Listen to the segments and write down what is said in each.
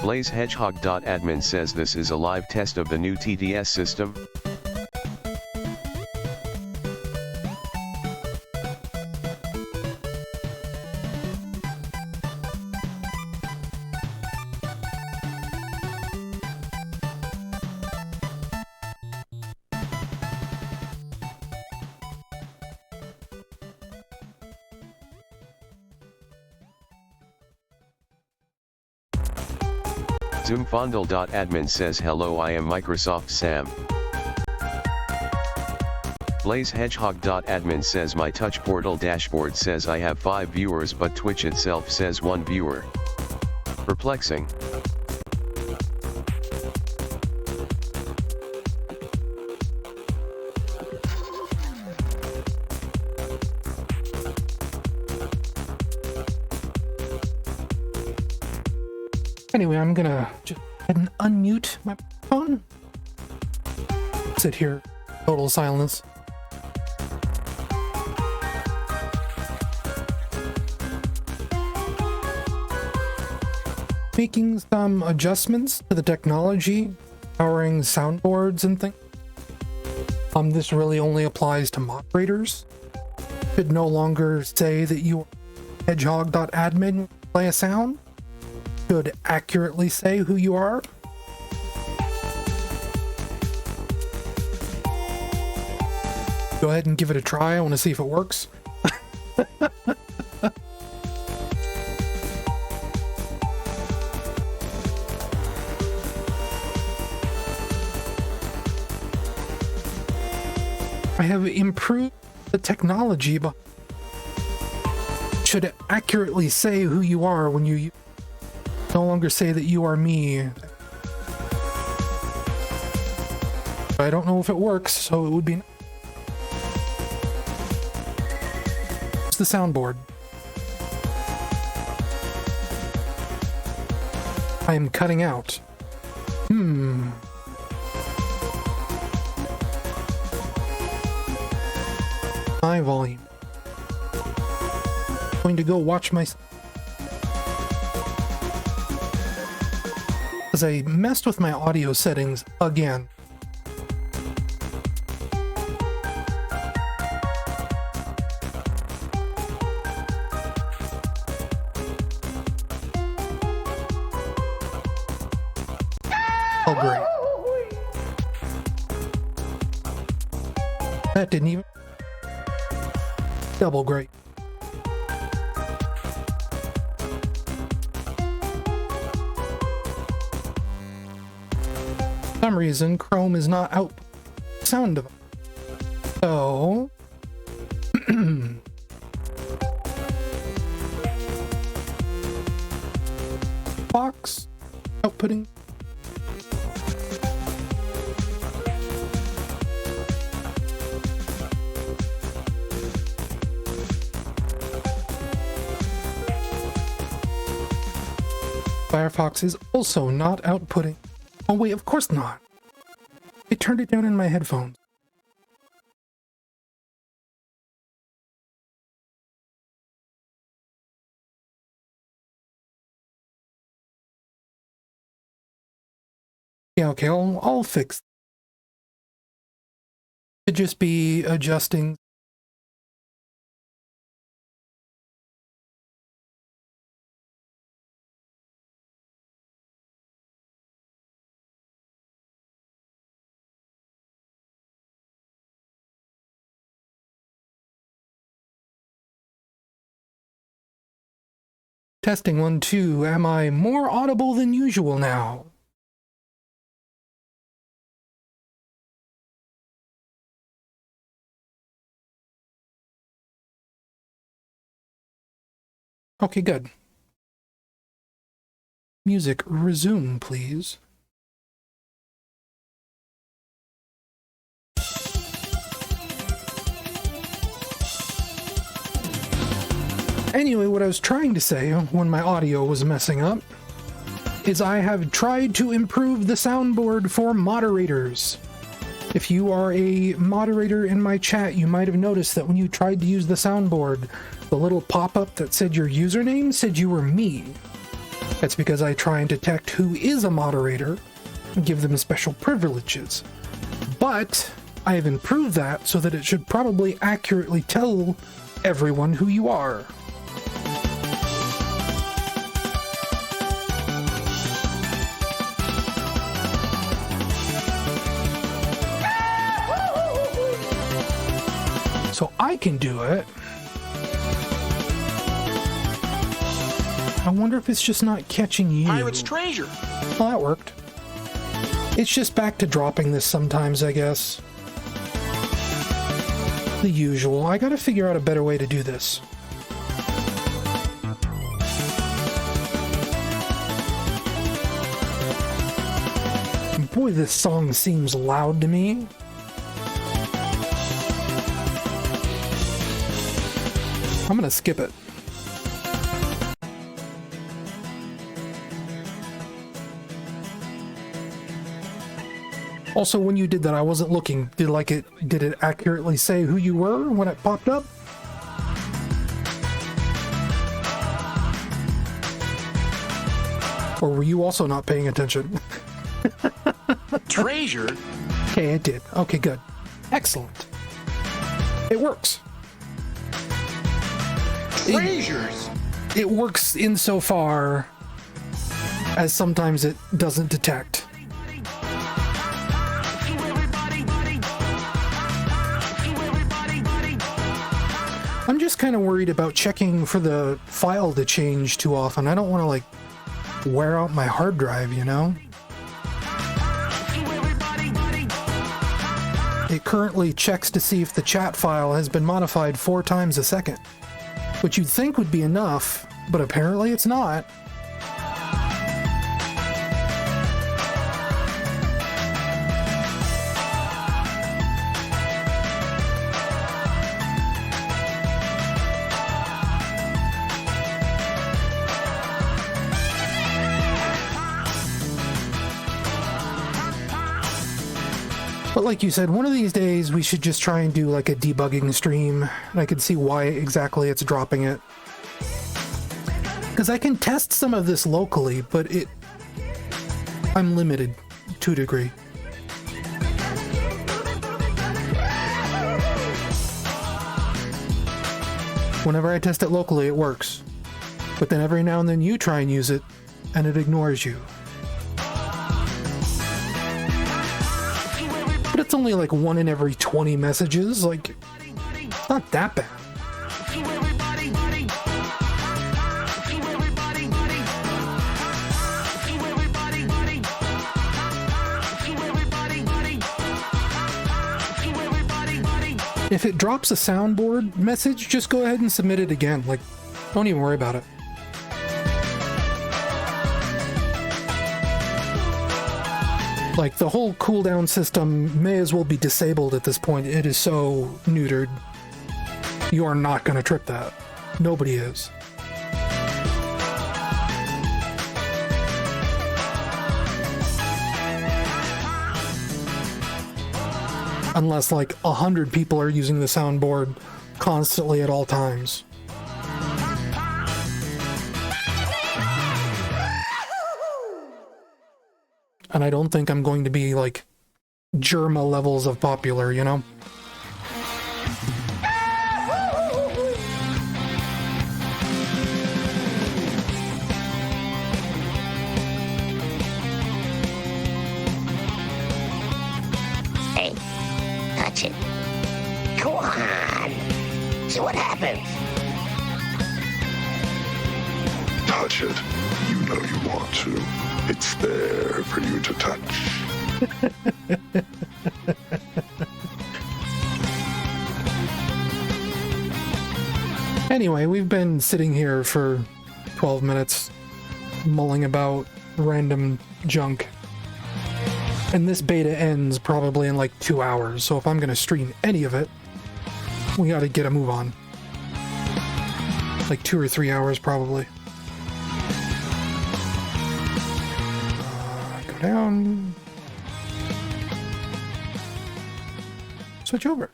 BlazeHedgehog.admin says this is a live test of the new TDS system. Zoomfondle.admin says hello, I am Microsoft Sam. BlazeHedgehog.admin says my touch portal dashboard says I have 5 viewers but Twitch itself says 1 viewer. Perplexing. Anyway, I'm gonna just go ahead and unmute my phone. Sit here, total silence. Making some adjustments to the technology, powering soundboards and things. This really only applies to moderators. Should no longer say that you hedgehog.admin play a sound. Should accurately say who you are. Go ahead and give it a try. I want to see if it works. I have improved the technology, but should accurately say who you are when you no longer say that you are me. I don't know if it works, so it would be. It's the soundboard. I am cutting out. High volume. Going to go watch my. Because I messed with my audio settings again. Oh, great. That didn't even. Double great. For some reason, Chrome is not out sound device. So Fox outputting. Firefox is also not outputting. Oh wait, of course not. I turned it down in my headphones. Yeah, okay, I'll fix. It'd just be adjusting. Testing 1, 2. Am I more audible than usual now? Okay, good. Music, resume, please. Anyway, what I was trying to say when my audio was messing up is I have tried to improve the soundboard for moderators. If you are a moderator in my chat, you might have noticed that when you tried to use the soundboard, the little pop-up that said your username said you were me. That's because I try and detect who is a moderator and give them special privileges. But I have improved that so that it should probably accurately tell everyone who you are. So I can do it. I wonder if it's just not catching you. Pirate's treasure. Well, that worked. It's just back to dropping this sometimes, I guess. The usual. I gotta figure out a better way to do this. Boy, this song seems loud to me. I'm gonna skip it. Also, when you did that, I wasn't looking. Did it accurately say who you were when it popped up? Or were you also not paying attention? Treasure? Okay, it did. Okay, good. Excellent. It works. Treasures? It works insofar as sometimes it doesn't detect. I'm just kind of worried about checking for the file to change too often. I don't want to, like, wear out my hard drive, you know? It currently checks to see if the chat file has been modified 4 times a second, which you'd think would be enough, but apparently it's not. But like you said, one of these days we should just try and do like a debugging stream, and I can see why exactly it's dropping it. Because I can test some of this locally, but I'm limited to a degree. Whenever I test it locally, it works. But then every now and then you try and use it, and it ignores you. But it's only like 1 in every 20 messages, like, it's not that bad. If it drops a soundboard message, just go ahead and submit it again. Like, don't even worry about it. Like, the whole cooldown system may as well be disabled at this point. It is so neutered. You are not going to trip that. Nobody is. Unless, like, 100 people are using the soundboard constantly at all times. And I don't think I'm going to be, like, Germa levels of popular, you know? Hey, touch it. Go on. See what happens. Touch it. You know you want to. It's there for you to touch. Anyway, we've been sitting here for 12 minutes mulling about random junk. And this beta ends probably in like 2 hours, so if I'm gonna stream any of it, we gotta get a move on. Like 2 or 3 hours probably. Go down. Switch over.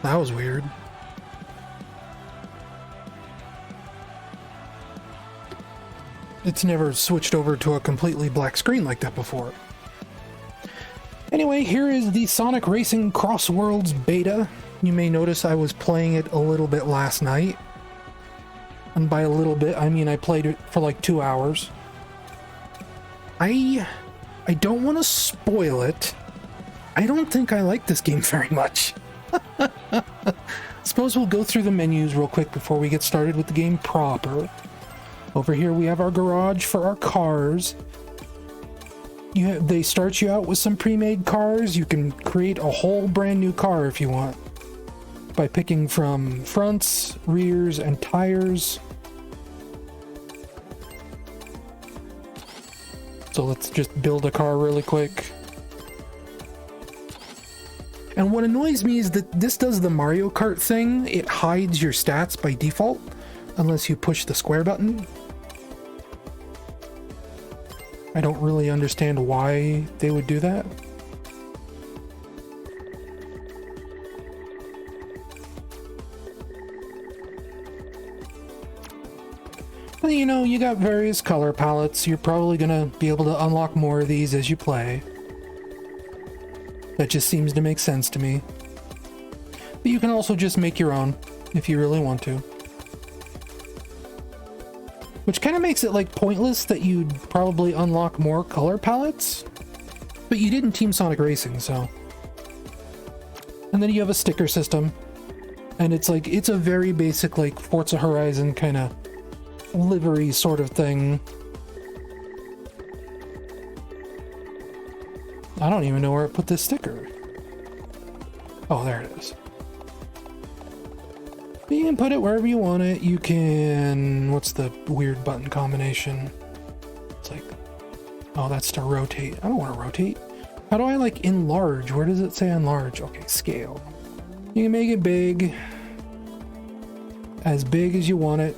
That was weird. It's never switched over to a completely black screen like that before. Anyway, here is the Sonic Racing Crossworlds beta. You may notice I was playing it a little bit last night. And by a little bit, I mean I played it for like 2 hours. I don't want to spoil it. I don't think I like this game very much. Suppose we'll go through the menus real quick before we get started with the game proper. Over here we have our garage for our cars. They start you out with some pre-made cars. You can create a whole brand new car if you want, by picking from fronts, rears, and tires. So let's just build a car really quick. And what annoys me is that this does the Mario Kart thing. It hides your stats by default, unless you push the square button. I don't really understand why they would do that. But you know, you got various color palettes. You're probably gonna be able to unlock more of these as you play. That just seems to make sense to me. But you can also just make your own if you really want to. Which kind of makes it like pointless that you'd probably unlock more color palettes. But you did in Team Sonic Racing, so. And then you have a sticker system. And it's like, it's a very basic like Forza Horizon kind of livery sort of thing. I don't even know where I put this sticker. Oh, there it is. You can put it wherever you want it. You can... What's the weird button combination? It's like... Oh, that's to rotate. I don't want to rotate. How do I, like, enlarge? Where does it say enlarge? Okay, scale. You can make it big. As big as you want it.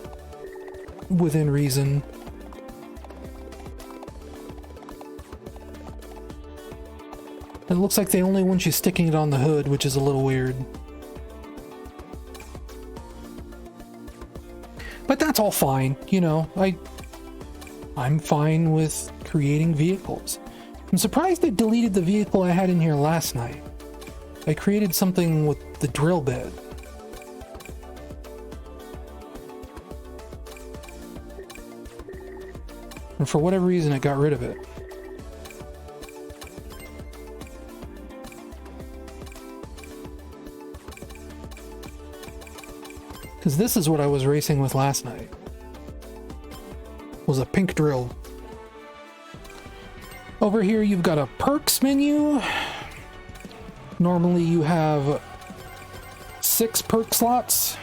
Within reason. It looks like they only want you sticking it on the hood, which is a little weird. But that's all fine, you know, I'm fine with creating vehicles. I'm surprised they deleted the vehicle I had in here last night. I created something with the drill bit. And for whatever reason, it got rid of it. Because this is what I was racing with last night. Was a pink drill. Over here you've got a perks menu. Normally you have 6 perk slots.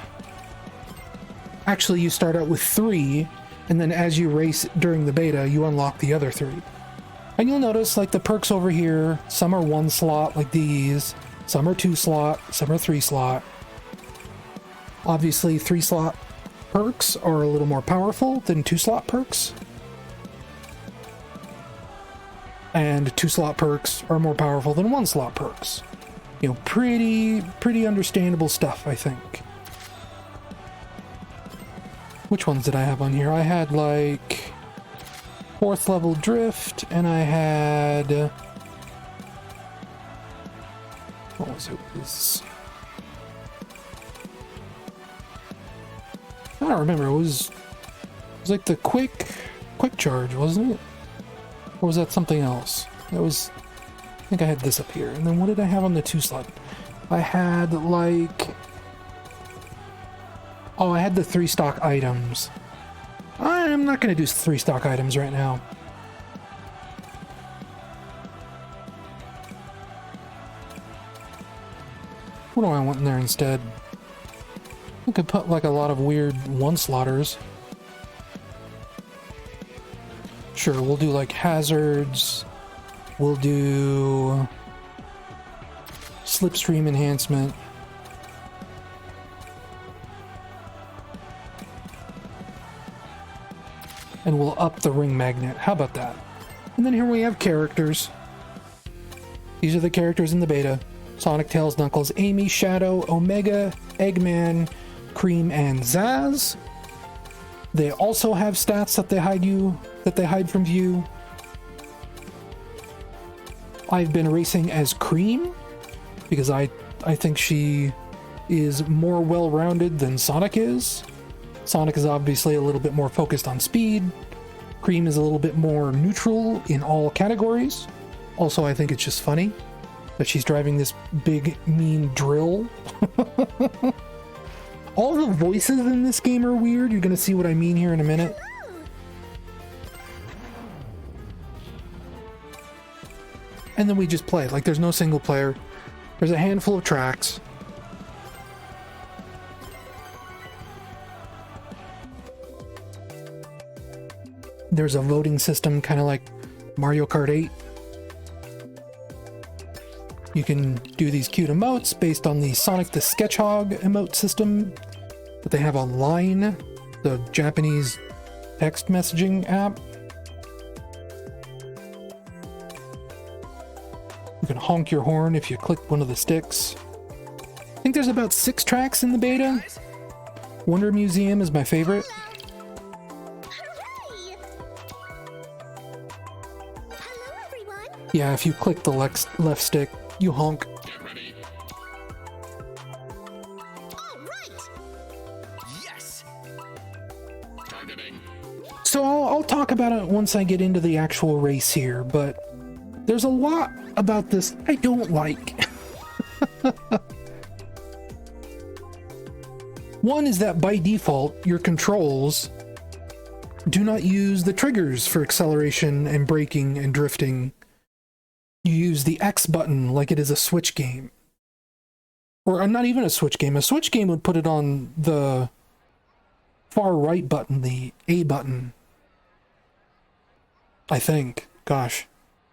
Actually you start out with 3, and then as you race during the beta you unlock the other 3. And you'll notice like the perks over here, some are 1 slot like these, some are 2 slot, some are 3 slot. Obviously 3 slot perks are a little more powerful than 2 slot perks. And 2 slot perks are more powerful than 1 slot perks. You know, pretty understandable stuff, I think. Which ones did I have on here? I had like 4th level drift, and I had... What was it? It was... I don't remember. It was like the quick charge, wasn't it? Or was that something else? That was... I think I had this up here. And then what did I have on the 2 slot? I had like... Oh, I had the 3 stock items. I'm not going to do 3 stock items right now. What do I want in there instead? I could put like a lot of weird 1 slotters. Sure, we'll do like hazards. We'll do slipstream enhancement. And we'll up the ring magnet. How about that? And then here we have characters. These are the characters in the beta. Sonic, Tails, Knuckles, Amy, Shadow, Omega, Eggman, Cream, and Zaz. They also have stats that they hide from view. I've been racing as Cream because I think she is more well-rounded than Sonic is. Sonic is obviously a little bit more focused on speed. Cream is a little bit more neutral in all categories. Also, I think it's just funny that she's driving this big, mean drill. All the voices in this game are weird. You're going to see what I mean here in a minute. And then we just play. Like, there's no single player. There's a handful of tracks. There's a voting system, kind of like Mario Kart 8. You can do these cute emotes based on the Sonic the Hedgehog emote system that they have online, the Japanese text messaging app. You can honk your horn if you click one of the sticks. I think there's about 6 tracks in the beta. Wonder Museum is my favorite. Yeah, if you click the left stick, you honk. Get ready. All right. Yes. Targeting. So I'll talk about it once I get into the actual race here, but there's a lot about this I don't like. One is that by default, your controls do not use the triggers for acceleration and braking and drifting. You use the X button like it is a Switch game. Or not even a Switch game. A Switch game would put it on the far right button, the A button. I think. Gosh.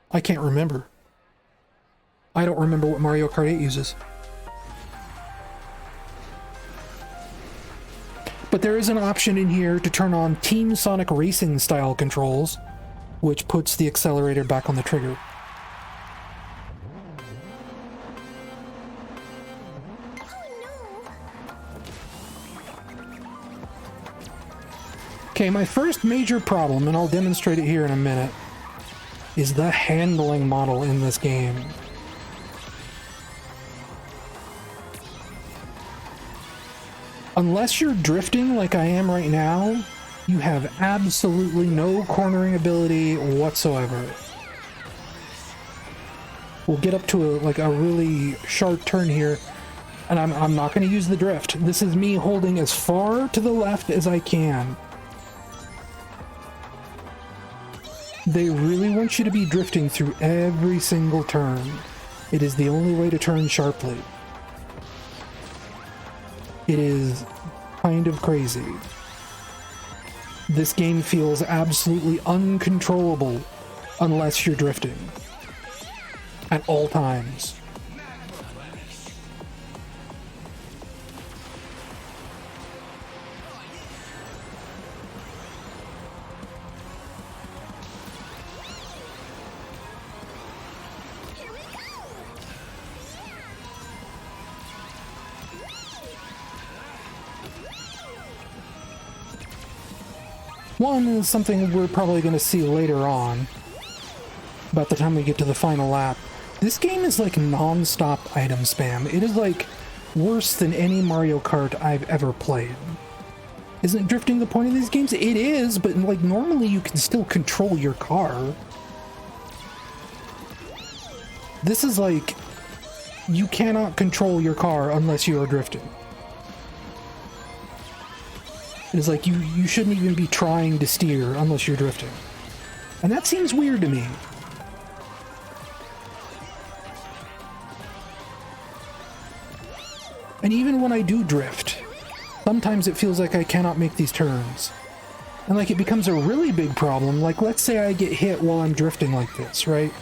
I can't remember. I don't remember what Mario Kart 8 uses. But there is an option in here to turn on Team Sonic Racing style controls, which puts the accelerator back on the trigger. Okay, my first major problem, and I'll demonstrate it here in a minute, is the handling model in this game. Unless you're drifting like I am right now, you have absolutely no cornering ability whatsoever. We'll get up to a really sharp turn here, and I'm not going to use the drift. This is me holding as far to the left as I can. They really want you to be drifting through every single turn. It is the only way to turn sharply. It is kind of crazy. This game feels absolutely uncontrollable unless you're drifting. At all times. One is something we're probably going to see later on, about the time we get to the final lap. This game is like non-stop item spam. It is like worse than any Mario Kart I've ever played. Isn't drifting the point of these games? It is, but like normally you can still control your car. This is like, you cannot control your car unless you are drifting. It's like you shouldn't even be trying to steer unless you're drifting. And that seems weird to me. And even when I do drift, sometimes it feels like I cannot make these turns. And like it becomes a really big problem. Like let's say I get hit while I'm drifting like this, right?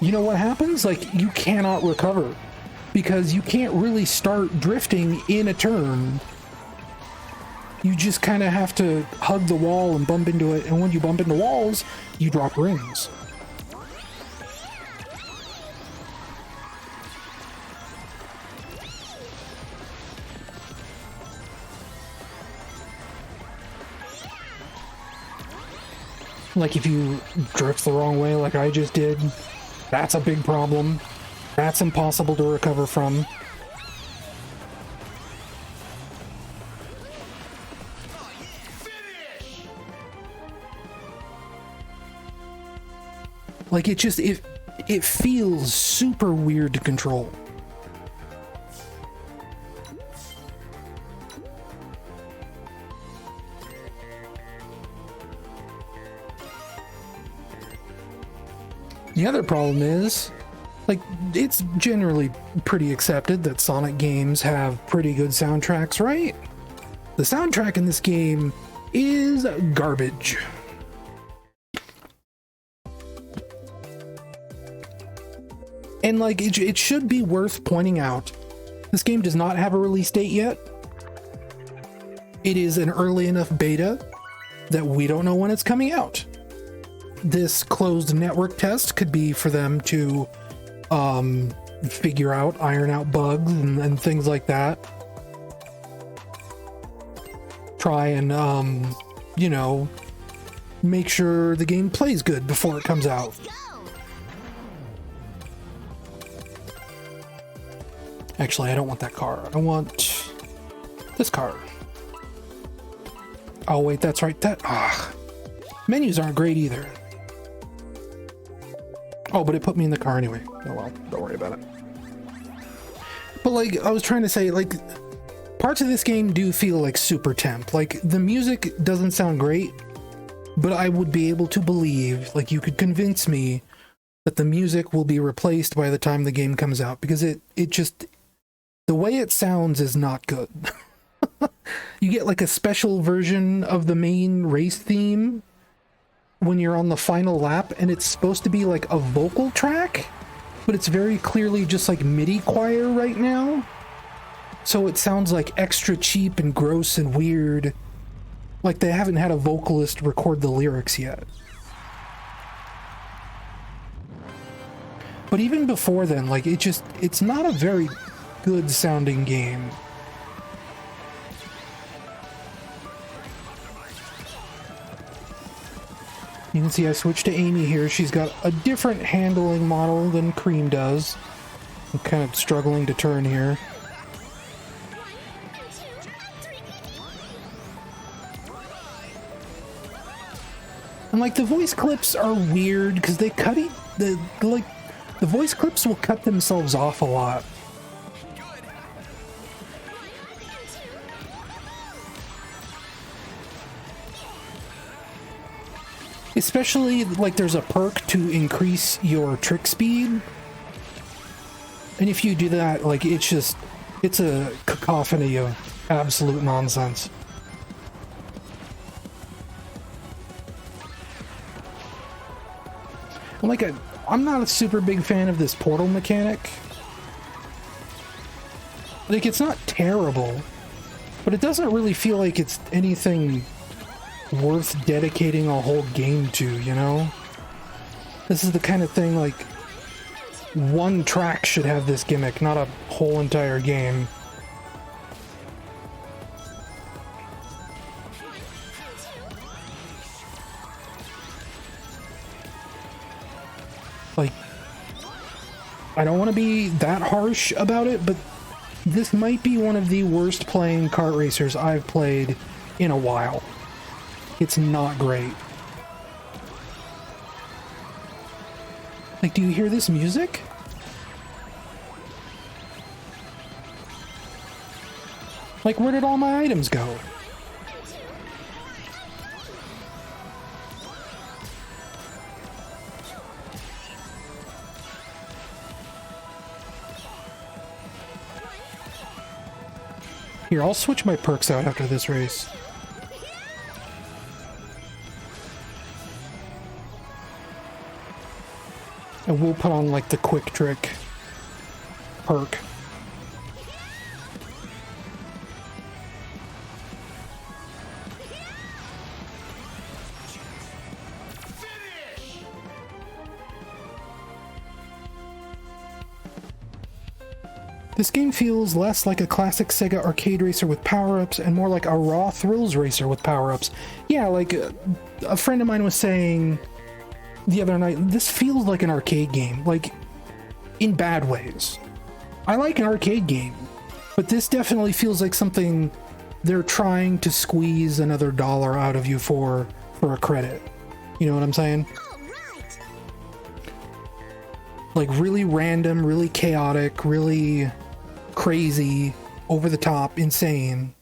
You know what happens? Like you cannot recover because you can't really start drifting in a turn. You just kind of have to hug the wall and bump into it, and when you bump into walls, you drop rings. Like if you drift the wrong way like I just did, that's a big problem. That's impossible to recover from. Like it feels super weird to control. The other problem is, like, it's generally pretty accepted that Sonic games have pretty good soundtracks, right? The soundtrack in this game is garbage. And, like, it should be worth pointing out, this game does not have a release date yet. It is an early enough beta that we don't know when it's coming out. This closed network test could be for them to figure out, iron out bugs and things like that. Try and, you know, make sure the game plays good before it comes out. Actually, I don't want that car. I want this car. Oh, wait, that's right. Menus aren't great either. Oh, but it put me in the car anyway. Oh well, don't worry about it. But like, I was trying to say, like, parts of this game do feel like super temp. Like, the music doesn't sound great, but I would be able to believe, like, you could convince me that the music will be replaced by the time the game comes out, because it just, the way it sounds is not good. You get like a special version of the main race theme when you're on the final lap, and it's supposed to be like a vocal track, but it's very clearly just like MIDI choir right now. So it sounds like extra cheap and gross and weird. Like they haven't had a vocalist record the lyrics yet. But even before then, like it's not a very good sounding game. You can see I switched to Amy here. She's got a different handling model than Cream does. I'm kind of struggling to turn here. And like the voice clips are weird because they cut it. The voice clips will cut themselves off a lot. Especially, like, there's a perk to increase your trick speed. And if you do that, like, it's a cacophony of absolute nonsense. I'm not a super big fan of this portal mechanic. Like, it's not terrible, but it doesn't really feel like it's anything worth dedicating a whole game to, you know? This is the kind of thing, like, one track should have this gimmick, not a whole entire game. Like, I don't want to be that harsh about it, but this might be one of the worst playing kart racers I've played in a while. It's not great. Like, do you hear this music? Like, where did all my items go? Here, I'll switch my perks out after this race. And we'll put on, like, the quick trick perk. This game feels less like a classic Sega arcade racer with power-ups and more like a raw thrills racer with power-ups. Yeah, like a friend of mine was saying the other night, this feels like an arcade game, like in bad ways. I like an arcade game, but this definitely feels like something they're trying to squeeze another dollar out of you for a credit. You know what I'm saying? Like really random, really chaotic, really crazy, over the top, insane.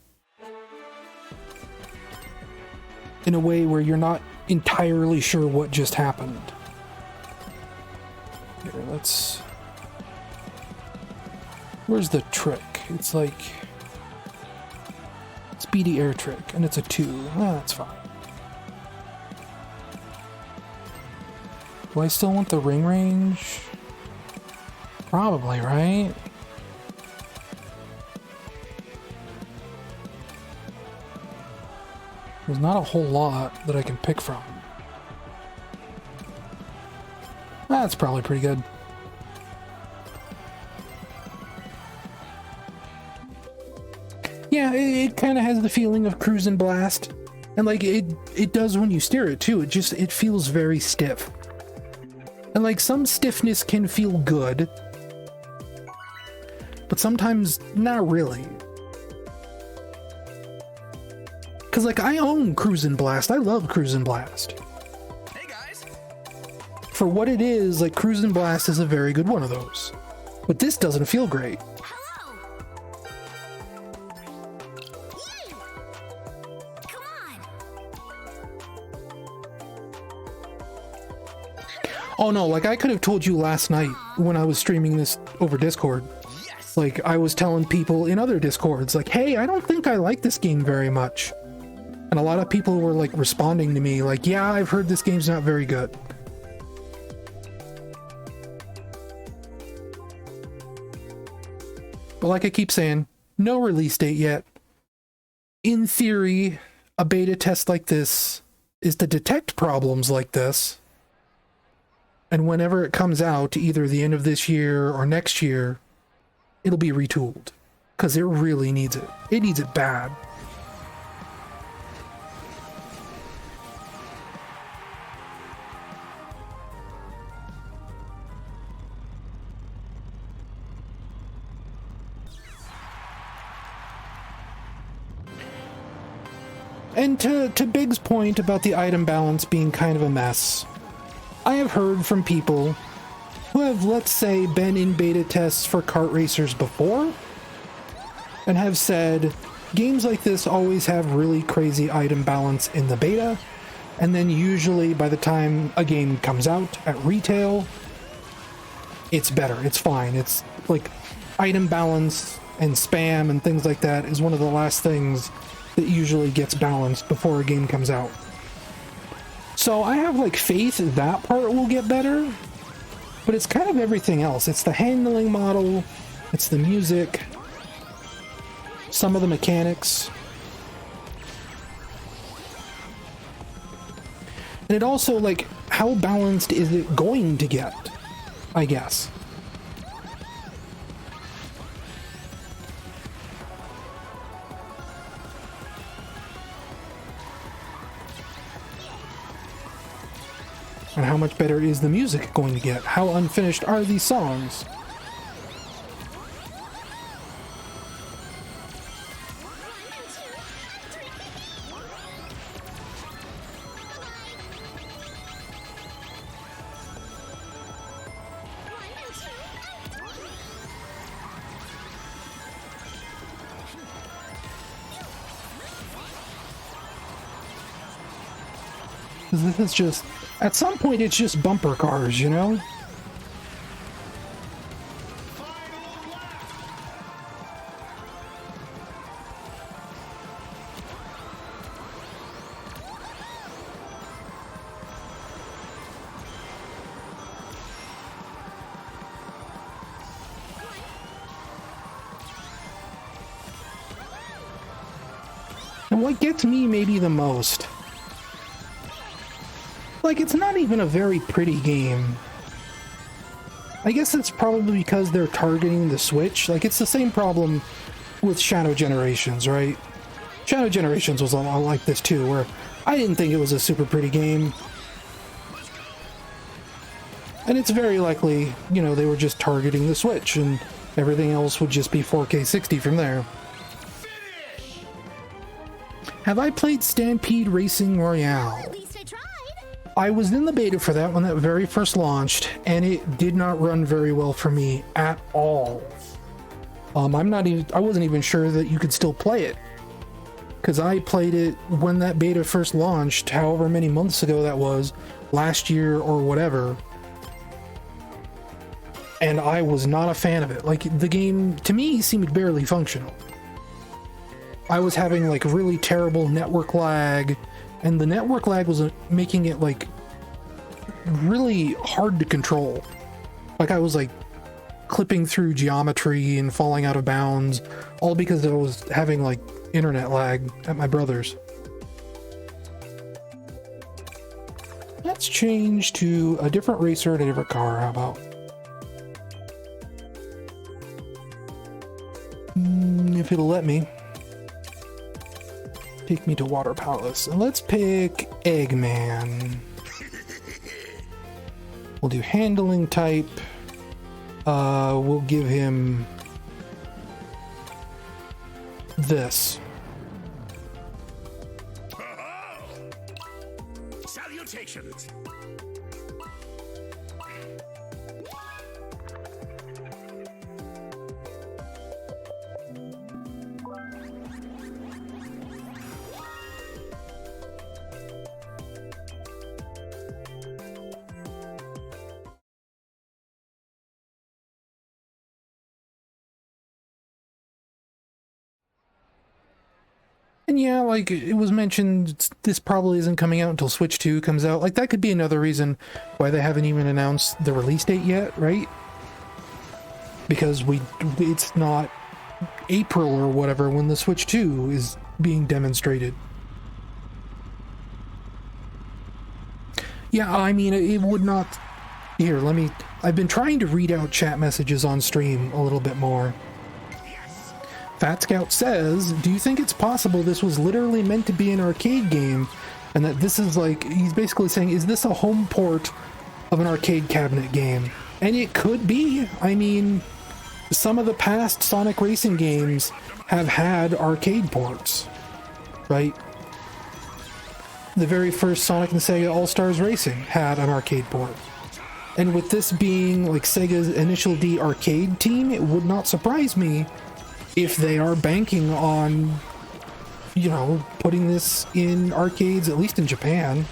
In a way where you're not entirely sure what just happened. Here, let's... Where's the trick? It's like... Speedy air trick, and it's a 2. Ah, that's fine. Do I still want the ring range? Probably, right? There's not a whole lot that I can pick from. That's probably pretty good. Yeah, it kind of has the feeling of Cruise and Blast. And like, it does when you steer it too. It feels very stiff. And like, some stiffness can feel good, but sometimes not really. Cause like, I own Cruise and Blast. I love Cruise and Blast. Hey guys. For what it is, like, Cruise and Blast is a very good one of those. But this doesn't feel great. Oh no, like I could have told you last night when I was streaming this over Discord. Yes. Like, I was telling people in other Discords, like, hey, I don't think I like this game very much. And a lot of people were like responding to me like, yeah, I've heard this game's not very good. But like I keep saying, no release date yet. In theory, a beta test like this is to detect problems like this. And whenever it comes out, either the end of this year or next year, it'll be retooled. Because it really needs it. It needs it bad. And to Big's point about the item balance being kind of a mess, I have heard from people who have, let's say, been in beta tests for kart racers before, and have said, games like this always have really crazy item balance in the beta, and then usually by the time a game comes out at retail, it's better, it's fine. It's like, item balance and spam and things like that is one of the last things that usually gets balanced before a game comes out. So I have like faith that part will get better, but it's kind of everything else. It's the handling model, it's the music, some of the mechanics. And it also, like, how balanced is it going to get, I guess. And how much better is the music going to get? How unfinished are these songs? This is just... At some point, it's just bumper cars, you know? And what gets me maybe the most... Like, it's not even a very pretty game. I guess it's probably because they're targeting the Switch. Like, it's the same problem with Shadow Generations, right? Shadow Generations was a lot like this too, where I didn't think it was a super pretty game. And it's very likely, you know, they were just targeting the Switch, and everything else would just be 4K 60 from there. Have I played Stampede Racing Royale? At least I tried. I was in the beta for that when that very first launched, and it did not run very well for me at all. I wasn't even sure that you could still play it, because I played it when that beta first launched, however many months ago that was, last year or whatever. And I was not a fan of it. Like, the game, to me, seemed barely functional. I was having, like, really terrible network lag, and the network lag was making it, like, really hard to control. Like, I was, like, clipping through geometry and falling out of bounds, all because I was having, like, internet lag at my brother's. Let's change to a different racer and a different car, how about? If it'll let me. Take me to Water Palace. And let's pick Eggman. We'll do handling type. We'll give him this. Salutations. And yeah, like, it was mentioned, this probably isn't coming out until Switch 2 comes out. Like, that could be another reason why they haven't even announced the release date yet, right? Because it's not April or whatever when the Switch 2 is being demonstrated. Yeah, I mean, it would not... Here, I've been trying to read out chat messages on stream a little bit more. Fat Scout says, do you think it's possible this was literally meant to be an arcade game, and that this is like, he's basically saying, is this a home port of an arcade cabinet game? And it could be. I mean, some of the past Sonic racing games have had arcade ports, right? The very first Sonic and Sega All-Stars Racing had an arcade port. And with this being like Sega's Initial D arcade team, it would not surprise me if they are banking on, you know, putting this in arcades, at least in Japan.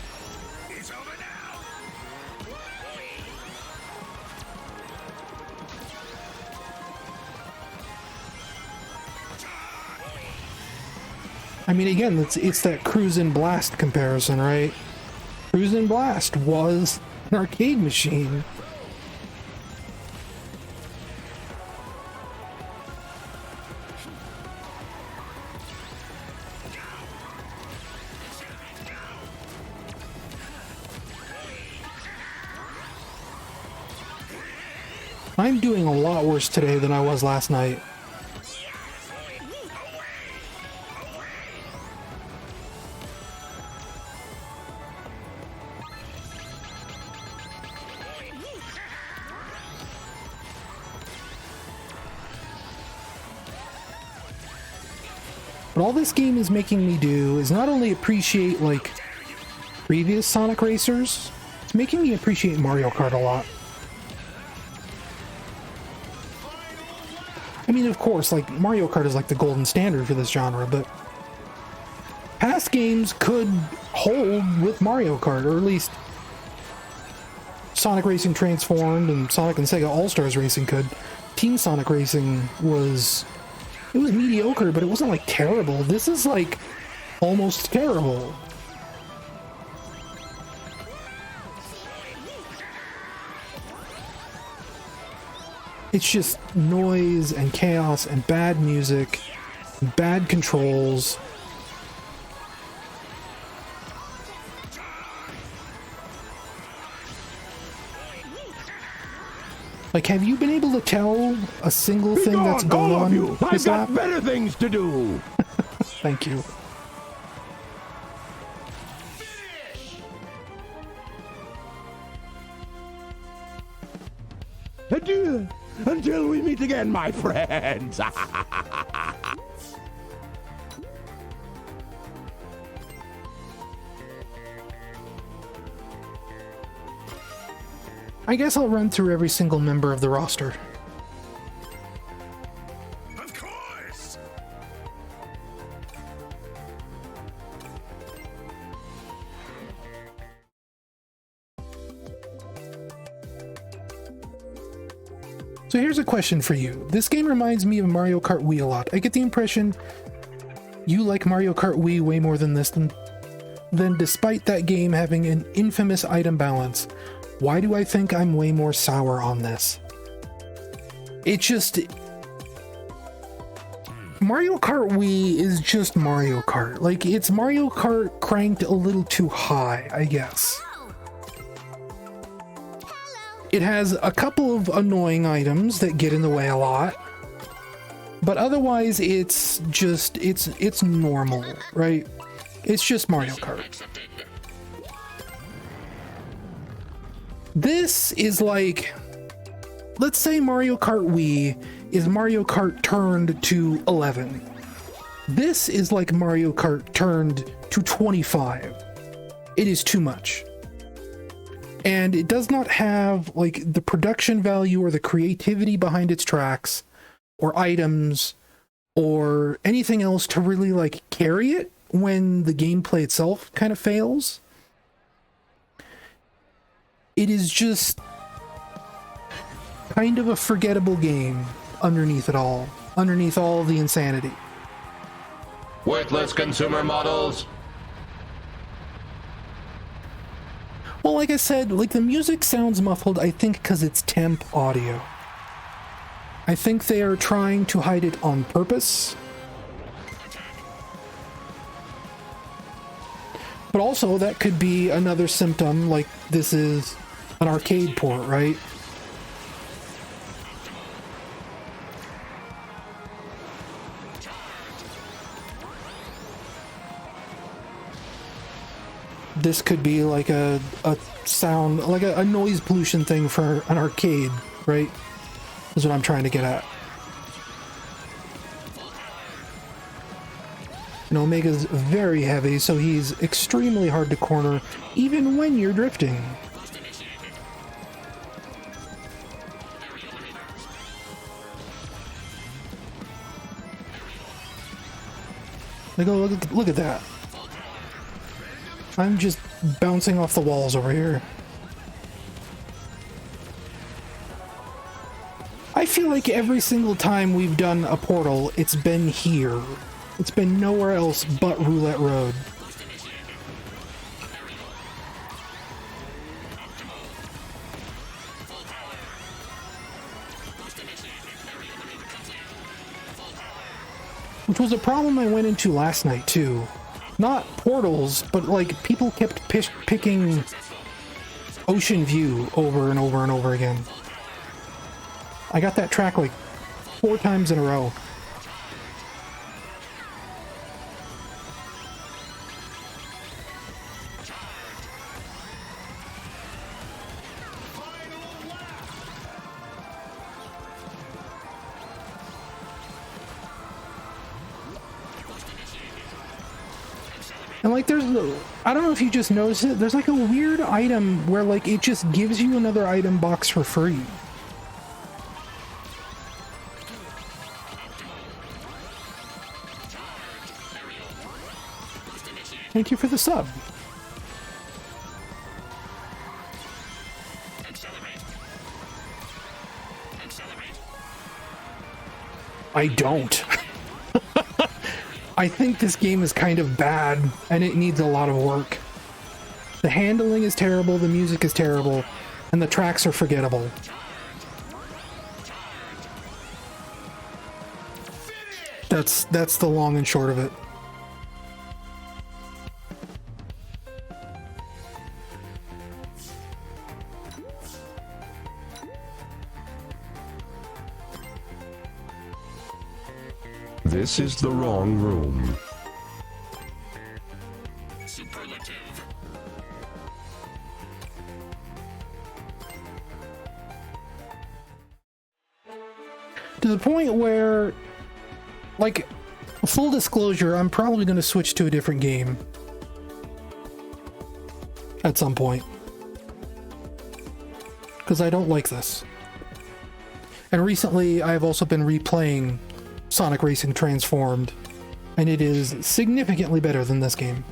I mean, again, it's that Cruise and Blast comparison, right? Cruise and Blast was an arcade machine. I'm doing a lot worse today than I was last night. But all this game is making me do is not only appreciate, like, previous Sonic racers, it's making me appreciate Mario Kart a lot. I mean, of course, like, Mario Kart is like the golden standard for this genre, but past games could hold with Mario Kart, or at least Sonic Racing Transformed and Sonic and Sega All-Stars Racing could. Team Sonic Racing was mediocre, but it wasn't, like, terrible. This is, like, almost terrible. It's just noise and chaos and bad music, bad controls. Like, have you been able to tell a single thing that's Begone, going all on? of you! I've this got lap? better things to do! Thank you. Adieu! Until we meet again, my friends! I guess I'll run through every single member of the roster. Of course. So here's a question for you. This game reminds me of Mario Kart Wii a lot. I get the impression you like Mario Kart Wii way more than this, then despite that game having an infamous item balance, why do I think I'm way more sour on this? It just... Mario Kart Wii is just Mario Kart. Like, it's Mario Kart cranked a little too high, I guess. It has a couple of annoying items that get in the way a lot. But otherwise, it's just... It's normal, right? It's just Mario Kart. This is like, let's say Mario Kart Wii is Mario Kart turned to 11. This is like Mario Kart turned to 25. It is too much. And it does not have like the production value or the creativity behind its tracks or items or anything else to really like carry it when the gameplay itself kind of fails. It is just kind of a forgettable game underneath it all, underneath all the insanity. Worthless consumer models. Well, like I said, like the music sounds muffled, I think because it's temp audio. I think they are trying to hide it on purpose. But also, that could be another symptom, like this is an arcade port, right? This could be like a sound, like a noise pollution thing for an arcade, right? Is what I'm trying to get at. And Omega's very heavy, so he's extremely hard to corner, even when you're drifting. Like, oh, look at that. I'm just bouncing off the walls over here. I feel like every single time we've done a portal, it's been here. It's been nowhere else but Roulette Road. Which was a problem I went into last night too. Not portals, but like people kept picking Ocean View over and over and over again. I got that track like 4 times in a row. And like there's, I don't know if you just noticed it, there's like a weird item where like it just gives you another item box for free. Thank you for the sub. I don't. I think this game is kind of bad, and it needs a lot of work. The handling is terrible, the music is terrible, and the tracks are forgettable. That's the long and short of it. This is the wrong room. Superlative. To the point where, like, full disclosure, I'm probably going to switch to a different game at some point. Because I don't like this. And recently, I've also been replaying Sonic Racing Transformed, and it is significantly better than this game.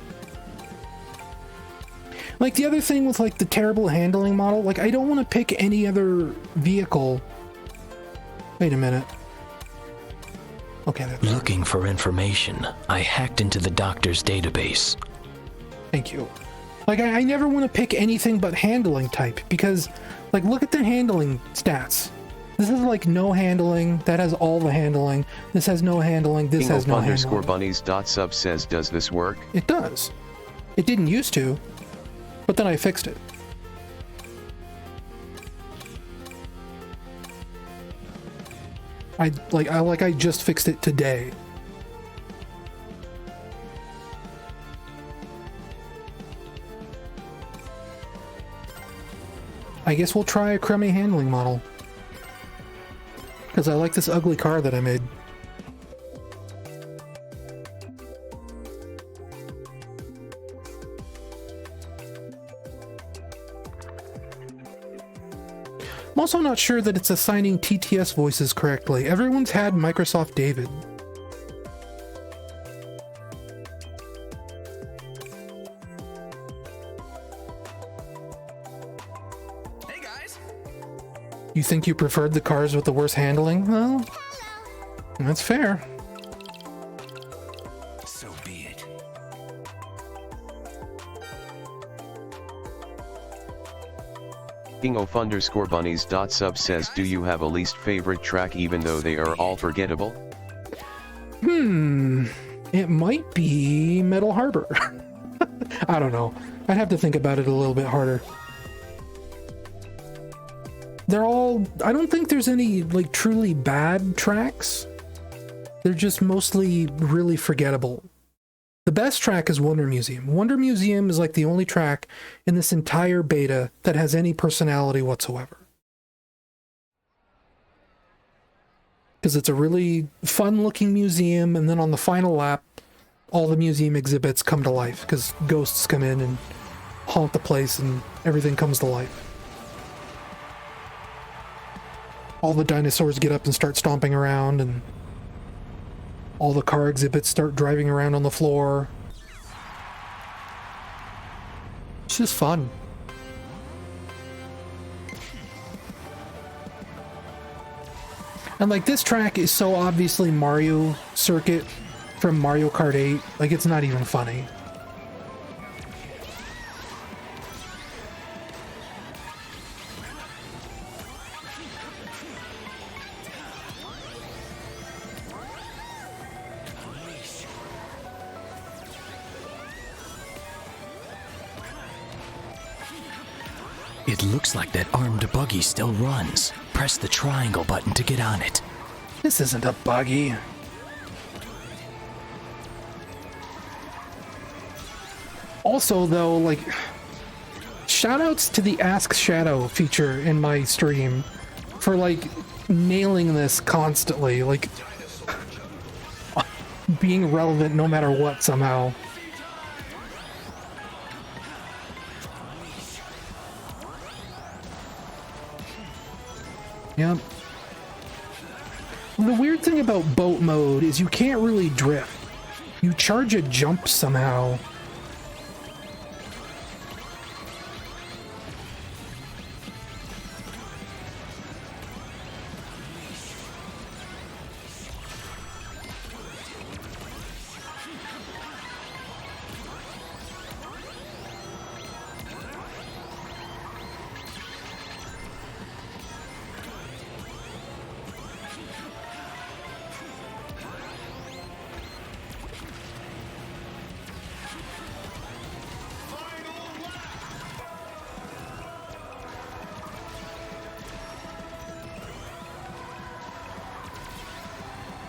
Like, the other thing with, like, the terrible handling model, like, I don't want to pick any other vehicle. Wait a minute. Okay, there. Looking for information, I hacked into the doctor's database. Thank you. Like, I never want to pick anything but handling type, because, like, look at the handling stats. This is, like, no handling, that has all the handling, this has no handling, this has no handling. Bunnies.sub says, does this work? It does. It didn't used to, but then I fixed it. I just fixed it today. I guess we'll try a crummy handling model. Because I like this ugly car that I made. I'm also not sure that it's assigning TTS voices correctly. Everyone's had Microsoft David. Hey guys. You think you preferred the cars with the worst handling? Well, that's fair. So be it. King_bunnies.sub says, do you have a least favorite track even though they are all forgettable? It might be Metal Harbor. I don't know. I'd have to think about it a little bit harder. They're all... I don't think there's any, like, truly bad tracks. They're just mostly really forgettable. The best track is Wonder Museum. Wonder Museum is, like, the only track in this entire beta that has any personality whatsoever. Because it's a really fun-looking museum, and then on the final lap, all the museum exhibits come to life, because ghosts come in and haunt the place, and everything comes to life. All the dinosaurs get up and start stomping around, and all the car exhibits start driving around on the floor. It's just fun. And like, this track is so obviously Mario Circuit from Mario Kart 8, like, it's not even funny. It looks like that armed buggy still runs. Press the triangle button to get on it. This isn't a buggy. Also, though, like, shoutouts to the Ask Shadow feature in my stream for, like, nailing this constantly, like, being relevant no matter what somehow. Yep. The weird thing about boat mode is you can't really drift. You charge a jump somehow.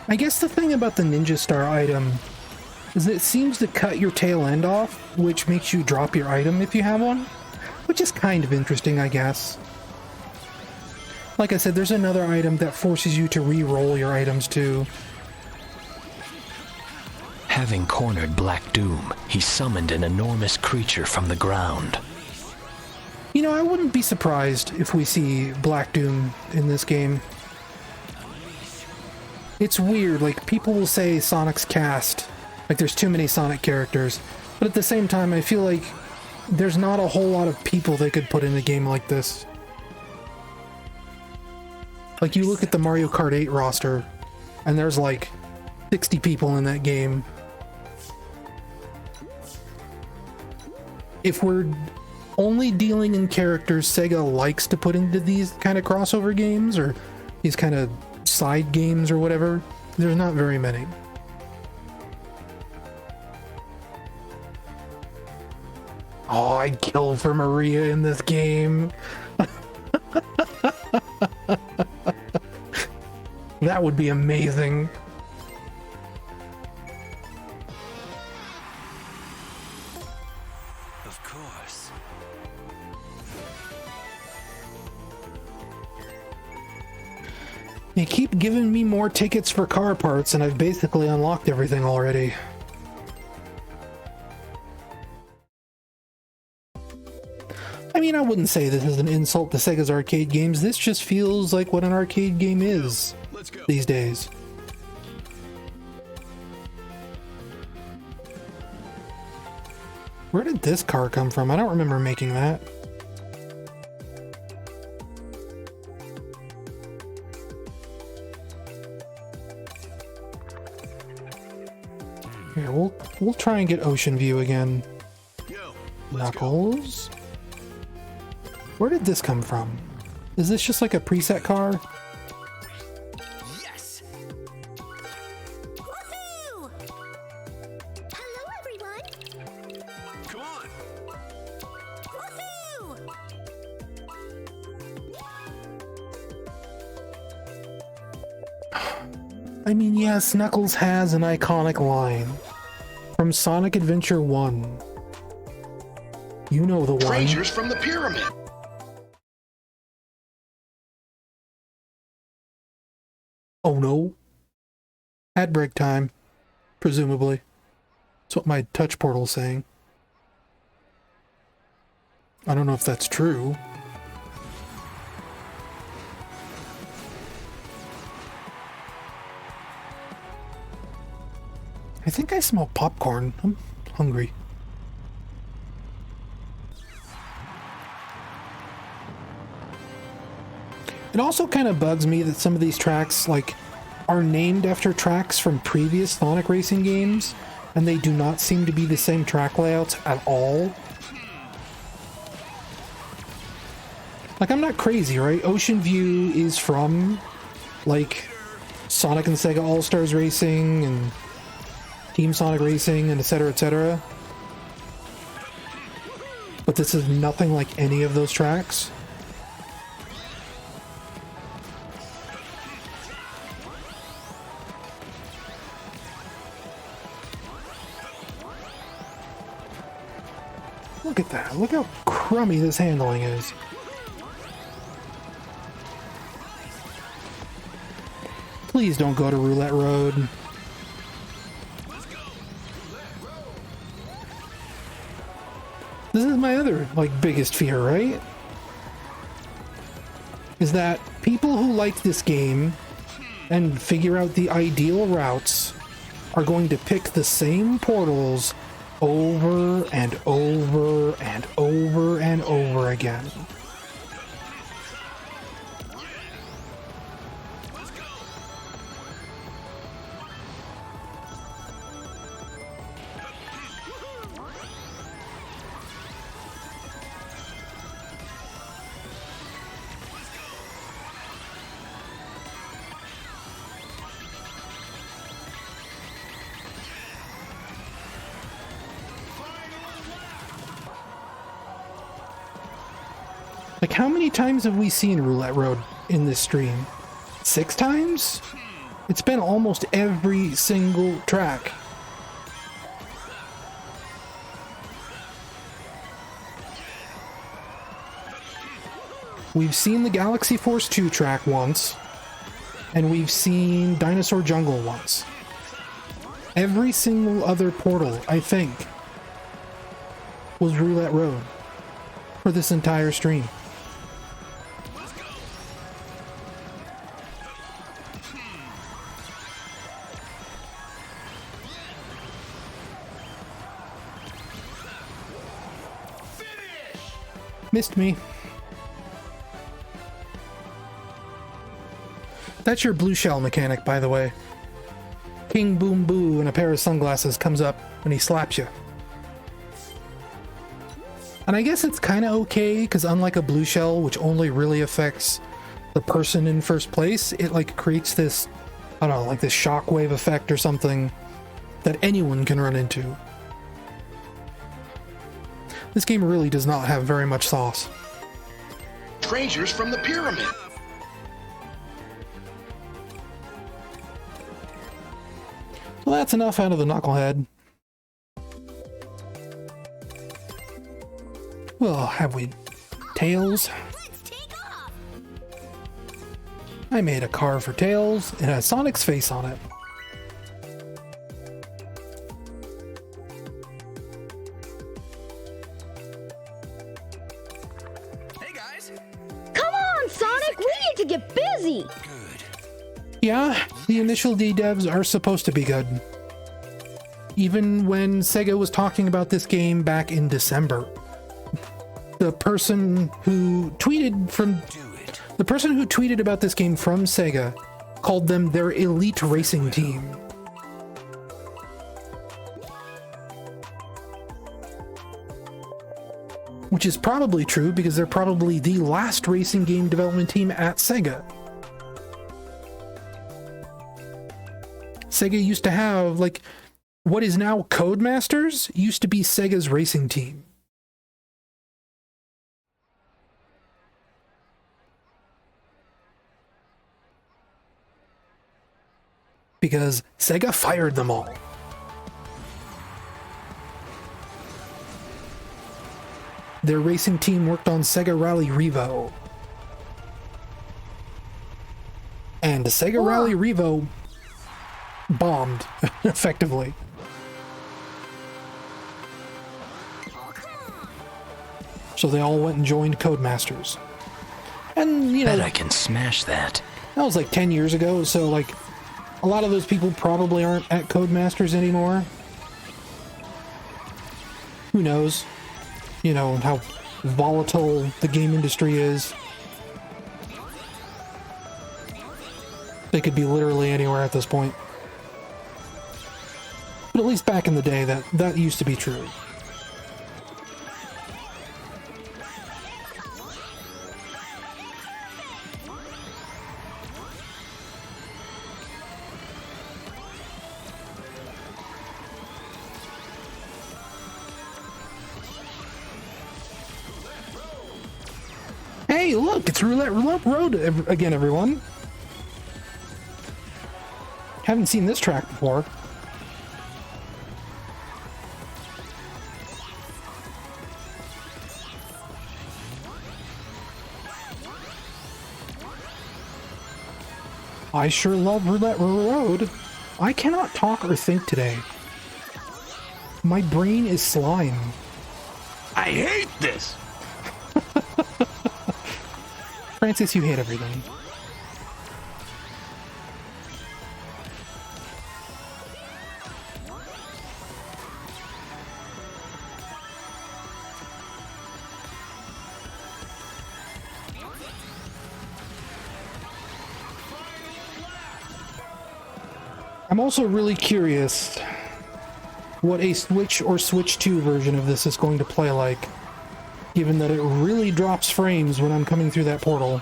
I guess the thing about the Ninja Star item is that it seems to cut your tail end off, which makes you drop your item if you have one, which is kind of interesting, I guess. Like I said, there's another item that forces you to re-roll your items too. Having cornered Black Doom, he summoned an enormous creature from the ground. You know, I wouldn't be surprised if we see Black Doom in this game. It's weird, like, people will say Sonic's cast, like there's too many Sonic characters, but at the same time I feel like there's not a whole lot of people they could put in a game like this. Like, you look at the Mario Kart 8 roster, and there's like 60 people in that game. If we're only dealing in characters Sega likes to put into these kind of crossover games, or these kind of side games or whatever, there's not very many. Oh, I'd kill for Maria in this game. That would be amazing. Of course. You keep giving me more tickets for car parts, and I've basically unlocked everything already. I mean, I wouldn't say this is an insult to Sega's arcade games. This just feels like what an arcade game is these days. Where did this car come from? I don't remember making that. Here, we'll try and get Ocean View again. Knuckles. Where did this come from? Is this just like a preset car? Yes. Woohoo! Hello, everyone. Come on. Woohoo! I mean, yes, Knuckles has an iconic line from Sonic Adventure 1. You know the one. Strangers from the pyramid. Oh no. Ad break time. Presumably. That's what my touch portal's saying. I don't know if that's true. I think I smell popcorn. I'm hungry. It also kind of bugs me that some of these tracks, like, are named after tracks from previous Sonic racing games, and they do not seem to be the same track layouts at all. Like, I'm not crazy, right? Ocean View is from, like, Sonic and Sega All-Stars Racing, and Team Sonic Racing, and etc., etc. But this is nothing like any of those tracks. Look at that. Look how crummy this handling is. Please don't go to Roulette Road. This is my other, like, biggest fear, right? Is that people who like this game and figure out the ideal routes are going to pick the same portals over and over and over and over again. Like, how many times have we seen Roulette Road in this stream? 6 times? It's been almost every single track. We've seen the Galaxy Force 2 track once, and we've seen Dinosaur Jungle once. Every single other portal, I think, was Roulette Road for this entire stream. Missed me. That's your blue shell mechanic, by the way. King Boom Boo in a pair of sunglasses comes up when he slaps you. And I guess it's kind of okay, because unlike a blue shell, which only really affects the person in first place, it like creates this, I don't know, like this shockwave effect or something that anyone can run into. This game really does not have very much sauce. Strangers from the pyramid. Well, that's enough out of the knucklehead. Well, have we... Tails? I made a car for Tails. It has Sonic's face on it. Hey guys. Come on, Sonic! We need to get busy! Yeah, the initial D-devs are supposed to be good. Even when Sega was talking about this game back in December. The person who tweeted about this game from Sega called them their elite racing team. Which is probably true because they're probably the last racing game development team at Sega. Sega used to have, like, what is now Codemasters used to be Sega's racing team. Because Sega fired them all. Their racing team worked on Sega Rally Revo. And Sega Rally Revo bombed, effectively. So they all went and joined Codemasters. And, you know... Bet I can smash that. That was like 10 years ago, so, like, a lot of those people probably aren't at Codemasters anymore. Who knows? You know, how volatile the game industry is. They could be literally anywhere at this point. But at least back in the day, that used to be true. Hey, look, it's Roulette Road again, everyone. Haven't seen this track before. I sure love Roulette Road. I cannot talk or think today. My brain is slime. I hate this. Francis, you hate everything. I'm also really curious what a Switch or Switch 2 version of this is going to play like, given that it really drops frames when I'm coming through that portal.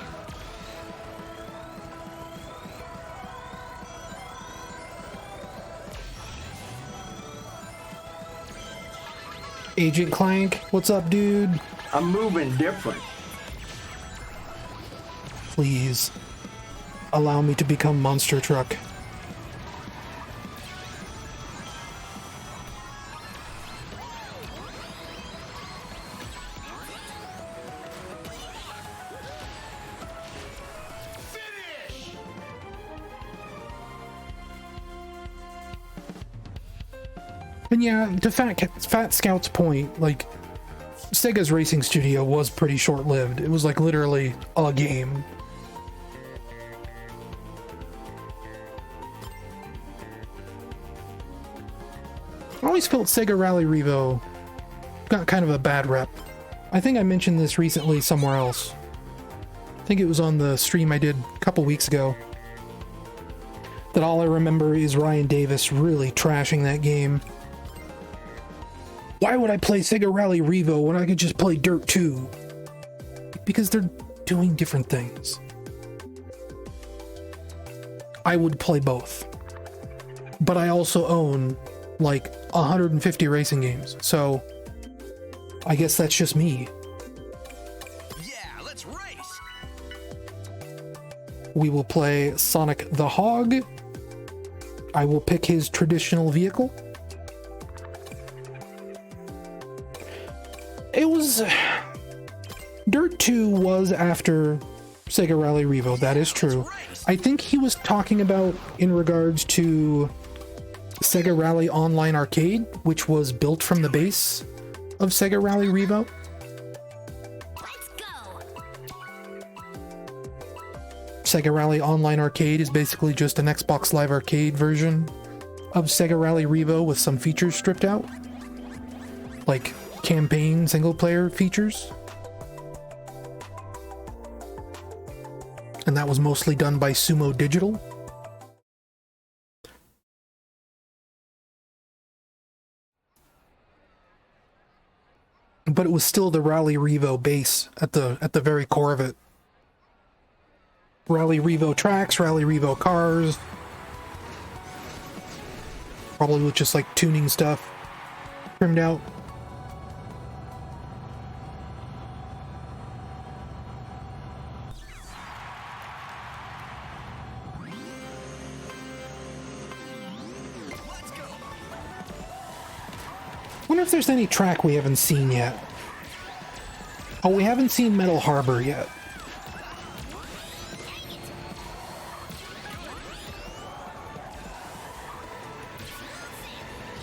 Agent Clank, what's up, dude? I'm moving different. Please, allow me to become Monster Truck. And yeah, to Fat Scout's point, like, Sega's racing studio was pretty short-lived. It was like literally a game. I always felt Sega Rally Revo got kind of a bad rep. I think I mentioned this recently somewhere else. I think it was on the stream I did a couple weeks ago. That all I remember is Ryan Davis really trashing that game. Why would I play Sega Rally Revo when I could just play Dirt 2? Because they're doing different things. I would play both. But I also own like 150 racing games, so I guess that's just me. Yeah, let's race. We will play Sonic the Hog. I will pick his traditional vehicle. It was... Dirt 2 was after Sega Rally Revo, that is true. I think he was talking about in regards to Sega Rally Online Arcade, which was built from the base of Sega Rally Revo. Let's go. Sega Rally Online Arcade is basically just an Xbox Live Arcade version of Sega Rally Revo with some features stripped out. Like campaign single-player features. And that was mostly done by Sumo Digital. But it was still the Rally Revo base at the very core of it. Rally Revo tracks, Rally Revo cars. Probably with just like tuning stuff trimmed out. I wonder if there's any track we haven't seen yet. Oh, we haven't seen Metal Harbor yet.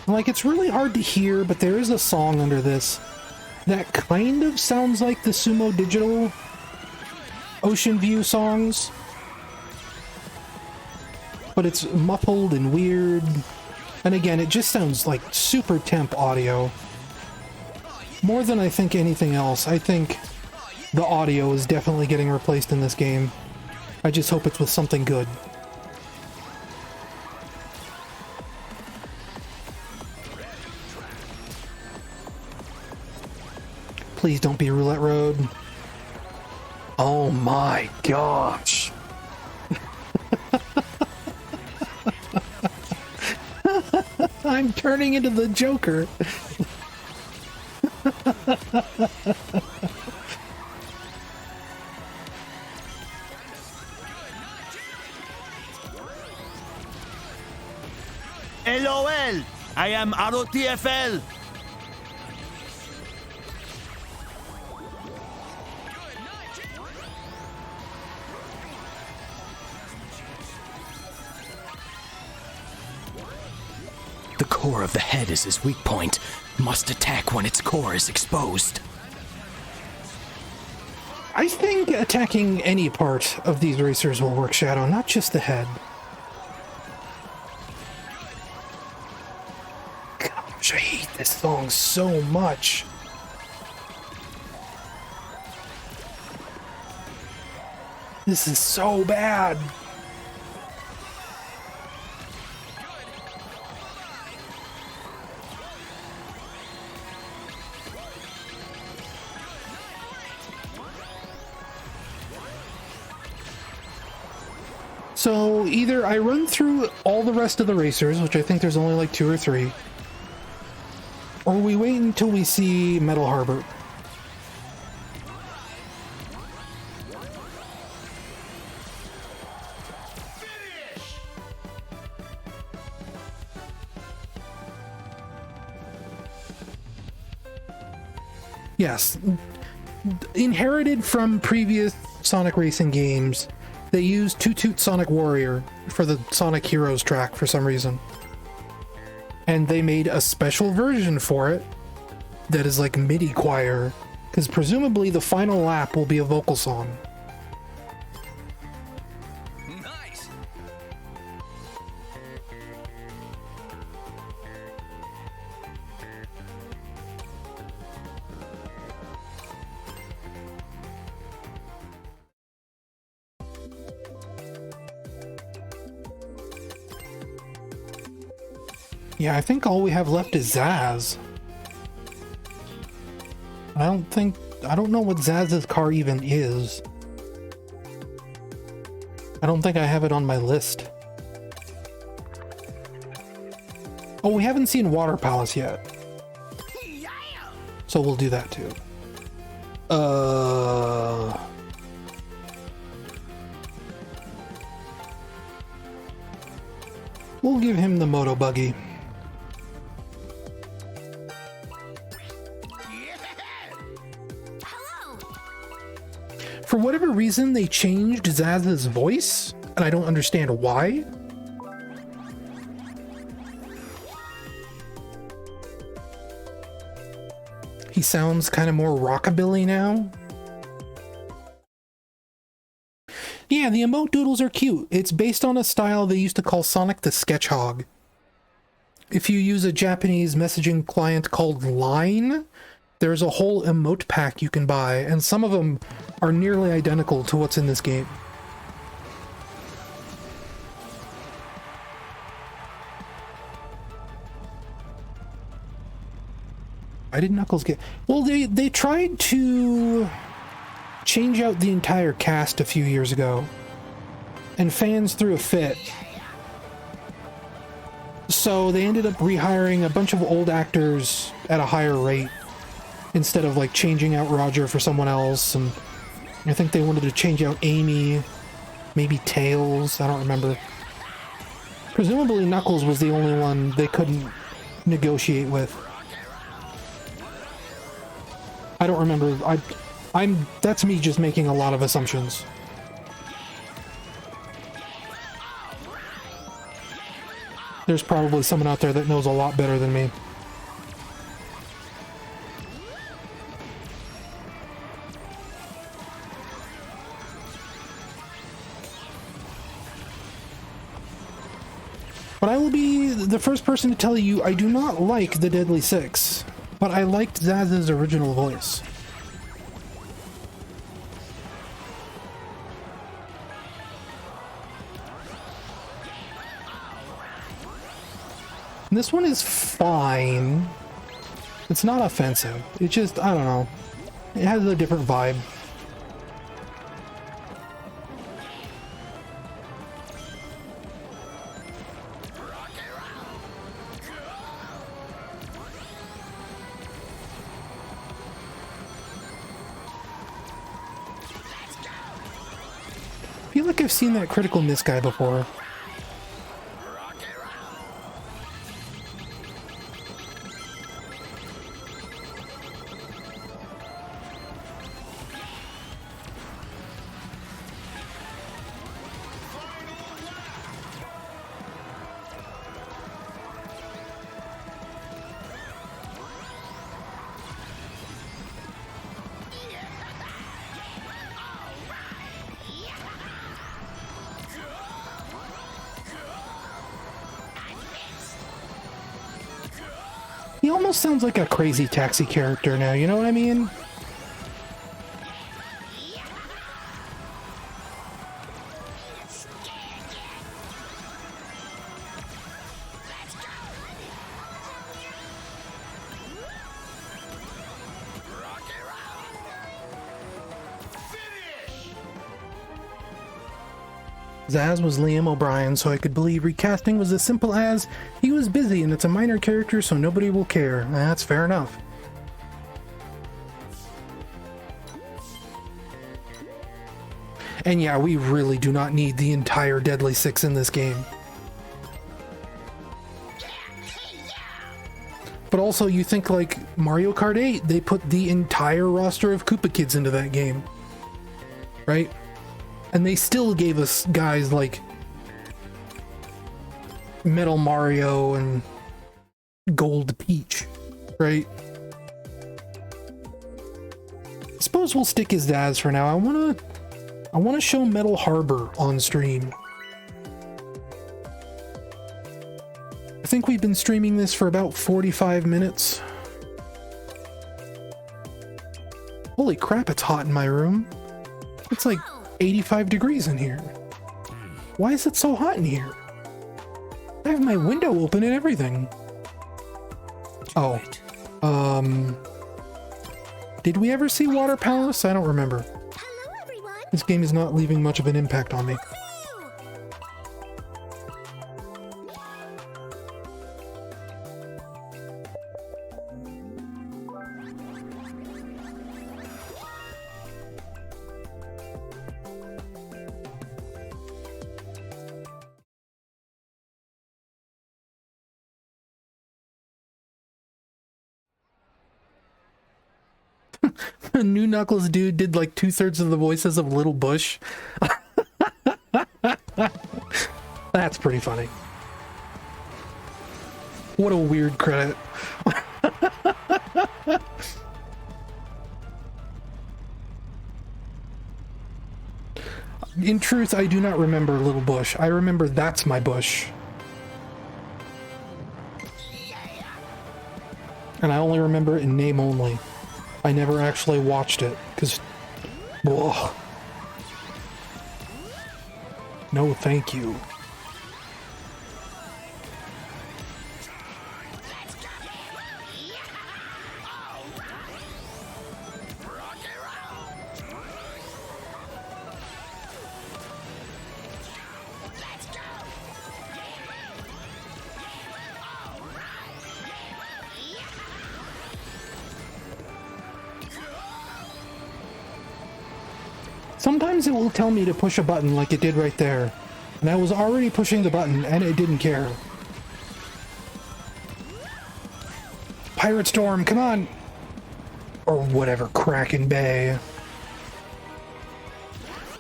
Like, it's really hard to hear, but there is a song under this that kind of sounds like the Sumo Digital Ocean View songs. But it's muffled and weird. And again, it just sounds like super temp audio. More than I think anything else. I think the audio is definitely getting replaced in this game. I just hope it's with something good. Please don't be Roulette Road. Oh my gosh. I'm turning into the Joker. LOL! I am ROTFL! The core of the head is his weak point. Must attack when its core is exposed. I think attacking any part of these racers will work, Shadow, not just the head. Gosh, I hate this song so much. This is so bad. So either I run through all the rest of the racers, which I think there's only like 2 or 3, or we wait until we see Metal Harbor. Yes, inherited from previous Sonic racing games, they used Toot Toot Sonic Warrior for the Sonic Heroes track for some reason. And they made a special version for it that is like MIDI choir, because presumably the final lap will be a vocal song. Nice. Yeah, I think all we have left is Zaz. I don't know what Zaz's car even is. I don't think I have it on my list. Oh, we haven't seen Water Palace yet. So we'll do that too. We'll give him the Moto Buggy. For whatever reason, they changed Zaz's voice, and I don't understand why. He sounds kind of more rockabilly now. Yeah, the emote doodles are cute. It's based on a style they used to call Sonic the Sketchhog. If you use a Japanese messaging client called Line, there's a whole emote pack you can buy, and some of them are nearly identical to what's in this game. Why did Knuckles get... Well, they tried to change out the entire cast a few years ago, and fans threw a fit. So they ended up rehiring a bunch of old actors at a higher rate, instead of like changing out Roger for someone else. And I think they wanted to change out Amy, maybe Tails, I don't remember. Presumably Knuckles was the only one they couldn't negotiate with. I don't remember. That's me just making a lot of assumptions. There's probably someone out there that knows a lot better than me. But I will be the first person to tell you I do not like the Deadly Six, but I liked Zaz's original voice. And this one is fine. It's not offensive. It just, I don't know. It has a different vibe. I feel like I've seen that critical miss guy before. He almost sounds like a Crazy Taxi character now, you know what I mean? Zaz was Liam O'Brien, so I could believe recasting was as simple as he was busy and it's a minor character, so nobody will care. That's fair enough. And yeah, we really do not need the entire Deadly Six in this game. But also, you think like Mario Kart 8, they put the entire roster of Koopa Kids into that game, right? And they still gave us guys like Metal Mario and gold peach, right? I suppose we'll stick as Daz for now. I wanna show Metal Harbor on stream. I think we've been streaming this for about 45 minutes. Holy crap, it's hot in my room. It's like 85 degrees in here. Why is it so hot in here? I have my window open and everything. Oh. Did we ever see Water Palace? I don't remember. Hello, everyone. This game is not leaving much of an impact on me. A New Knuckles dude did like 2/3 of the voices of Little Bush. That's pretty funny. What a weird credit. In truth, I do not remember Little Bush. I remember That's My Bush. And I only remember it in name only. I never actually watched it, because... No, thank you. Sometimes it will tell me to push a button like it did right there. And I was already pushing the button and it didn't care. Pirate Storm, come on! Or whatever, Kraken Bay.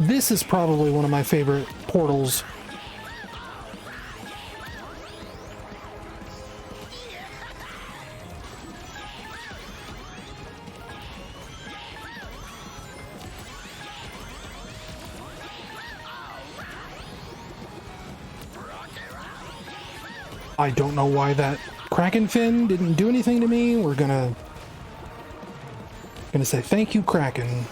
This is probably one of my favorite portals. I don't know why that Kraken fin didn't do anything to me. We're gonna say thank you, Kraken.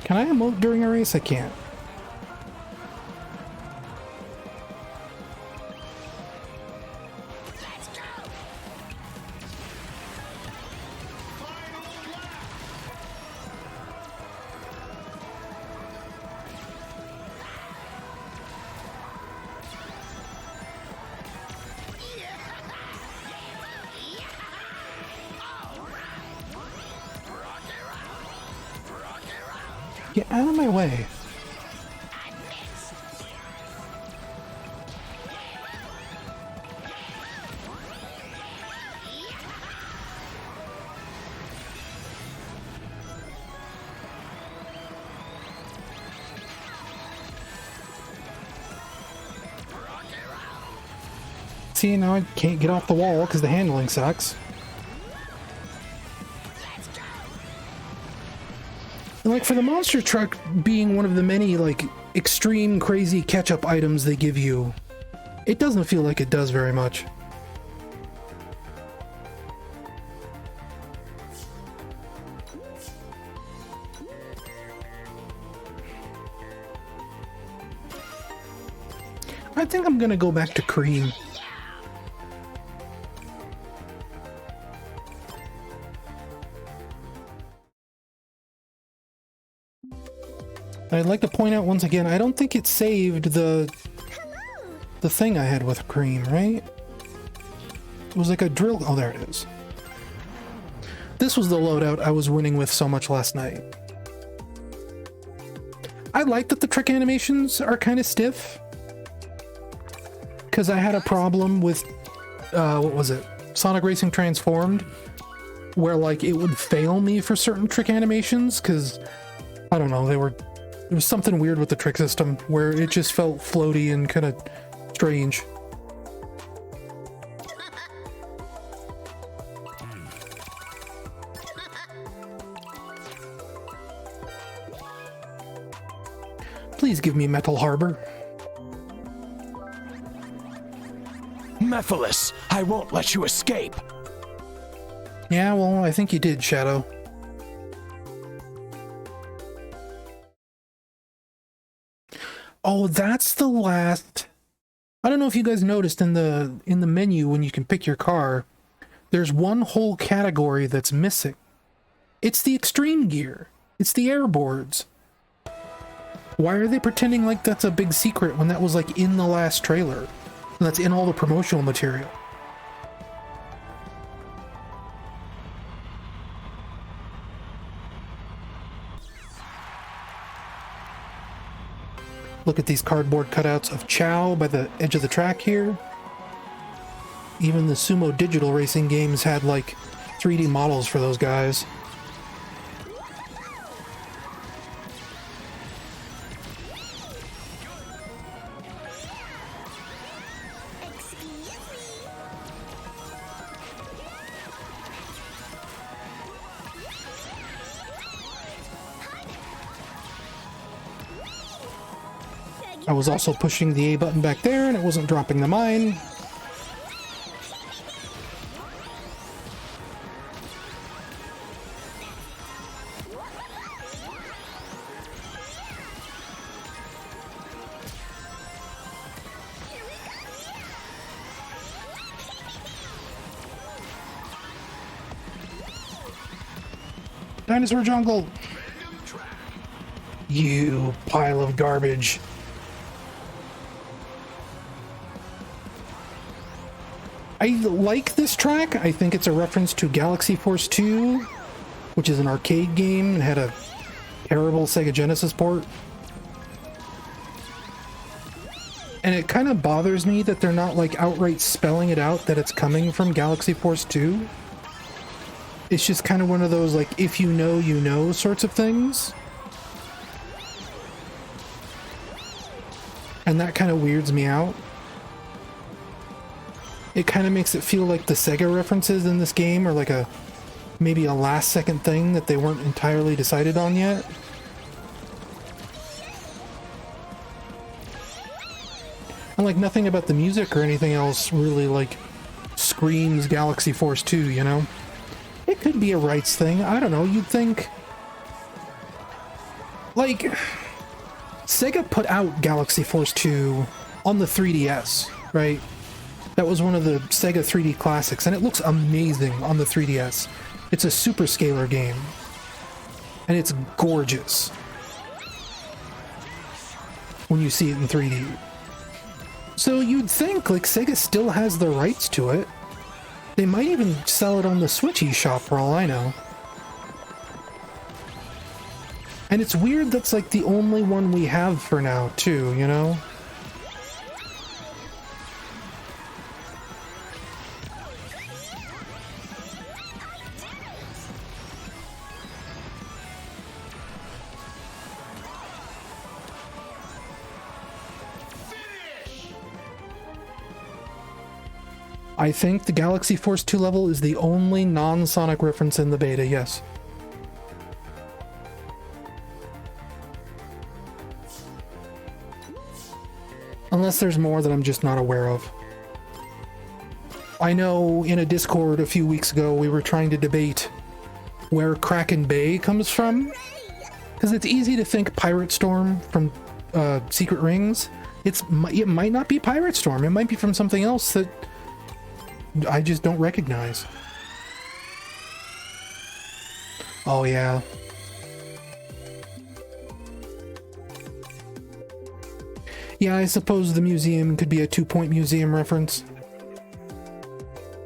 Can I emote during a race? I can't. Get out of my way. See, now I can't get off the wall because the handling sucks. And like for the monster truck being one of the many like extreme crazy catch-up items they give you, it doesn't feel like it does very much. I think I'm gonna go back to Cream. I'd like to point out once again, I don't think it saved the thing I had with Cream, right? It was like a drill. Oh, there it is. This was the loadout I was winning with so much last night. I like that the trick animations are kind of stiff. Because I had a problem with, what was it? Sonic Racing Transformed. Where like it would fail me for certain trick animations because, I don't know, they were There was something weird with the trick system where it just felt floaty and kind of strange. Please give me Metal Harbor. Mephiles, I won't let you escape. Yeah, well, I think you did, Shadow. Oh, that's the last... I don't know if you guys noticed in the menu when you can pick your car, there's one whole category that's missing. It's the extreme gear. It's the airboards. Why are they pretending like that's a big secret when that was like in the last trailer? And that's in all the promotional material. Look at these cardboard cutouts of Chow by the edge of the track here. Even the Sumo Digital Racing games had like 3D models for those guys. I was also pushing the A button back there and it wasn't dropping the mine. Dinosaur jungle! You pile of garbage. I like this track. I think it's a reference to Galaxy Force 2, which is an arcade game and had a terrible Sega Genesis port. And it kind of bothers me that they're not like outright spelling it out that it's coming from Galaxy Force 2. It's just kind of one of those like, if you know sorts of things. And that kind of weirds me out. It kind of makes it feel like the Sega references in this game are like maybe a last second thing that they weren't entirely decided on yet. And like nothing about the music or anything else really like screams Galaxy Force 2, you know? It could be a rights thing, I don't know, you'd think... Like, Sega put out Galaxy Force 2 on the 3DS, right? That was one of the Sega 3D classics, and it looks amazing on the 3DS. It's a super scalar game, and it's gorgeous when you see it in 3D. So you'd think, like, Sega still has the rights to it. They might even sell it on the Switch eShop for all I know. And it's weird that's, like, the only one we have for now, too, you know? I think the Galaxy Force 2 level is the only non-Sonic reference in the beta, yes. Unless there's more that I'm just not aware of. I know in a Discord a few weeks ago we were trying to debate where Kraken Bay comes from. Because it's easy to think Pirate Storm from Secret Rings. It might not be Pirate Storm, it might be from something else that I just don't recognize. Oh yeah. Yeah, I suppose the museum could be a 2-point museum reference.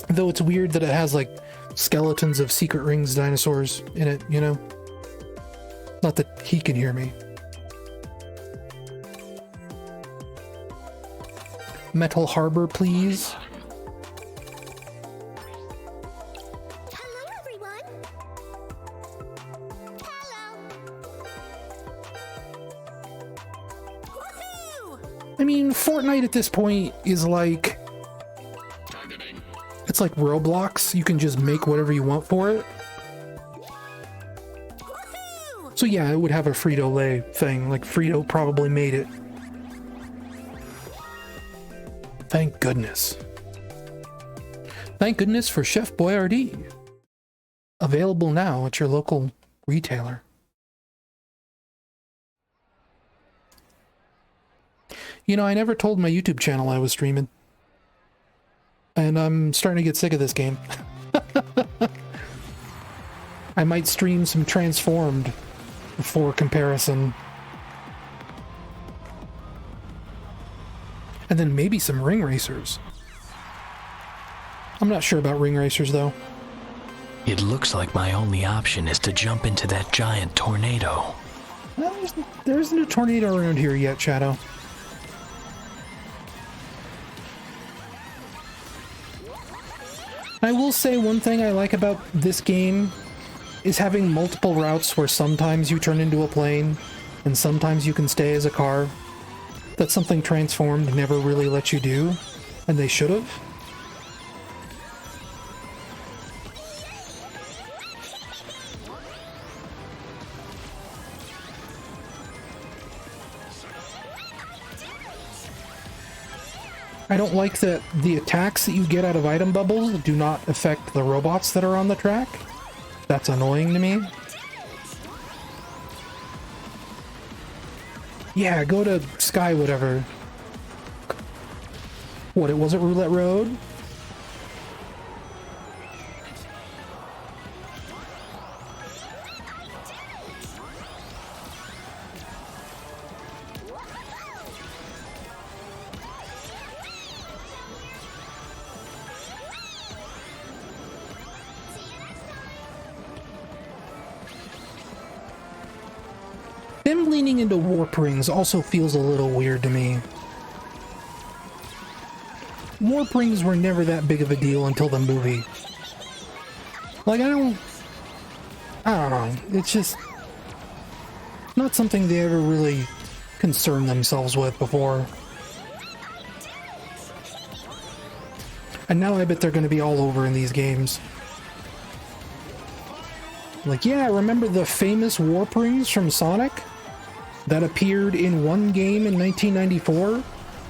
Though it's weird that it has like skeletons of Secret Rings dinosaurs in it, you know? Not that he can hear me. Metal Harbor, please. I mean, Fortnite at this point is like... It's like Roblox. You can just make whatever you want for it. So yeah, it would have a Frito-Lay thing. Like, Frito probably made it. Thank goodness. Thank goodness for Chef Boyardee. Available now at your local retailer. You know, I never told my YouTube channel I was streaming. And I'm starting to get sick of this game. I might stream some Transformed for comparison. And then maybe some Ring Racers. I'm not sure about Ring Racers, though. It looks like my only option is to jump into that giant tornado. Well, there isn't a tornado around here yet, Shadow. I will say one thing I like about this game is having multiple routes where sometimes you turn into a plane and sometimes you can stay as a car. That's something Transformed never really let you do, and they should have. I don't like that the attacks that you get out of item bubbles do not affect the robots that are on the track. That's annoying to me. Yeah, go to Sky whatever. What, it wasn't Roulette Road? Them leaning into warp rings also feels a little weird to me. Warp rings were never that big of a deal until the movie. Like, I don't know. It's just not something they ever really concerned themselves with before. And now I bet they're going to be all over in these games. Like, yeah, remember the famous warp rings from Sonic? That appeared in one game in 1994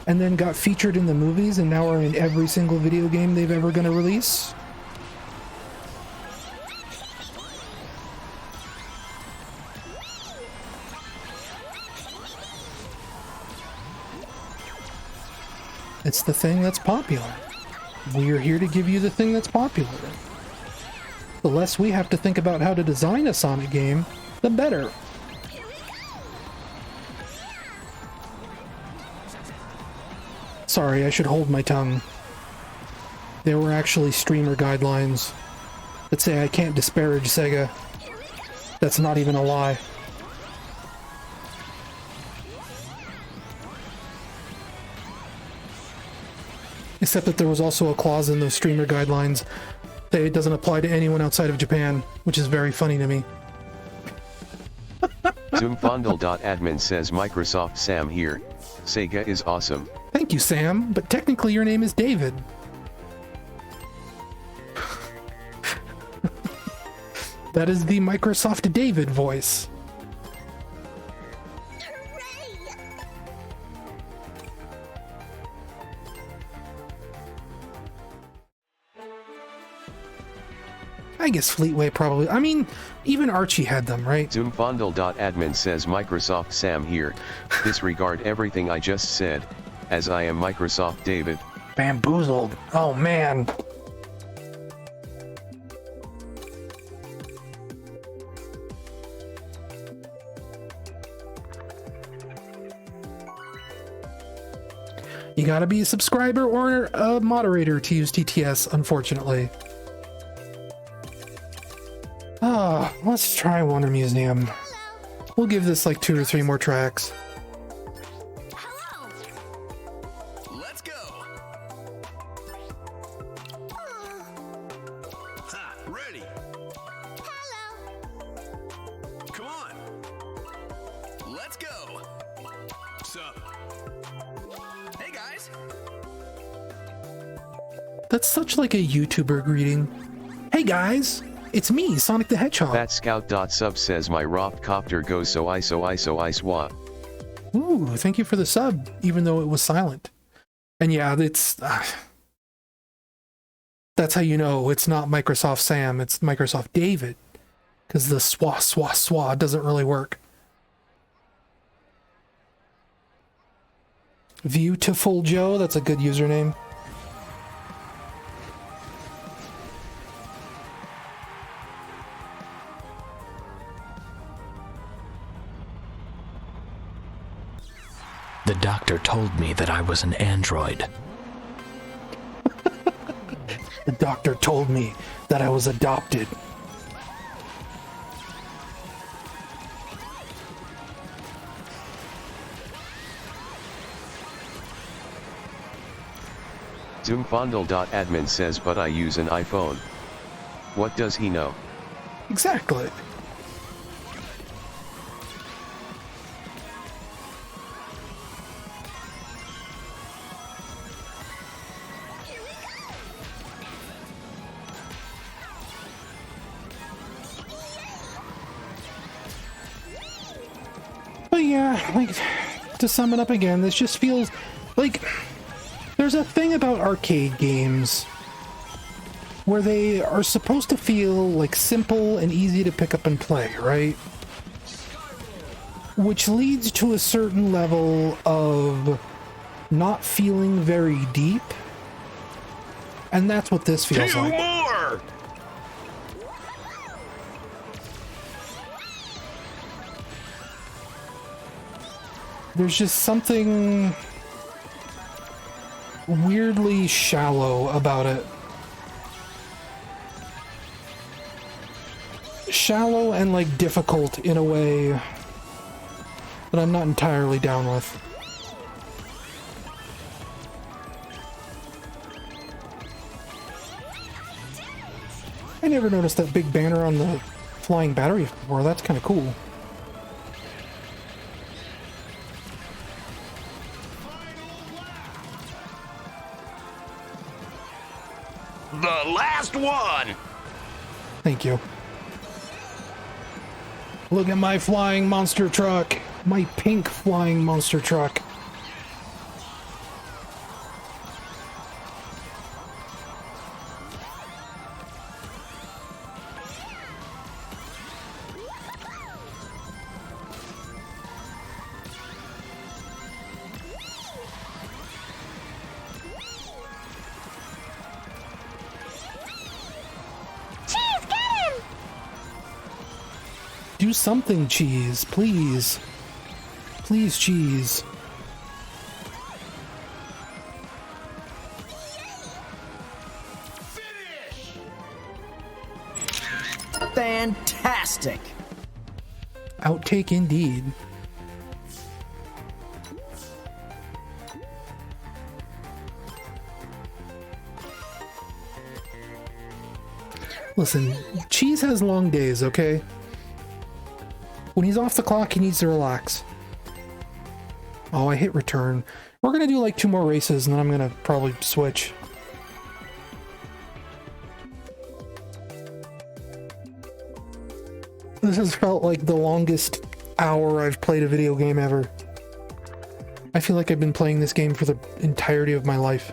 and then got featured in the movies and now are in every single video game they've ever going to release? It's the thing that's popular. We're here to give you the thing that's popular. The less we have to think about how to design a Sonic game, the better. Sorry, I should hold my tongue. There were actually streamer guidelines that say I can't disparage Sega. That's not even a lie. Except that there was also a clause in those streamer guidelines that it doesn't apply to anyone outside of Japan, which is very funny to me. Zoomfondle.admin says Microsoft Sam here. Sega is awesome. Thank you, Sam, but technically your name is David. That is the Microsoft David voice. I guess Fleetway probably. I mean, even Archie had them, right? Zoomfondle.admin says Microsoft Sam here. Disregard everything I just said, as I am Microsoft David. Bamboozled. Oh, man. You gotta be a subscriber or a moderator to use TTS, unfortunately. Let's try Wonder Museum. We'll give this like 2 or 3 more tracks. Hello. Let's go. Ha, ready. Hello. Come on. Let's go. Sup. That's such like a YouTuber greeting. Hey guys, it's me, Sonic the Hedgehog. That scout.sub says my Robcopter goes so I swat. Ooh, thank you for the sub, even though it was silent. And yeah, it's... that's how you know it's not Microsoft Sam, it's Microsoft David. Because the swa doesn't really work. Viewtiful Joe, that's a good username. The doctor told me that I was an android. The doctor told me that I was adopted. Zoomfondle.admin says but I use an iPhone. What does he know? Exactly. But yeah, like, to sum it up again, this just feels like there's a thing about arcade games where they are supposed to feel like simple and easy to pick up and play, right? Which leads to a certain level of not feeling very deep. And that's what this feels Two like. more! There's just something weirdly shallow about it. Shallow and like difficult in a way that I'm not entirely down with. I never noticed that big banner on the flying battery before. That's kind of cool. The last one! Thank you. Look at my flying monster truck. My pink flying monster truck. Do something, cheese, please. Please, cheese. Fantastic! Outtake indeed. Listen, cheese has long days, okay? When he's off the clock, he needs to relax. Oh, I hit return. We're gonna do like 2 more races, and then I'm gonna probably switch. This has felt like the longest hour I've played a video game ever. I feel like I've been playing this game for the entirety of my life.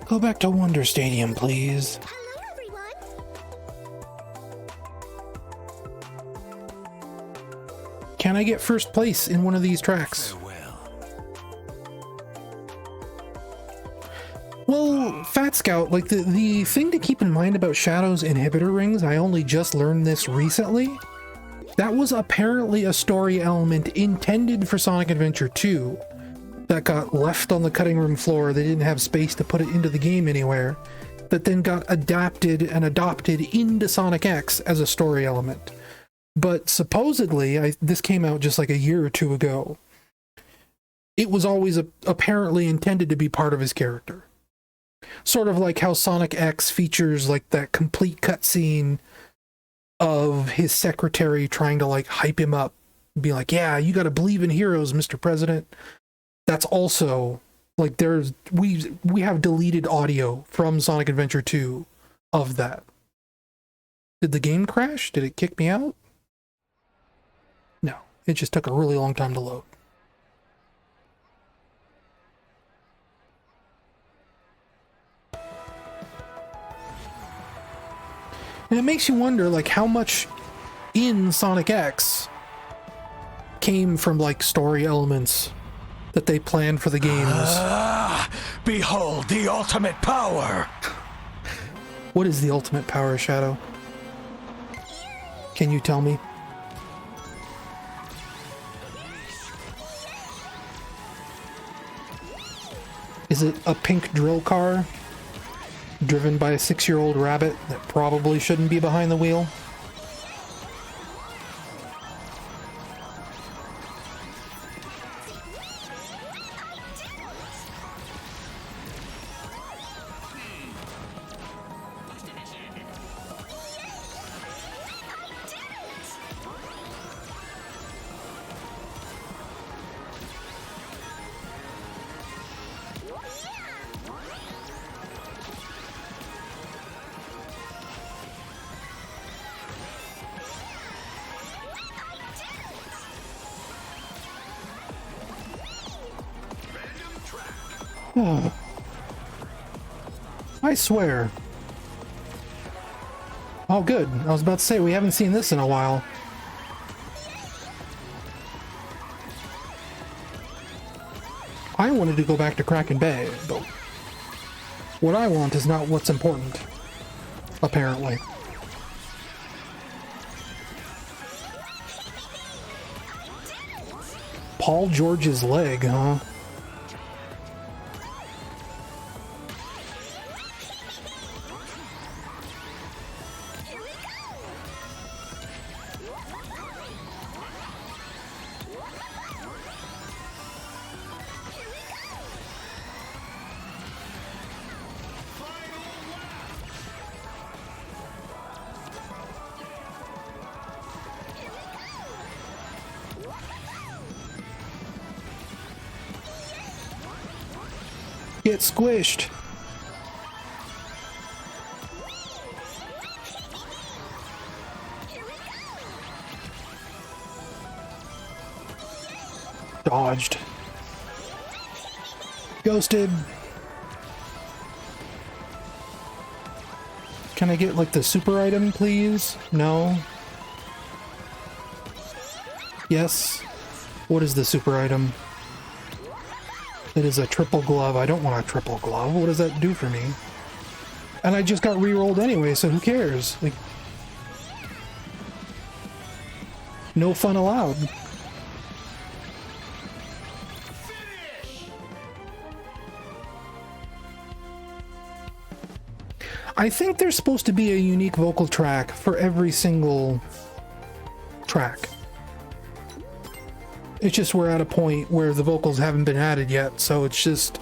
Go back to Wonder Stadium, please. Hello, everyone. Can I get first place in one of these tracks? Well, Fat Scout, like the thing to keep in mind about Shadow's inhibitor rings, I only just learned this recently. That was apparently a story element intended for Sonic Adventure 2 that got left on the cutting room floor. They didn't have space to put it into the game anywhere. That then got adapted and adopted into Sonic X as a story element. But supposedly, this came out just like a year or 2 ago. It was always apparently intended to be part of his character. Sort of like how Sonic X features like that complete cutscene of his secretary trying to like hype him up, be like, yeah, you got to believe in heroes, Mr. President. That's also like we have deleted audio from Sonic Adventure 2 of that. Did the game crash? Did it kick me out? No, it just took a really long time to load. And it makes you wonder, like, how much in Sonic X came from, like, story elements that they planned for the games. Behold the ultimate power! What is the ultimate power, Shadow? Can you tell me? Is it a pink drill car driven by a 6-year-old rabbit that probably shouldn't be behind the wheel? I swear. Oh, good. I was about to say, we haven't seen this in a while. I wanted to go back to Kraken Bay, but what I want is not what's important, apparently. Paul George's leg, huh? Get squished. Dodged. Ghosted. Can I get like the super item, please? No. Yes. What is the super item? It is a triple glove. I don't want a triple glove. What does that do for me? And I just got re-rolled anyway, so who cares? Like, no fun allowed. I think there's supposed to be a unique vocal track for every single track. It's just we're at a point where the vocals haven't been added yet, so it's just,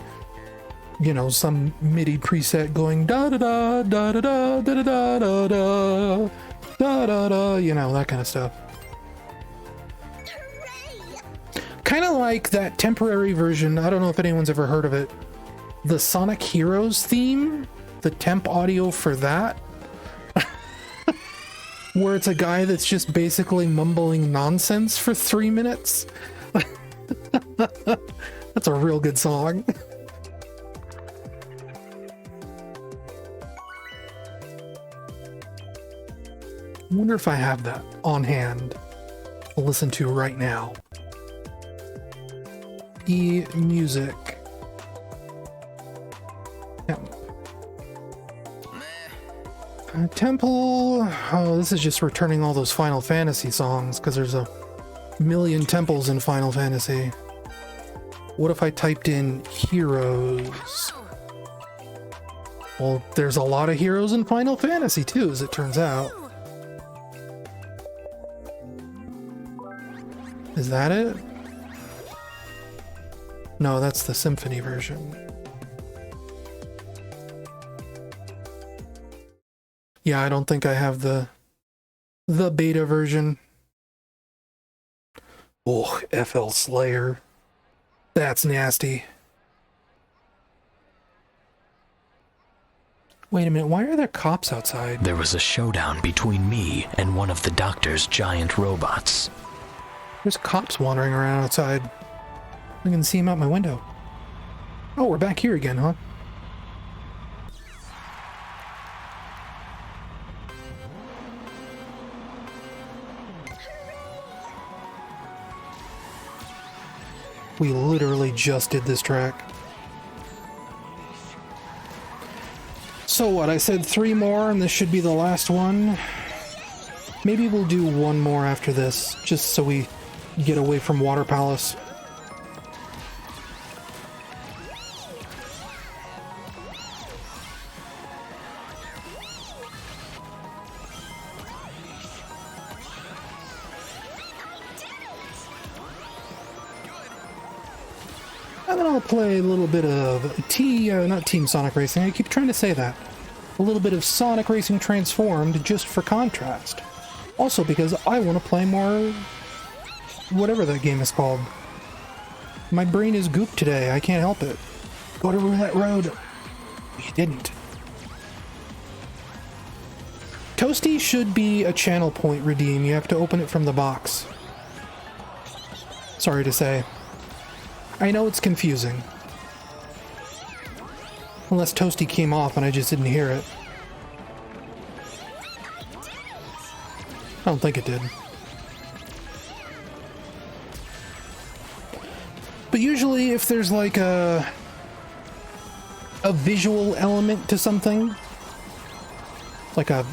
you know, some MIDI preset going da da da da da da da da da da da da da, you know, that kind of stuff. Kind of like that temporary version, I don't know if anyone's ever heard of it, the Sonic Heroes theme, the temp audio for that, where it's a guy that's just basically mumbling nonsense for 3 minutes. That's a real good song. I wonder if I have that on hand to listen to right now. E-music. Temple. Oh, this is just returning all those Final Fantasy songs because there's a million temples in Final Fantasy. What if I typed in heroes? Well, there's a lot of heroes in Final Fantasy too, as it turns out. Is that it? No, that's the Symphony version. Yeah, I don't think I have the the beta version. Oh, FL Slayer. That's nasty. Wait a minute, why are there cops outside? There was a showdown between me and one of the doctor's giant robots. There's cops wandering around outside. I can see them out my window. Oh, we're back here again, huh? We literally just did this track. So what, I said 3 more and this should be the last one. Maybe we'll do 1 more after this, just so we get away from Water Palace. And then I'll play a little bit of not Team Sonic Racing, I keep trying to say that. A little bit of Sonic Racing Transformed just for contrast. Also because I want to play more... whatever that game is called. My brain is goop today, I can't help it. Go to Roulette Road. You didn't. Toasty should be a channel point redeem, you have to open it from the box. Sorry to say. I know it's confusing. Unless Toasty came off and I just didn't hear it. I don't think it did. But usually if there's like a visual element to something, like an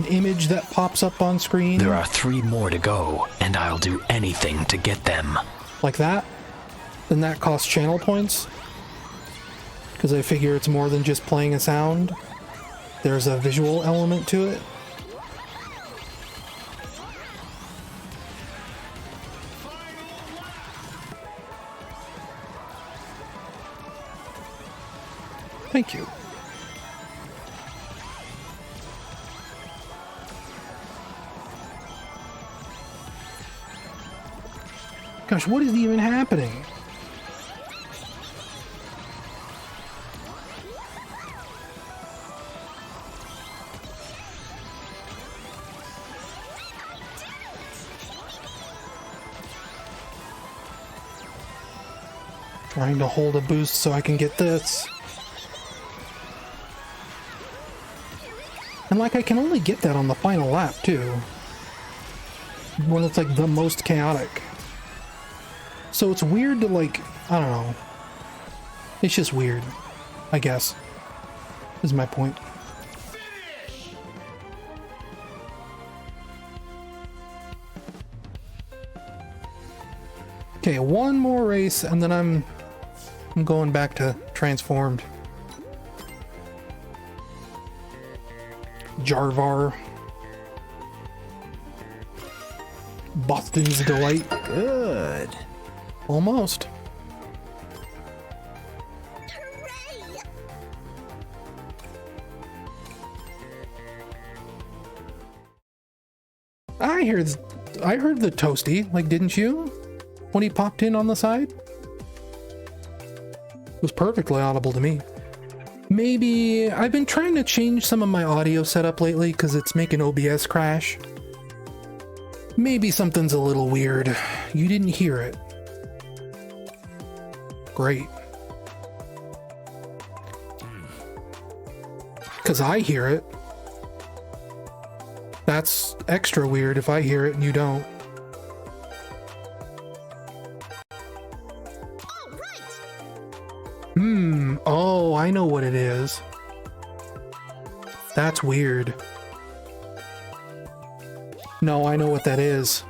image that pops up on screen. There are 3 more to go, and I'll do anything to get them. Like that? Then that costs channel points. Because I figure it's more than just playing a sound. There's a visual element to it. Thank you. Gosh, what is even happening? Trying to hold a boost so I can get this. And like I can only get that on the final lap too. When it's like the most chaotic. So it's weird to like, I don't know. It's just weird, I guess, is my point. Okay, 1 more race and then I'm going back to Transformed. Jarvar. Boston's Delight. Good. Almost. I heard the Toasty, like, didn't you? When he popped in on the side? It was perfectly audible to me. Maybe I've been trying to change some of my audio setup lately because it's making OBS crash. Maybe something's a little weird. You didn't hear it. Great. Because I hear it. That's extra weird if I hear it and you don't. Oh, I know what it is. That's weird. No, I know what that is.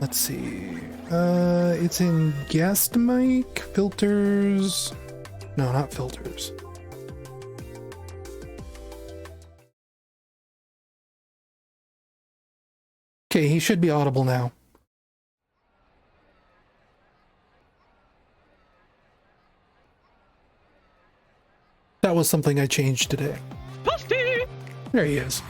Let's see. It's in guest mic, filters. No, not filters. Okay, he should be audible now. That was something I changed today. There he is.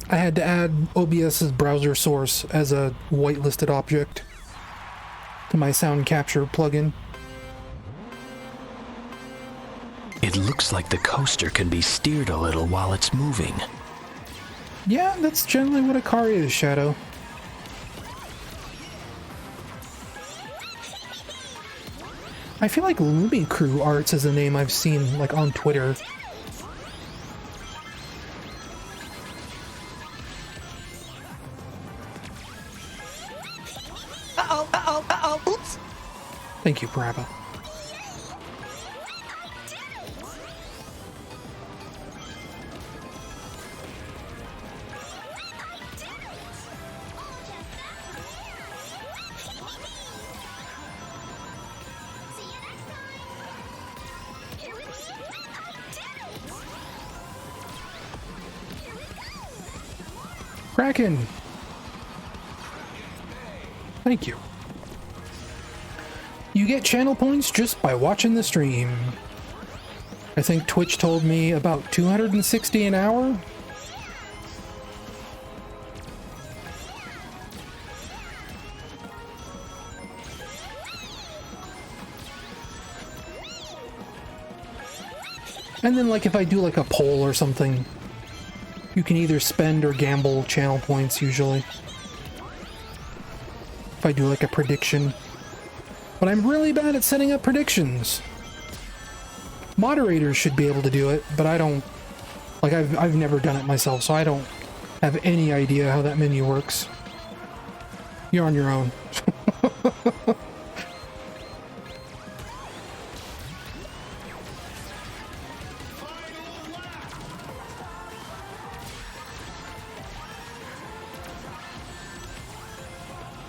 I had to add OBS's browser source as a whitelisted object to my sound capture plugin. It looks like the coaster can be steered a little while it's moving. Yeah, that's generally what a car is, Shadow. I feel like Lumi Crew Arts is a name I've seen, like, on Twitter. Oops. Thank you, Parappa. Kraken! Thank you. You get channel points just by watching the stream. I think Twitch told me about 260 an hour. And then, like, if I do like a poll or something, you can either spend or gamble channel points usually. If I do like a prediction. But I'm really bad at setting up predictions. Moderators should be able to do it, but I don't. Like, I've never done it myself, so I don't have any idea how that menu works. You're on your own.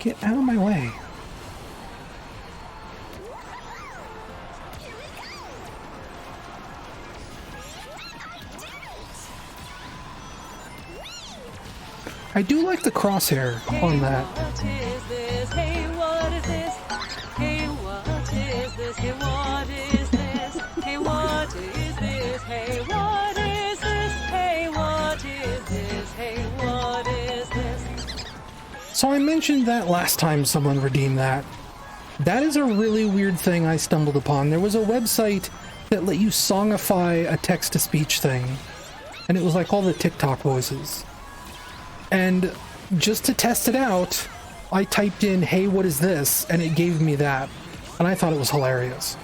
Get out of my way. I do like the crosshair on that. What is this? Hey, what is this? Hey, what is this? Hey, what is this? Hey, what is this? Hey, what is this? Hey, what is this? Hey, what is this? So I mentioned that last time someone redeemed that. That is a really weird thing I stumbled upon. There was a website that let you songify a text-to-speech thing. And it was like all the TikTok voices. And just to test it out, I typed in, hey, what is this? And it gave me that. And I thought it was hilarious.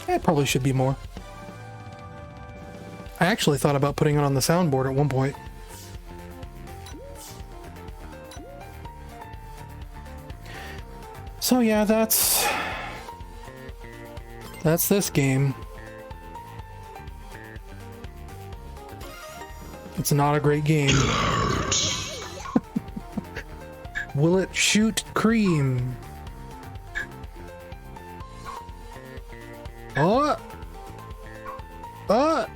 It probably should be more. I actually thought about putting it on the soundboard at one point. So yeah, that's this game. It's not a great game. Will it shoot cream? Oh! Oh!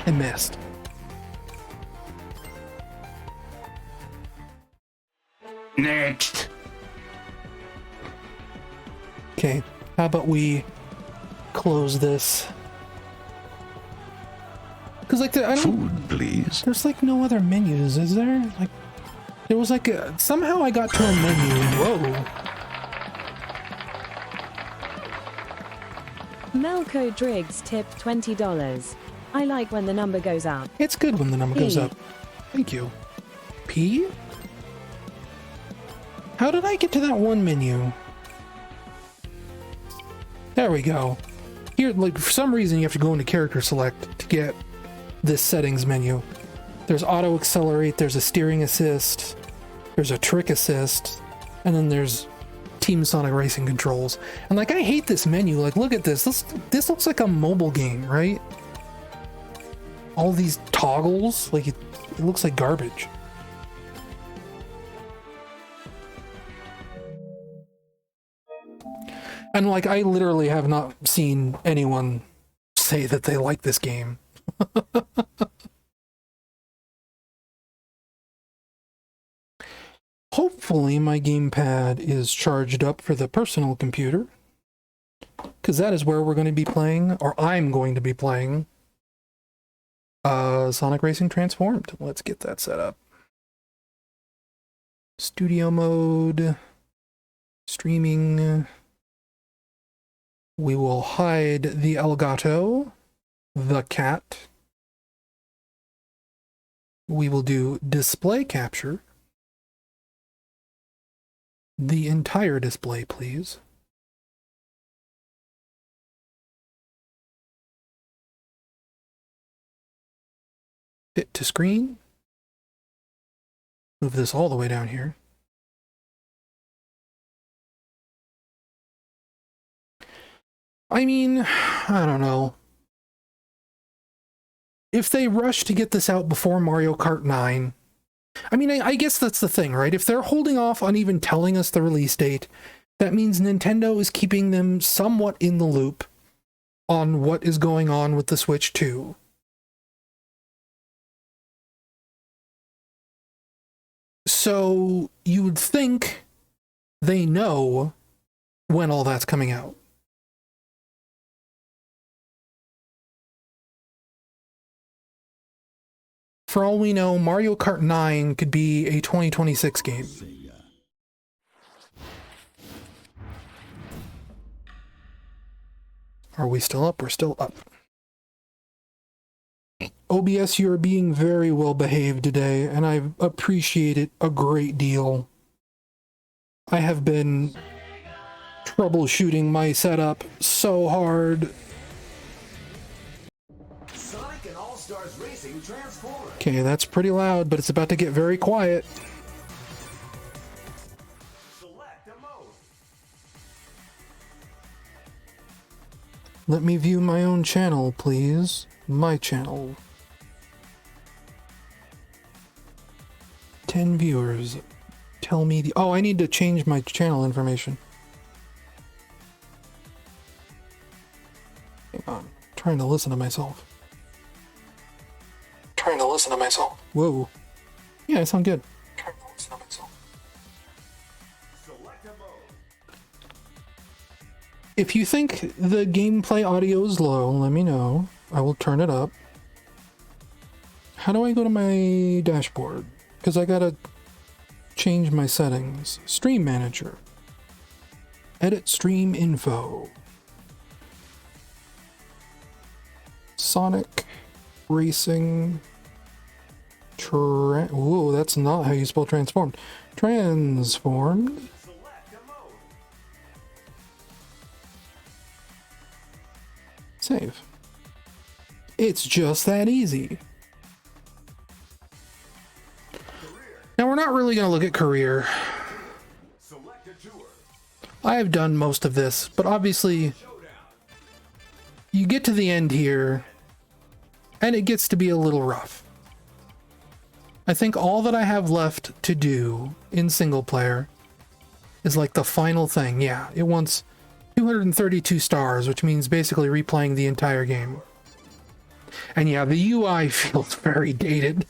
I missed. Next. Okay, how about we close this? Because, like, I don't... Food, please. There's, like, no other menus, is there? Like, there was, like, somehow I got to a menu. Whoa. Melco Driggs tipped $20. I like when the number goes up. It's good when the number goes up. Thank you. P? How did I get to that one menu? There we go. Here, like, for some reason you have to go into character select to get this settings menu. There's auto accelerate, there's a steering assist, there's a trick assist, and then there's Team Sonic Racing controls. And, like, I hate this menu. Like, look at this. This looks like a mobile game, right? All these toggles, like, it looks like garbage. And, like, I literally have not seen anyone say that they like this game. Hopefully my gamepad is charged up for the personal computer, because that is where we're going to be playing, or I'm going to be playing, Sonic Racing Transformed. Let's get that set up. Studio mode, streaming. We will hide the Elgato, the cat. We will do display capture. The entire display, please. Fit to screen. Move this all the way down here. I mean, I don't know. If they rush to get this out before Mario Kart 9, I mean, I guess that's the thing, right? If they're holding off on even telling us the release date, that means Nintendo is keeping them somewhat in the loop on what is going on with the Switch 2. So you would think they know when all that's coming out. For all we know, Mario Kart 9 could be a 2026 game. Are we still up? We're still up. OBS, you're being very well behaved today, and I appreciate it a great deal. I have been troubleshooting my setup so hard. Sonic and All-Stars Racing Transform. Okay, that's pretty loud, but it's about to get very quiet. Select a mode. Let me view my own channel, please. My channel. 10 viewers. Tell me the... Oh, I need to change my channel information. Hang on. Trying to listen to myself. Whoa. Yeah, I sound good. Trying to listen to myself. Select a mode. If you think the gameplay audio is low, let me know. I will turn it up. How do I go to my dashboard? Because I gotta change my settings. Stream Manager. Edit stream info. Sonic Racing. Whoa, that's not how you spell transformed. Transformed. Save. It's just that easy. Now we're not really going to look at career. I have done most of this, but obviously you get to the end here and it gets to be a little rough. I think all that I have left to do in single player is like the final thing. Yeah, it wants 232 stars, which means basically replaying the entire game. And yeah, the UI feels very dated.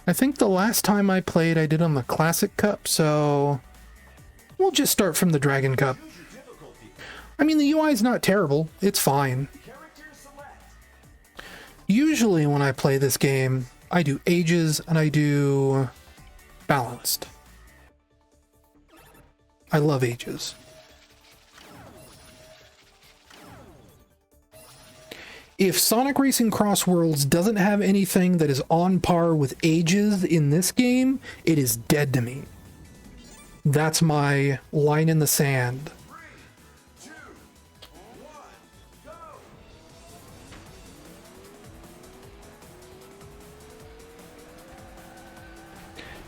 I think the last time I played, I did on the Classic Cup, so we'll just start from the Dragon Cup. I mean, the UI is not terrible. It's fine. Usually when I play this game, I do ages and I do balanced. I love ages. If Sonic Racing Crossworlds doesn't have anything that is on par with ages in this game, it is dead to me. That's my line in the sand.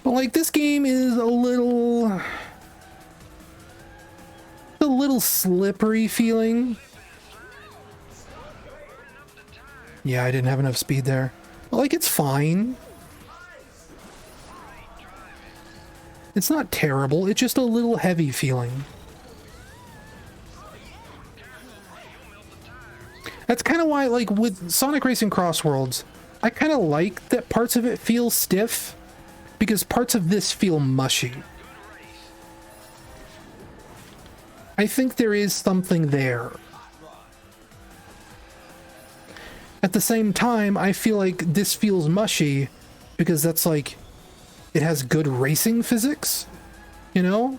But like, this game is a little slippery feeling. Yeah, I didn't have enough speed there. But like, it's fine. It's not terrible, it's just a little heavy feeling. That's kind of why, like, with Sonic Racing Crossworlds, I kind of like that parts of it feel stiff, because parts of this feel mushy. I think there is something there. At the same time, I feel like this feels mushy because that's like, it has good racing physics, you know?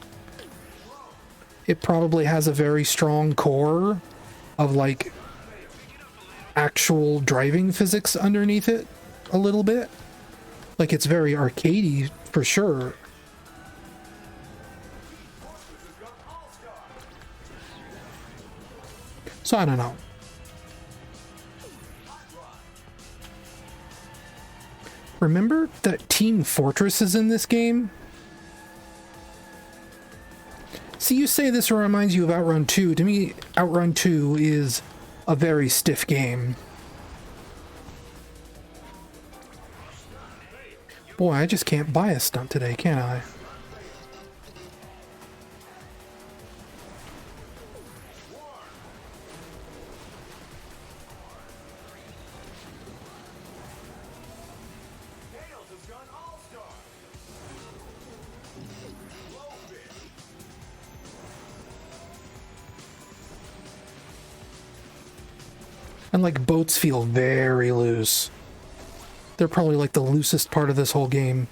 It probably has a very strong core of like actual driving physics underneath it a little bit. Like it's very arcadey for sure. So I don't know. Remember that Team Fortress is in this game? See, you say this reminds you of Outrun 2. To me, Outrun 2 is a very stiff game. Boy, I just can't buy a stunt today, can I? And like boats feel very loose. They're probably like the loosest part of this whole game.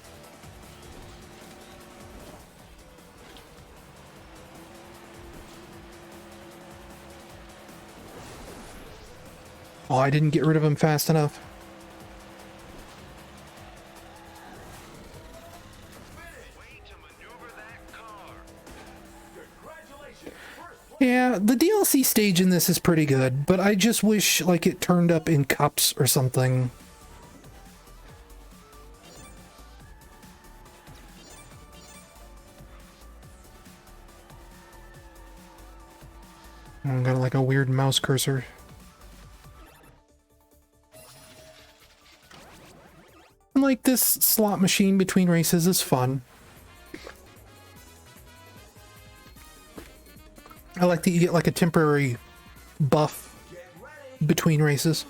Oh, I didn't get rid of him fast enough. Yeah, the DLC stage in this is pretty good, but I just wish like it turned up in cups or something. I've got like a weird mouse cursor. And like this slot machine between races is fun. I like that you get like a temporary buff between races.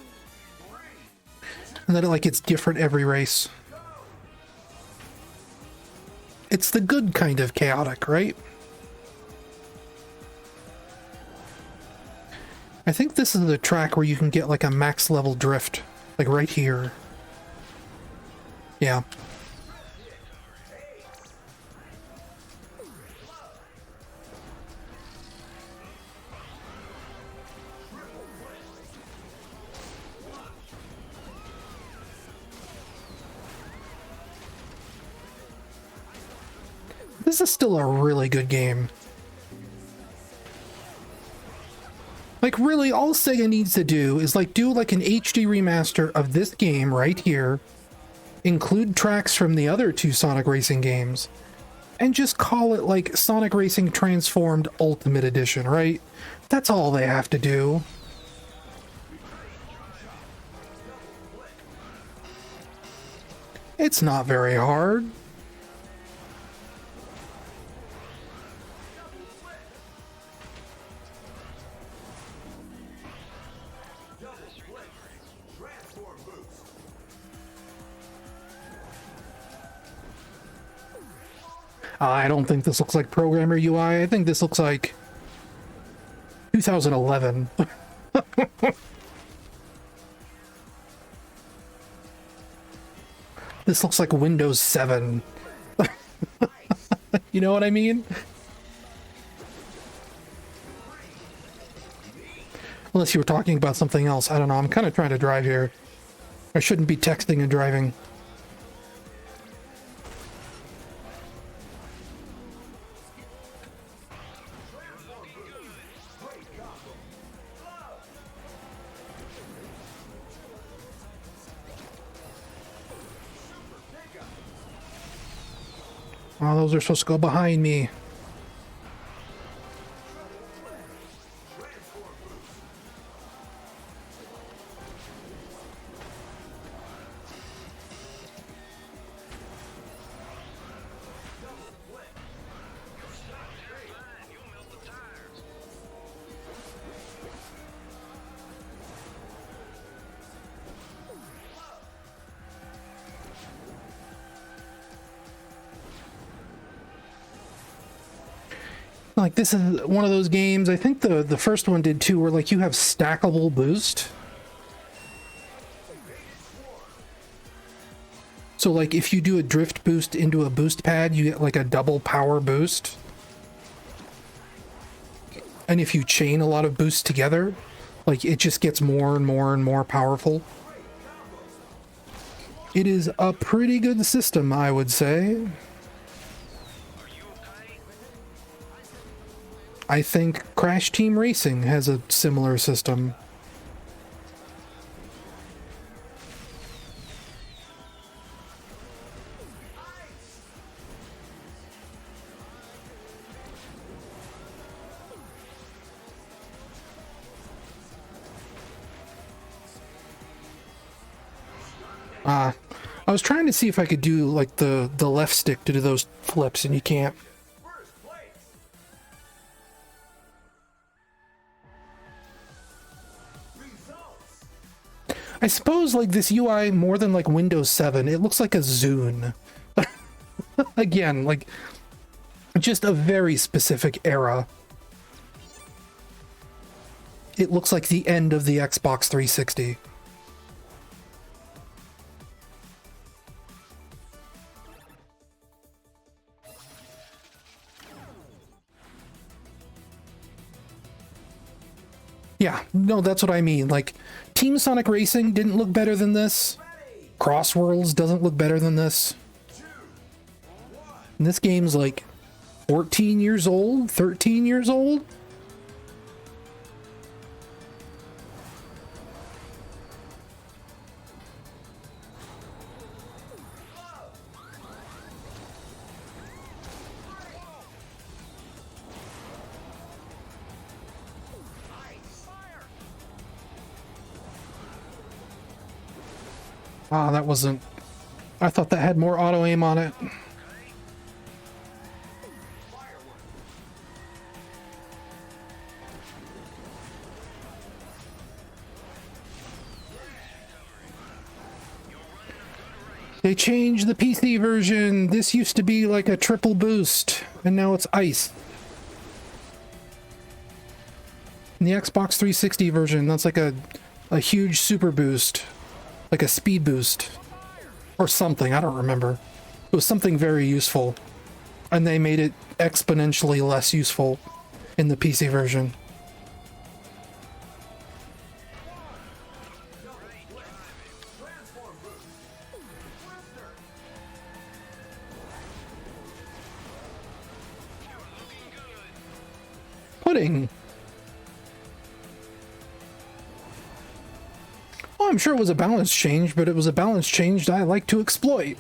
And that like it's different every race. It's the good kind of chaotic, right? I think this is the track where you can get like a max level drift, like right here. Yeah. This is still a really good game. Like really, all Sega needs to do is like do like an HD remaster of this game right here, include tracks from the other two Sonic Racing games, and just call it like Sonic Racing Transformed Ultimate Edition, right? That's all they have to do. It's not very hard. I don't think this looks like programmer UI. I think this looks like 2011. This looks like Windows 7. You know what I mean? Unless you were talking about something else. I don't know. I'm kind of trying to drive here. I shouldn't be texting and driving. Oh, those are supposed to go behind me. Like, this is one of those games, I think the first one did too, where like you have stackable boost. So like if you do a drift boost into a boost pad, you get like a double power boost. And if you chain a lot of boosts together, like it just gets more and more and more powerful. It is a pretty good system, I would say. I think Crash Team Racing has a similar system. I was trying to see if I could do like the left stick to do those flips, and you can't. I suppose like this UI more than like Windows 7, it looks like a Zune. Again, like just a very specific era. It looks like the end of the Xbox 360. Yeah, no, that's what I mean. Like, Team Sonic Racing didn't look better than this. Crossworlds doesn't look better than this. And this game's like 14 years old, 13 years old. Ah, that wasn't... I thought that had more auto-aim on it. They changed the PC version. This used to be like a triple boost, and now it's ice. In the Xbox 360 version, that's like a huge super boost. Like a speed boost. Or something, I don't remember. It was something very useful. And they made it exponentially less useful in the PC version. Pudding! Well, I'm sure it was a balance change, but it was a balance change I like to exploit.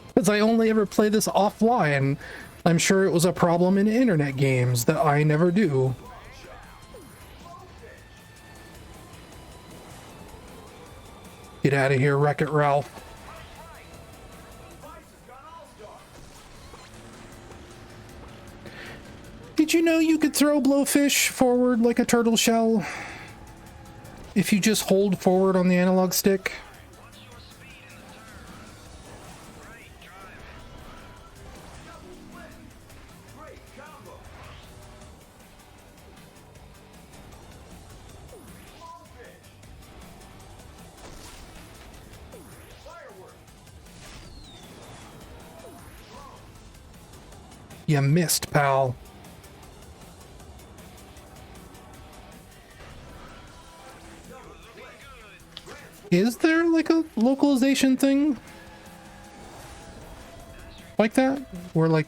Because I only ever play this offline. I'm sure it was a problem in internet games that I never do. Get out of here, Wreck-It Ralph. Did you know you could throw blowfish forward like a turtle shell? If you just hold forward on the analog stick. You missed, pal. Is there like a localization thing like that? Where like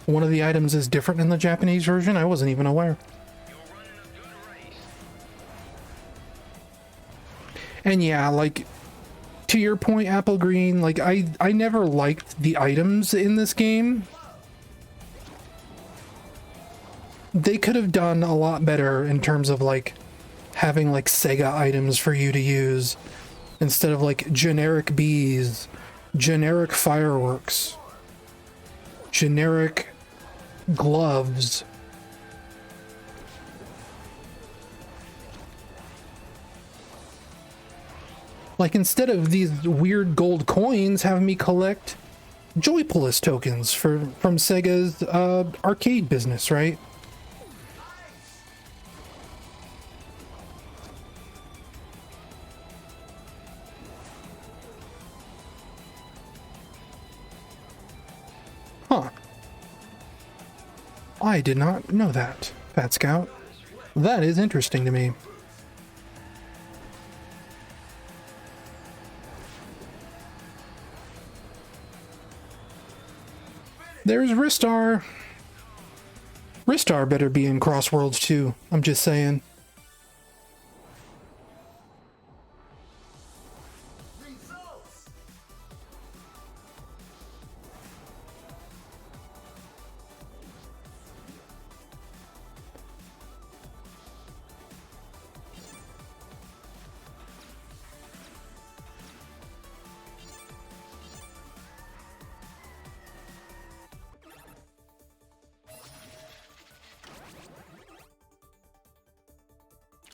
one of the items is different in the Japanese version? I wasn't even aware. And yeah, like to your point, Apple Green, like I never liked the items in this game. They could have done a lot better in terms of like having like Sega items for you to use. Instead of like generic bees, generic fireworks, generic gloves. Like instead of these weird gold coins, have me collect Joypolis tokens from Sega's arcade business, right? Huh. I did not know that, Fat Scout. That is interesting to me. There's Ristar. Ristar better be in Crossworlds too, I'm just saying.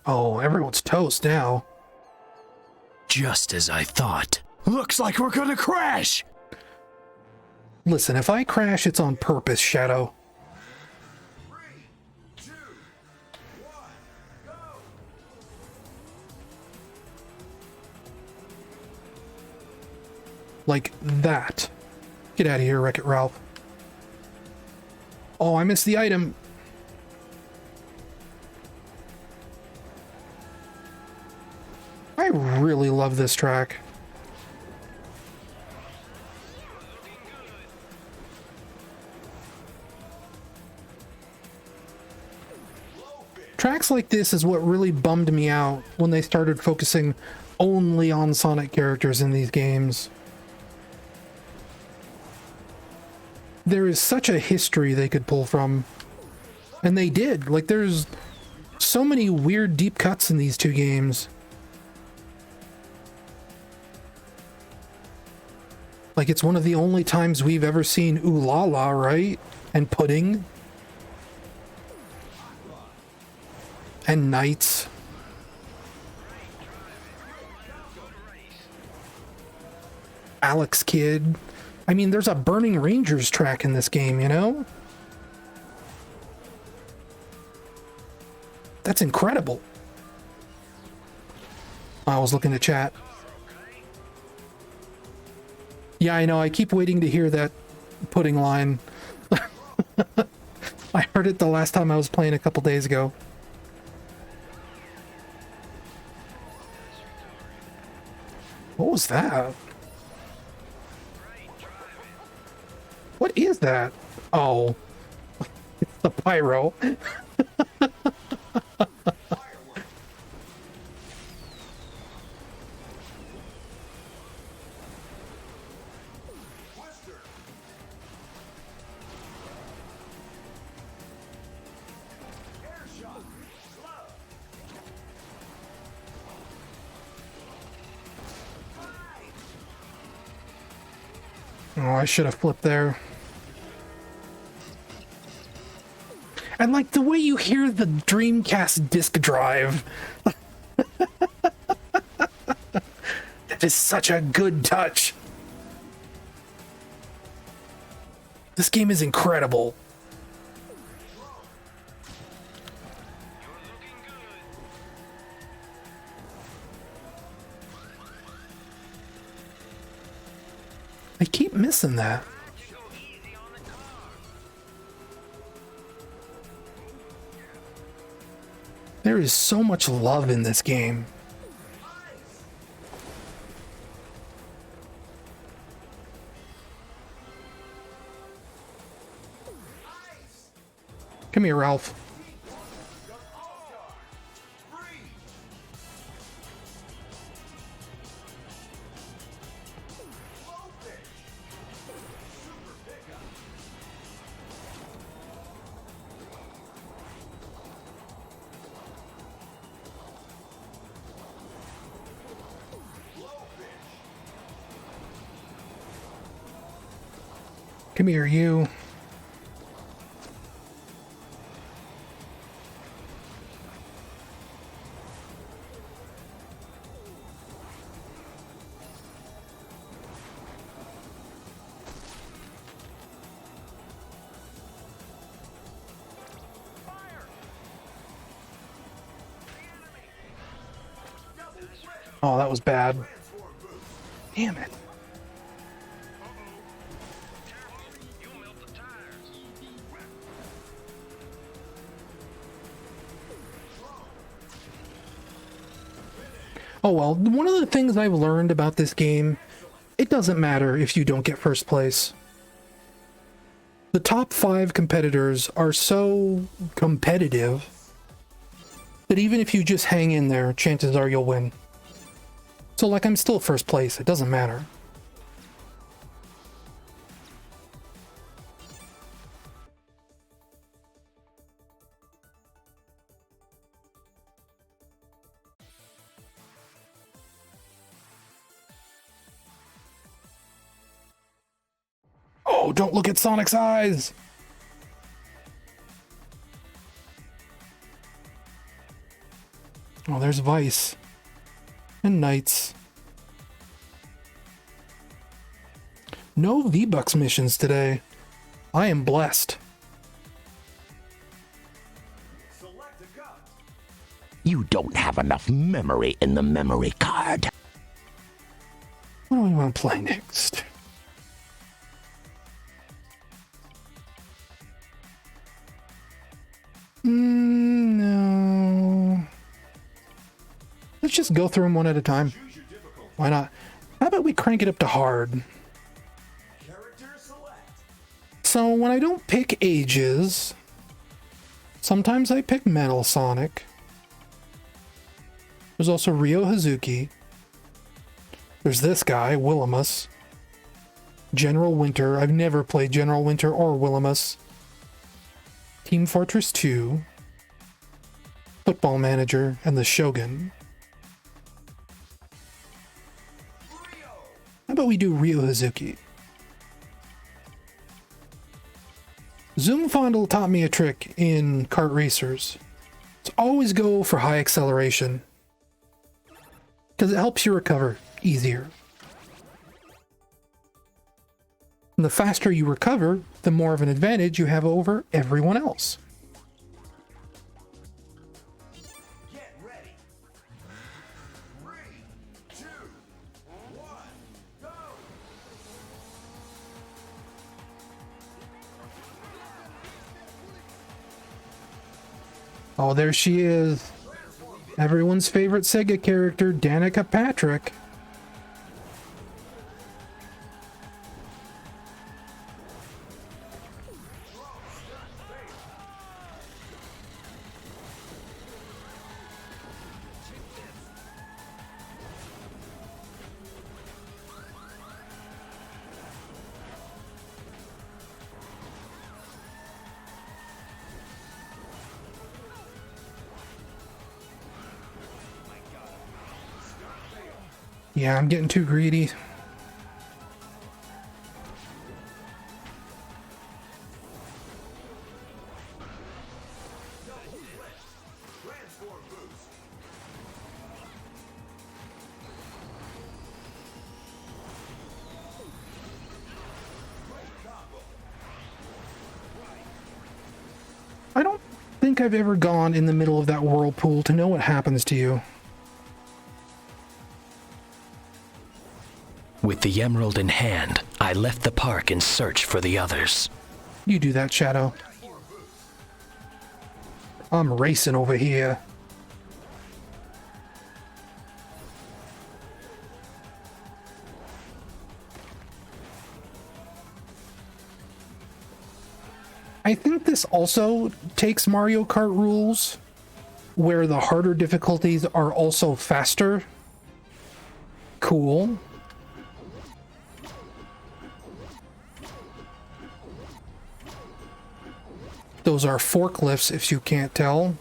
Oh, everyone's toast now. Just as I thought. Looks like we're gonna crash! Listen, if I crash, it's on purpose, Shadow. 3, 2, 1, go! Like that. Get out of here, Wreck-It Ralph. Oh, I missed the item. I really love this track. Tracks like this is what really bummed me out when they started focusing only on Sonic characters in these games. There is such a history they could pull from. And they did. Like, there's so many weird deep cuts in these two games. Like, it's one of the only times we've ever seen Ooh La La, right? And Pudding. And Nites. Alex Kidd. I mean, there's a Burning Rangers track in this game, you know? That's incredible. I was looking at chat. Yeah, I know. I keep waiting to hear that Pudding line. I heard it the last time I was playing a couple days ago. What was that? What is that? Oh, it's the pyro. Oh, I should have flipped there. And like the way you hear the Dreamcast disc drive. That is such a good touch. This game is incredible. I keep missing that. There is so much love in this game. Come here, Ralph. Come here, you. Oh, that was bad. Damn it. Oh well, one of the things I've learned about this game, it doesn't matter if you don't get first place. The top 5 competitors are so competitive that even if you just hang in there, chances are you'll win. So like, I'm still first place, it doesn't matter. Oh, don't look at Sonic's eyes! Oh, there's Vice. And Knights. No V-Bucks missions today. I am blessed. You don't have enough memory in the memory card. What do we want to play next? No. Let's just go through them one at a time. Why not? How about we crank it up to hard? So when I don't pick ages, sometimes I pick Metal Sonic. There's also Ryo Hazuki. There's this guy, Willimus. General Winter. I've never played General Winter or Willimus. Team Fortress 2. Football Manager, and the Shogun. How about we do Ryo Hazuki? Zoom Fondle taught me a trick in kart racers. It's always go for high acceleration, because it helps you recover easier. And the faster you recover, the more of an advantage you have over everyone else. Get ready. 3, 2, 1, go! Oh, there she is. Everyone's favorite Sega character, Danica Patrick. Yeah, I'm getting too greedy. I don't think I've ever gone in the middle of that whirlpool to know what happens to you. With the emerald in hand, I left the park in search for the others. You do that, Shadow. I'm racing over here. I think this also takes Mario Kart rules, where the harder difficulties are also faster. Cool. Those are forklifts, if you can't tell.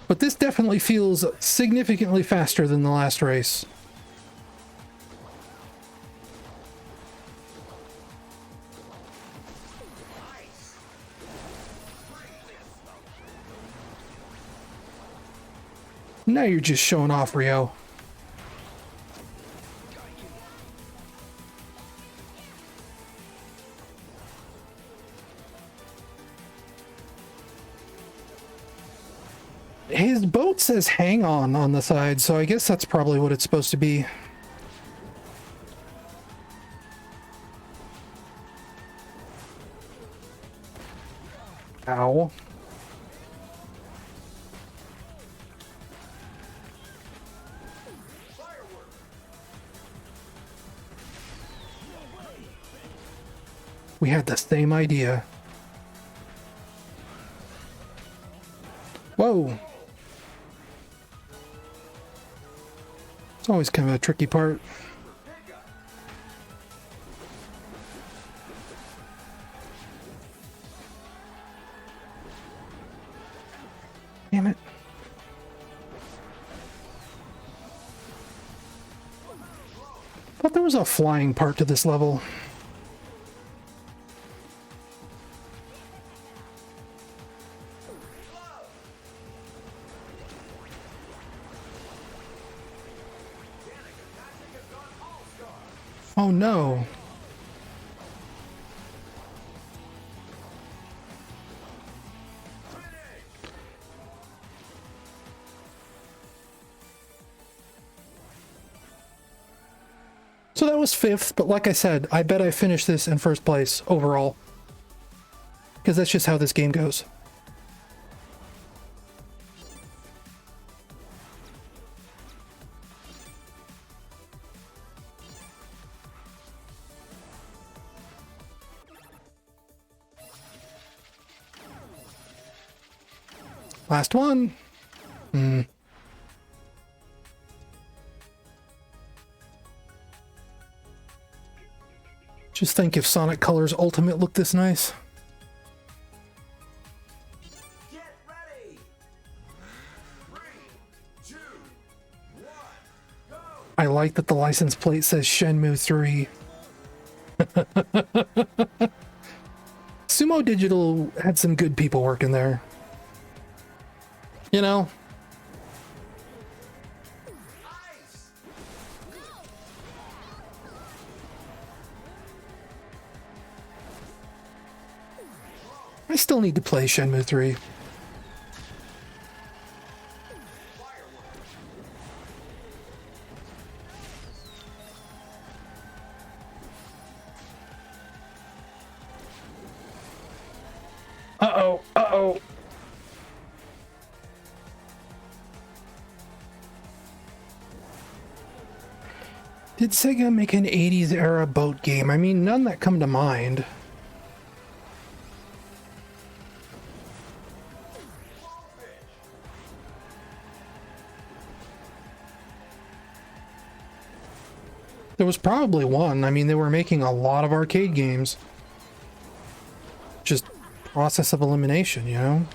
But this definitely feels significantly faster than the last race. Now you're just showing off, Rio. His boat says hang on the side, so I guess that's probably what it's supposed to be. Ow. We had the same idea. Whoa. It's always kind of a tricky part. Damn it. Thought there was a flying part to this level. Oh no. So that was 5th, but like I said, I bet I finished this in 1st place overall. Because that's just how this game goes. Last one. Just think if Sonic Colors Ultimate looked this nice. Get ready. 3, 2, 1, go. I like that the license plate says Shenmue 3. Sumo Digital had some good people working there. You know? I still need to play Shenmue 3. Uh-oh, uh-oh. Did Sega make an 80s era boat game? I mean, none that come to mind. There was probably one. I mean, they were making a lot of arcade games. Just process of elimination, you know?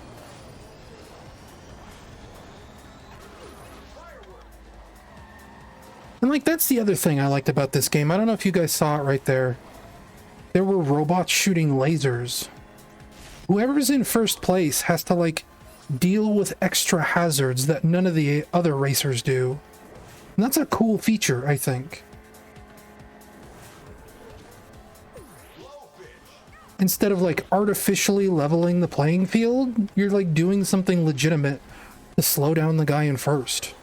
And like, that's the other thing I liked about this game. I don't know if you guys saw it right there. There were robots shooting lasers. Whoever's in 1st place has to like deal with extra hazards that none of the other racers do. And that's a cool feature, I think. Instead of like artificially leveling the playing field, you're like doing something legitimate to slow down the guy in 1st.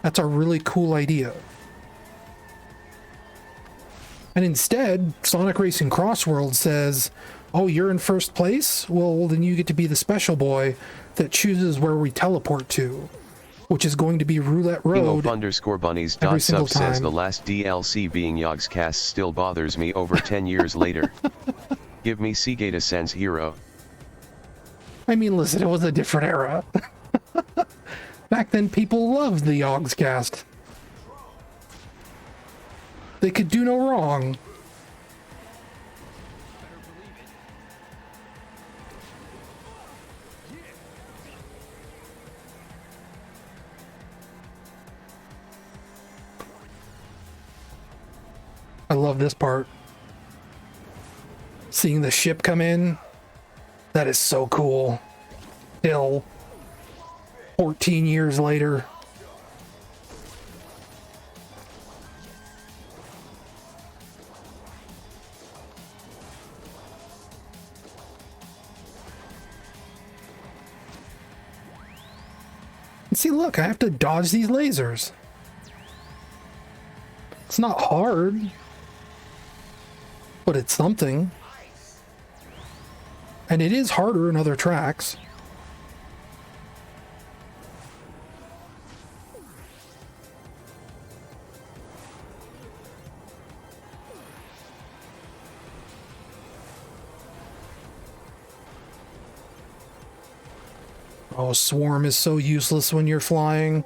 That's a really cool idea. And instead, Sonic Racing Crossworlds says, oh, you're in 1st place? Well, then you get to be the special boy that chooses where we teleport to, which is going to be Roulette Road. _bunnies every sub single says time. the last DLC being Yogg's cast still bothers me over 10 years later. Give me Seagate Sans Hero. I mean, listen, it was a different era. Back then, people loved the Yogg's cast. They could do no wrong. I love this part. Seeing the ship come in. That is so cool. Still, 14 years later. And see, look, I have to dodge these lasers. It's not hard, but it's something. And it is harder in other tracks. Oh, Swarm is so useless when you're flying.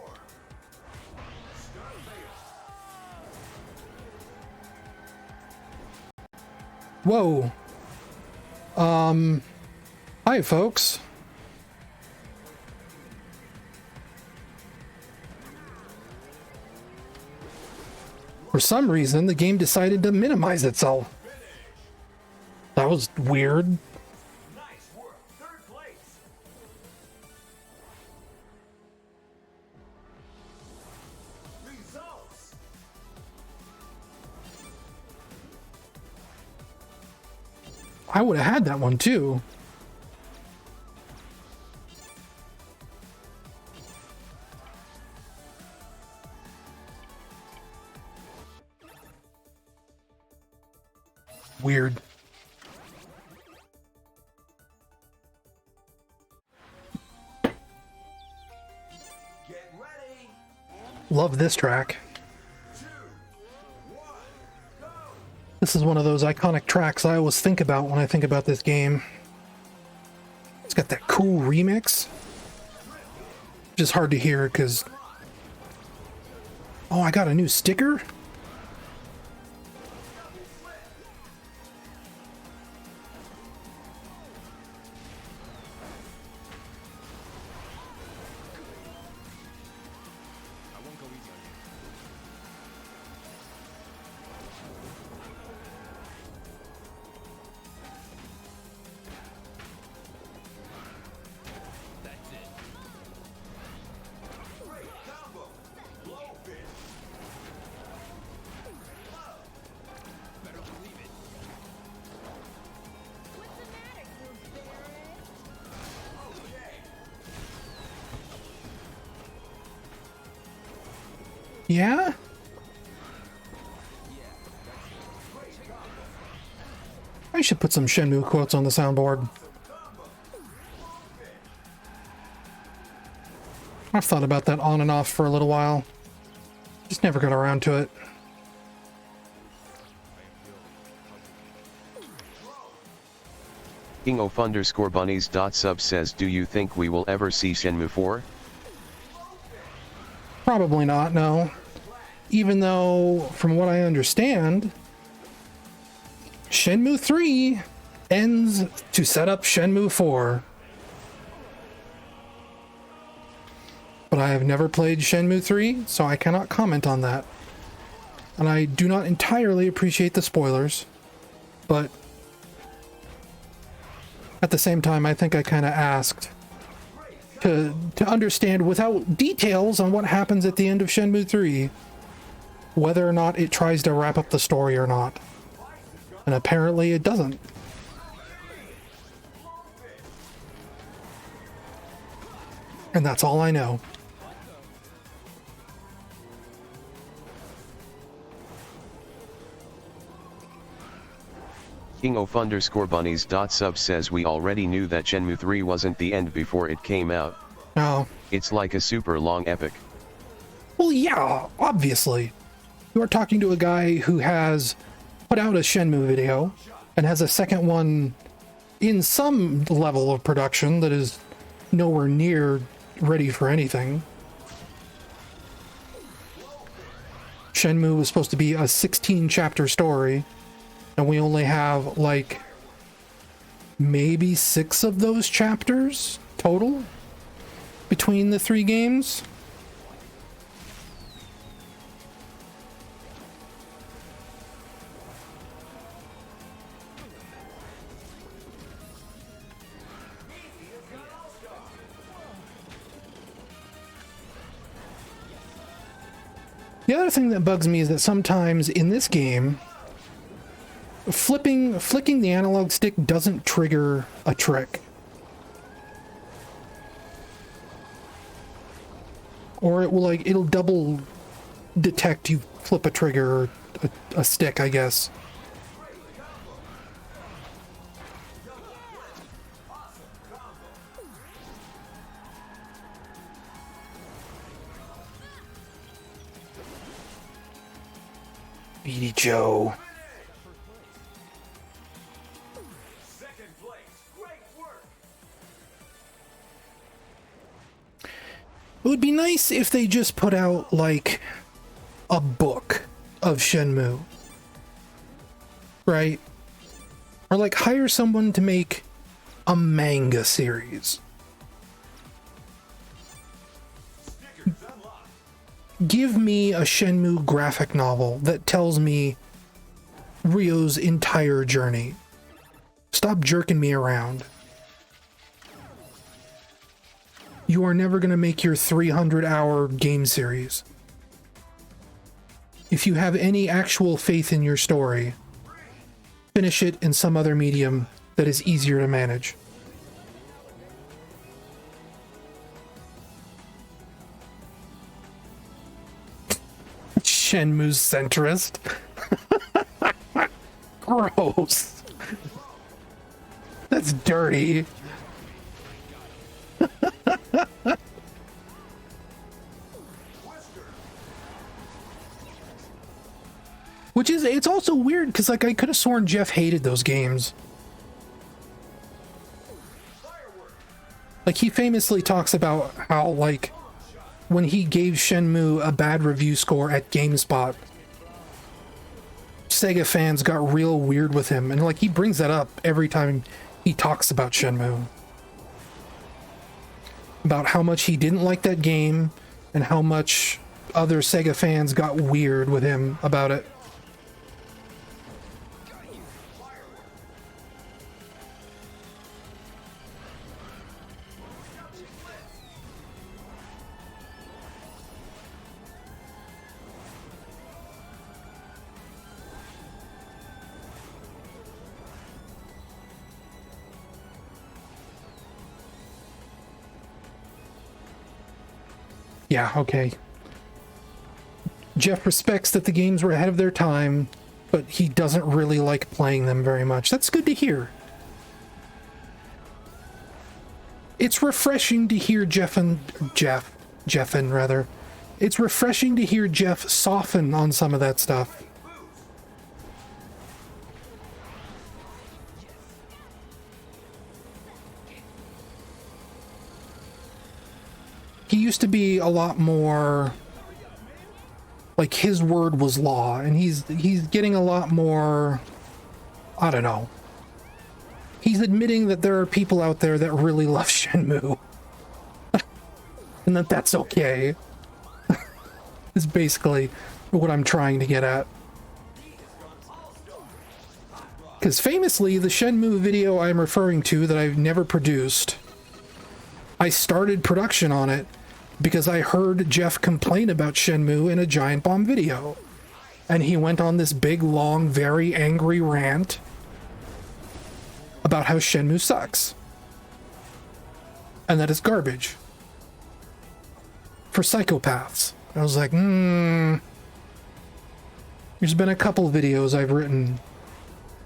Whoa. Hi, folks. For some reason, the game decided to minimize itself. That was weird. Nice work. Third place. Results. I would have had that one too. Weird. Get ready. Love this track. 2, 1, go. This is one of those iconic tracks I always think about when I think about this game. It's got that cool remix. Just hard to hear because... Oh, I got a new sticker? Yeah? I should put some Shenmue quotes on the soundboard. I've thought about that on and off for a little while. Just never got around to it. King_bunnies.sub says, do you think we will ever see Shenmue 4? Probably not, no. Even though, from what I understand, Shenmue 3 ends to set up Shenmue 4. But I have never played Shenmue 3, so I cannot comment on that. And I do not entirely appreciate the spoilers, but at the same time, I think I kind of asked to understand without details on what happens at the end of Shenmue 3, whether or not it tries to wrap up the story or not. And apparently it doesn't. And that's all I know. King_bunnies.sub says, we already knew that Shenmue 3 wasn't the end before it came out. Oh. It's like a super long epic. Well, yeah, obviously. You are talking to a guy who has put out a Shenmue video and has a second one in some level of production that is nowhere near ready for anything. Shenmue was supposed to be a 16-chapter story, and we only have, like, maybe 6 of those chapters total between the 3 games. The other thing that bugs me is that sometimes in this game, flicking the analog stick doesn't trigger a trick. Or it will, it'll double detect you flip a trigger or a stick, I guess. Speedy Joe. Second place. Great work. It would be nice if they just put out, like, a book of Shenmue. Right? Or, like, hire someone to make a manga series. Give me a Shenmue graphic novel that tells me Ryo's entire journey. Stop jerking me around. You are never going to make your 300-hour game series. If you have any actual faith in your story, finish it in some other medium that is easier to manage. Shenmue's centrist. Gross. That's dirty. Which is, it's also weird because, like, I could have sworn Jeff hated those games. Like, he famously talks about how, like, when he gave Shenmue a bad review score at GameSpot, Sega fans got real weird with him. And, like, he brings that up every time he talks about Shenmue. About how much he didn't like that game and how much other Sega fans got weird with him about it. Yeah, okay. Jeff respects that the games were ahead of their time, but he doesn't really like playing them very much. That's good to hear. It's refreshing to hear Jeffin, rather. It's refreshing to hear Jeff soften on some of that stuff. He used to be a lot more like his word was law, and he's getting a lot more, I don't know. He's admitting that there are people out there that really love Shenmue. And that's okay. Is basically what I'm trying to get at. Because famously, the Shenmue video I'm referring to that I've never produced, I started production on it because I heard Jeff complain about Shenmue in a Giant Bomb video. And he went on this big, long, very angry rant about how Shenmue sucks. And that it's garbage. For psychopaths. I was like, There's been a couple videos I've written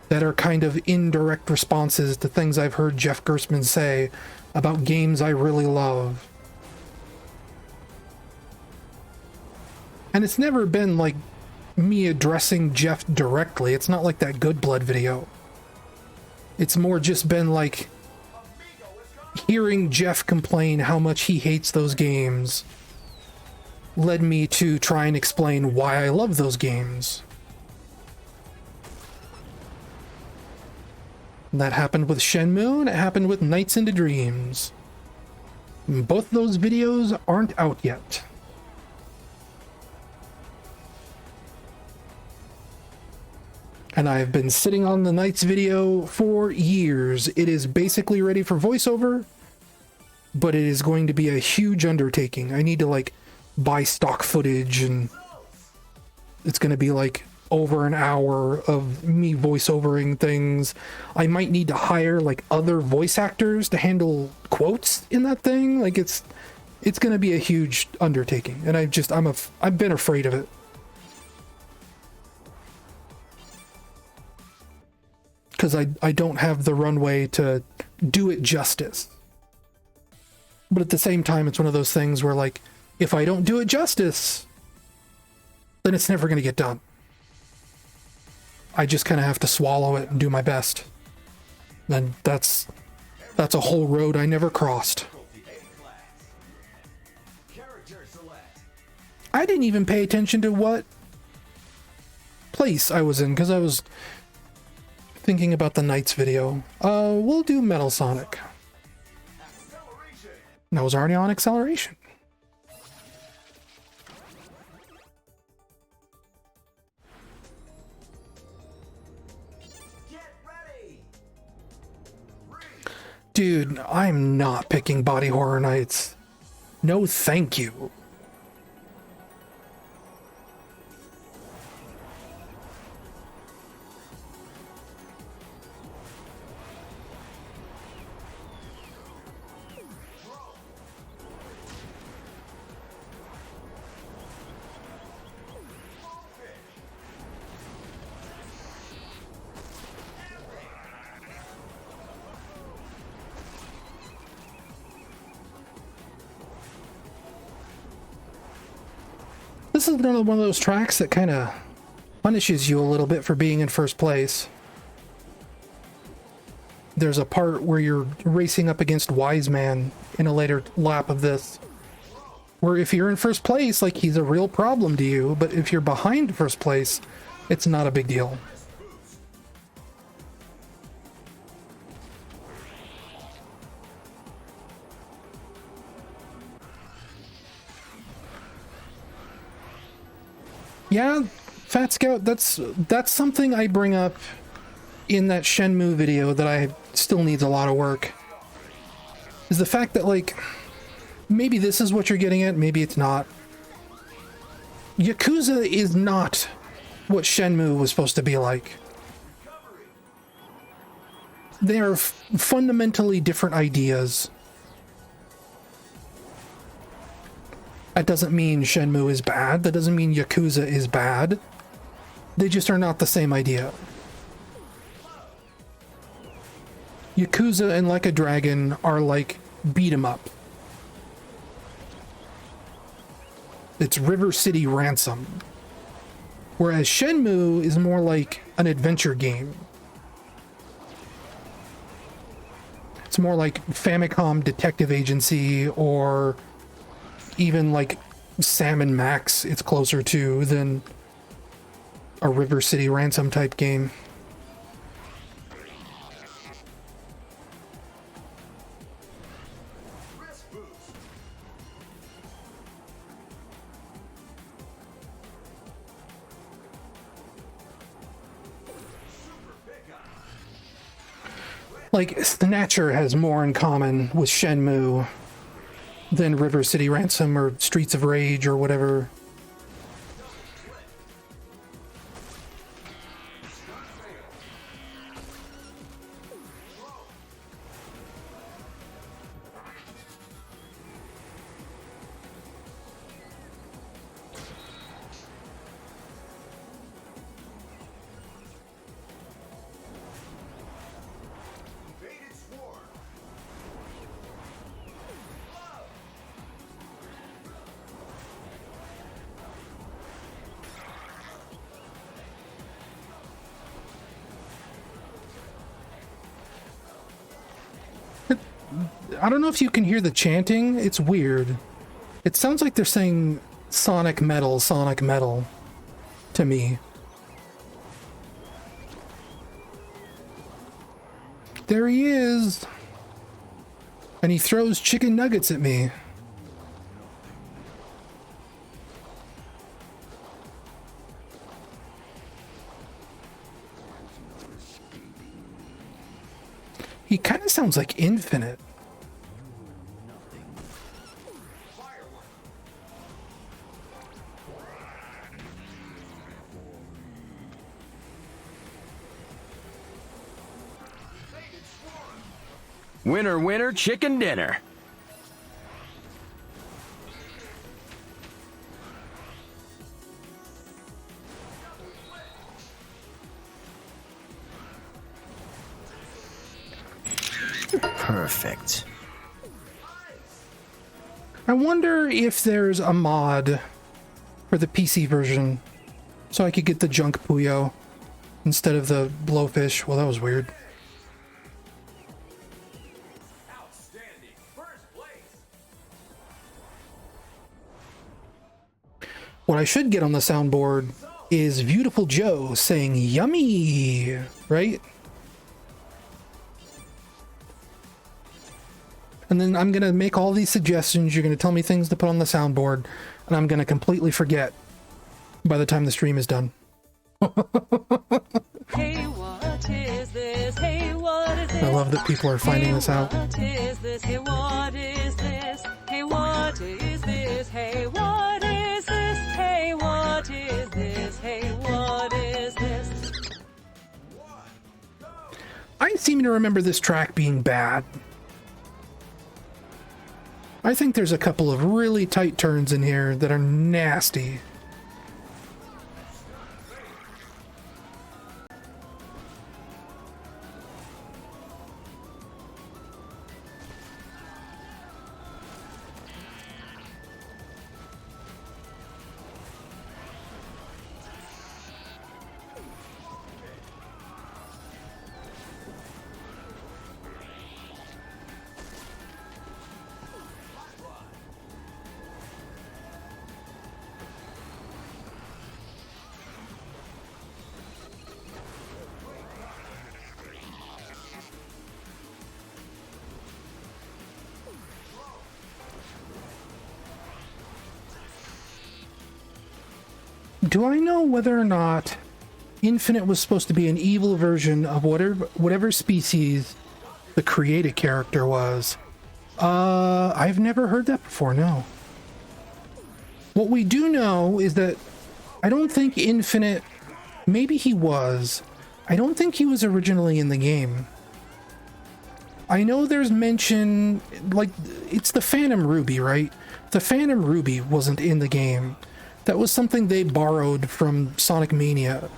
that are kind of indirect responses to things I've heard Jeff Gerstmann say about games I really love. And it's never been like me addressing Jeff directly. It's not like that Good Blood video. It's more just been like hearing Jeff complain how much he hates those games led me to try and explain why I love those games. And that happened with Shenmue, and it happened with Nights into Dreams. Both those videos aren't out yet. And I've been sitting on the Nights video for years. It is basically ready for voiceover, but it is going to be a huge undertaking. I need to like buy stock footage, and it's going to be like over an hour of me voiceovering things. I might need to hire like other voice actors to handle quotes in that thing. Like it's going to be a huge undertaking, and I've been afraid of it. Because I don't have the runway to do it justice. But at the same time, it's one of those things where, like, if I don't do it justice, then it's never going to get done. I just kind of have to swallow it and do my best. Then that's a whole road I never crossed. I didn't even pay attention to what place I was in because I was thinking about the Nite's video. We'll do Metal Sonic. And I was already on acceleration. Dude, I'm not picking Body Horror Nights. No thank you. This is another one of those tracks that kind of punishes you a little bit for being in first place. There's a part where you're racing up against Wise Man in a later lap of this, where if you're in first place, like, he's a real problem to you, but if you're behind first place, it's not a big deal. Yeah, Fat Scout, that's something I bring up in that Shenmue video that I still needs a lot of work. Is the fact that, like, maybe this is what you're getting at, maybe it's not. Yakuza is not what Shenmue was supposed to be like. They are fundamentally different ideas. That doesn't mean Shenmue is bad. That doesn't mean Yakuza is bad. They just are not the same idea. Yakuza and Like a Dragon are like beat 'em up. It's River City Ransom. Whereas Shenmue is more like an adventure game. It's more like Famicom Detective Agency, or even like Sam and Max it's closer to than a River City Ransom type game. Like, Snatcher has more in common with Shenmue than River City Ransom or Streets of Rage or whatever. I don't know if you can hear the chanting. It's weird. It sounds like they're saying Sonic Metal to me. There he is. And he throws chicken nuggets at me. He kind of sounds like Infinite. Winner, winner, chicken dinner. Perfect. I wonder if there's a mod for the PC version so I could get the junk Puyo. instead of the blowfish. Well, that was weird. Outstanding. First place. What I should get on the soundboard is Beautiful Joe saying yummy, right? And then I'm going to make all these suggestions. You're going to tell me things to put on the soundboard, and I'm going to completely forget by the time the stream is done. Hey, what is this? Hey, what is this? I love that people are finding this out. What is this? Hey, what is this? Hey, what is this? Hey, what is this? Hey, what is this? Hey, what is this? I seem to remember this track being bad. I think there's a couple of really tight turns in here that are nasty. Do I know whether or not Infinite was supposed to be an evil version of whatever species the created character was? I've never heard that before, no. What we do know is that I don't think Infinite, maybe he was, I don't think he was originally in the game. I know there's mention, like, it's the Phantom Ruby, right? The Phantom Ruby wasn't in the game. That was something they borrowed from Sonic Mania.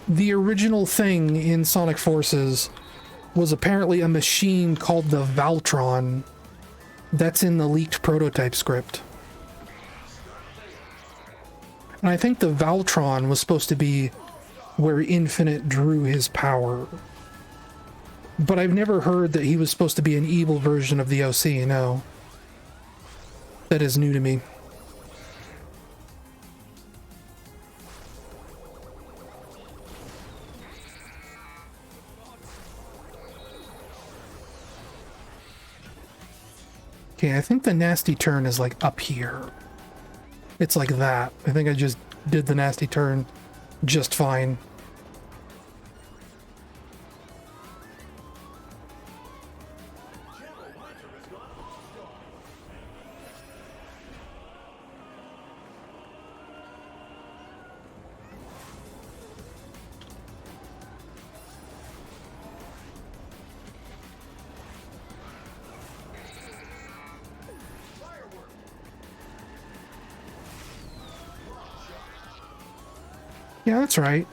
The original thing in Sonic Forces was apparently a machine called the Valtron. That's in the leaked prototype script. And I think the Valtron was supposed to be where Infinite drew his power. But I've never heard that he was supposed to be an evil version of the OC, no. That is new to me. Okay, I think the nasty turn is like up here. It's like that. I think I just did the nasty turn just fine. Yeah, that's right.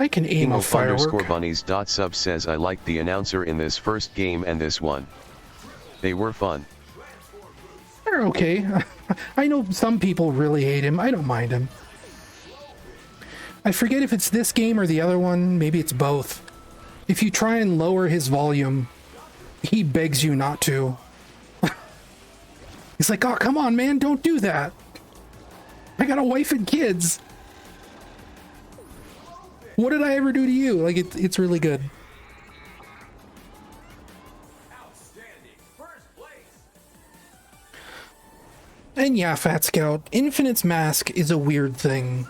I can aim a firework. Bunnies.sub says I liked the announcer in this first game and this one. They were fun. They're okay. I know some people really hate him. I don't mind him. I forget if it's this game or the other one. Maybe it's both. If you try and lower his volume, he begs you not to. He's like, oh, come on, man, don't do that. I got a wife and kids. What did I ever do to you? Like, it's really good. Outstanding. First place. And yeah, Fat Scout, Infinite's mask is a weird thing.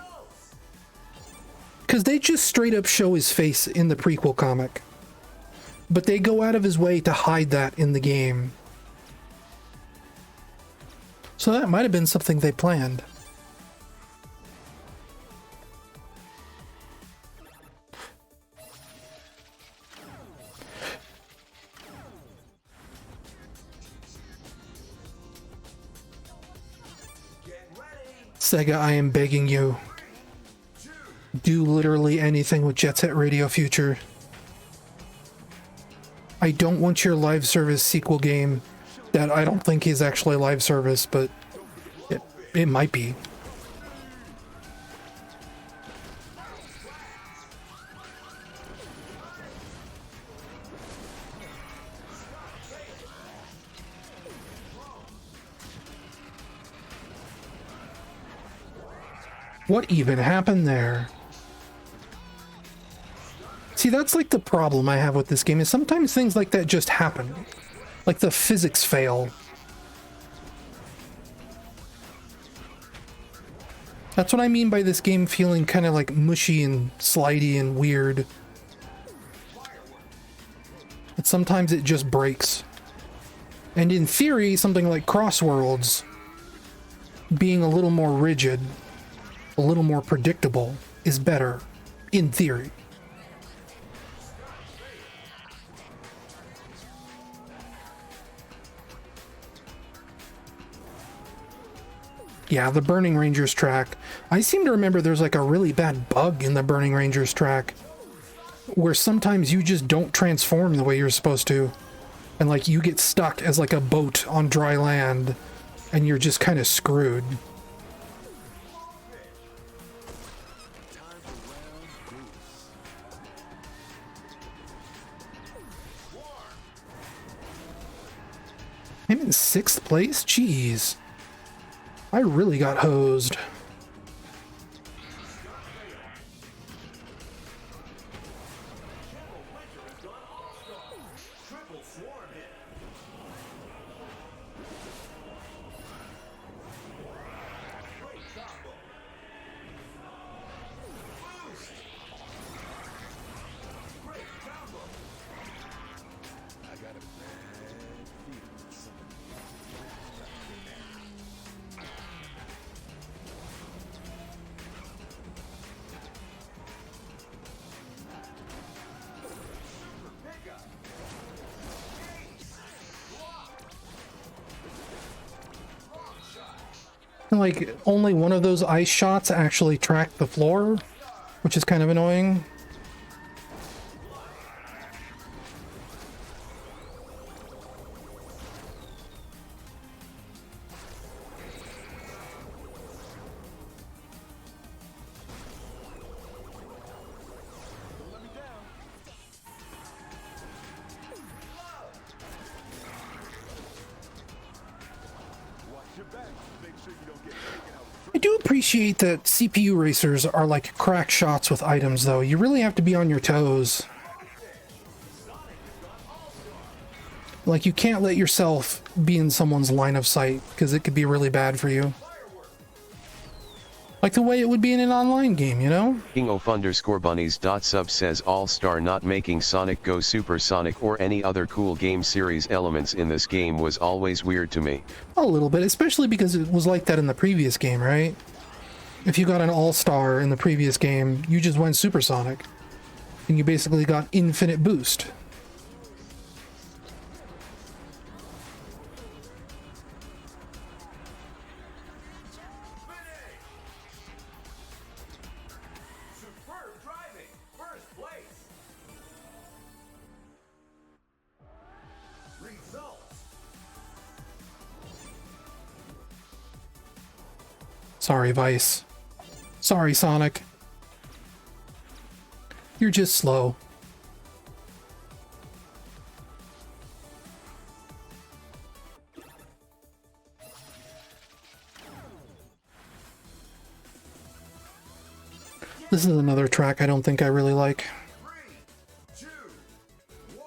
Because they just straight up show his face in the prequel comic. But they go out of his way to hide that in the game. So that might have been something they planned. Sega, I am begging you. Do literally anything with Jet Set Radio Future. I don't want your live service sequel game that I don't think is actually live service, but it might be. What even happened there? See, that's like the problem I have with this game, is sometimes things like that just happen. Like the physics fail. That's what I mean by this game feeling kind of like mushy and slidey and weird. But sometimes it just breaks. And in theory, something like Crossworlds being a little more rigid, a little more predictable, is better, in theory. Yeah, the Burning Rangers track. I seem to remember there's like a really bad bug in the Burning Rangers track where sometimes you just don't transform the way you're supposed to. And like you get stuck as like a boat on dry land and you're just kind of screwed. I'm in 6th place? Jeez. I really got hosed. Like, only one of those ice shots actually tracked the floor, which is kind of annoying. I do appreciate that CPU racers are like crack shots with items, though. You really have to be on your toes. Like, you can't let yourself be in someone's line of sight, because it could be really bad for you. Like the way it would be in an online game, you know? King_bunnies.sub says All-Star not making Sonic Go Supersonic or any other cool game series elements in this game was always weird to me. A little bit, especially because it was like that in the previous game, right? If you got an All-Star in the previous game, you just went Supersonic. And you basically got infinite boost. Sorry, Vice. Sorry, Sonic. You're just slow. This is another track I don't think I really like. 3, 2, 1.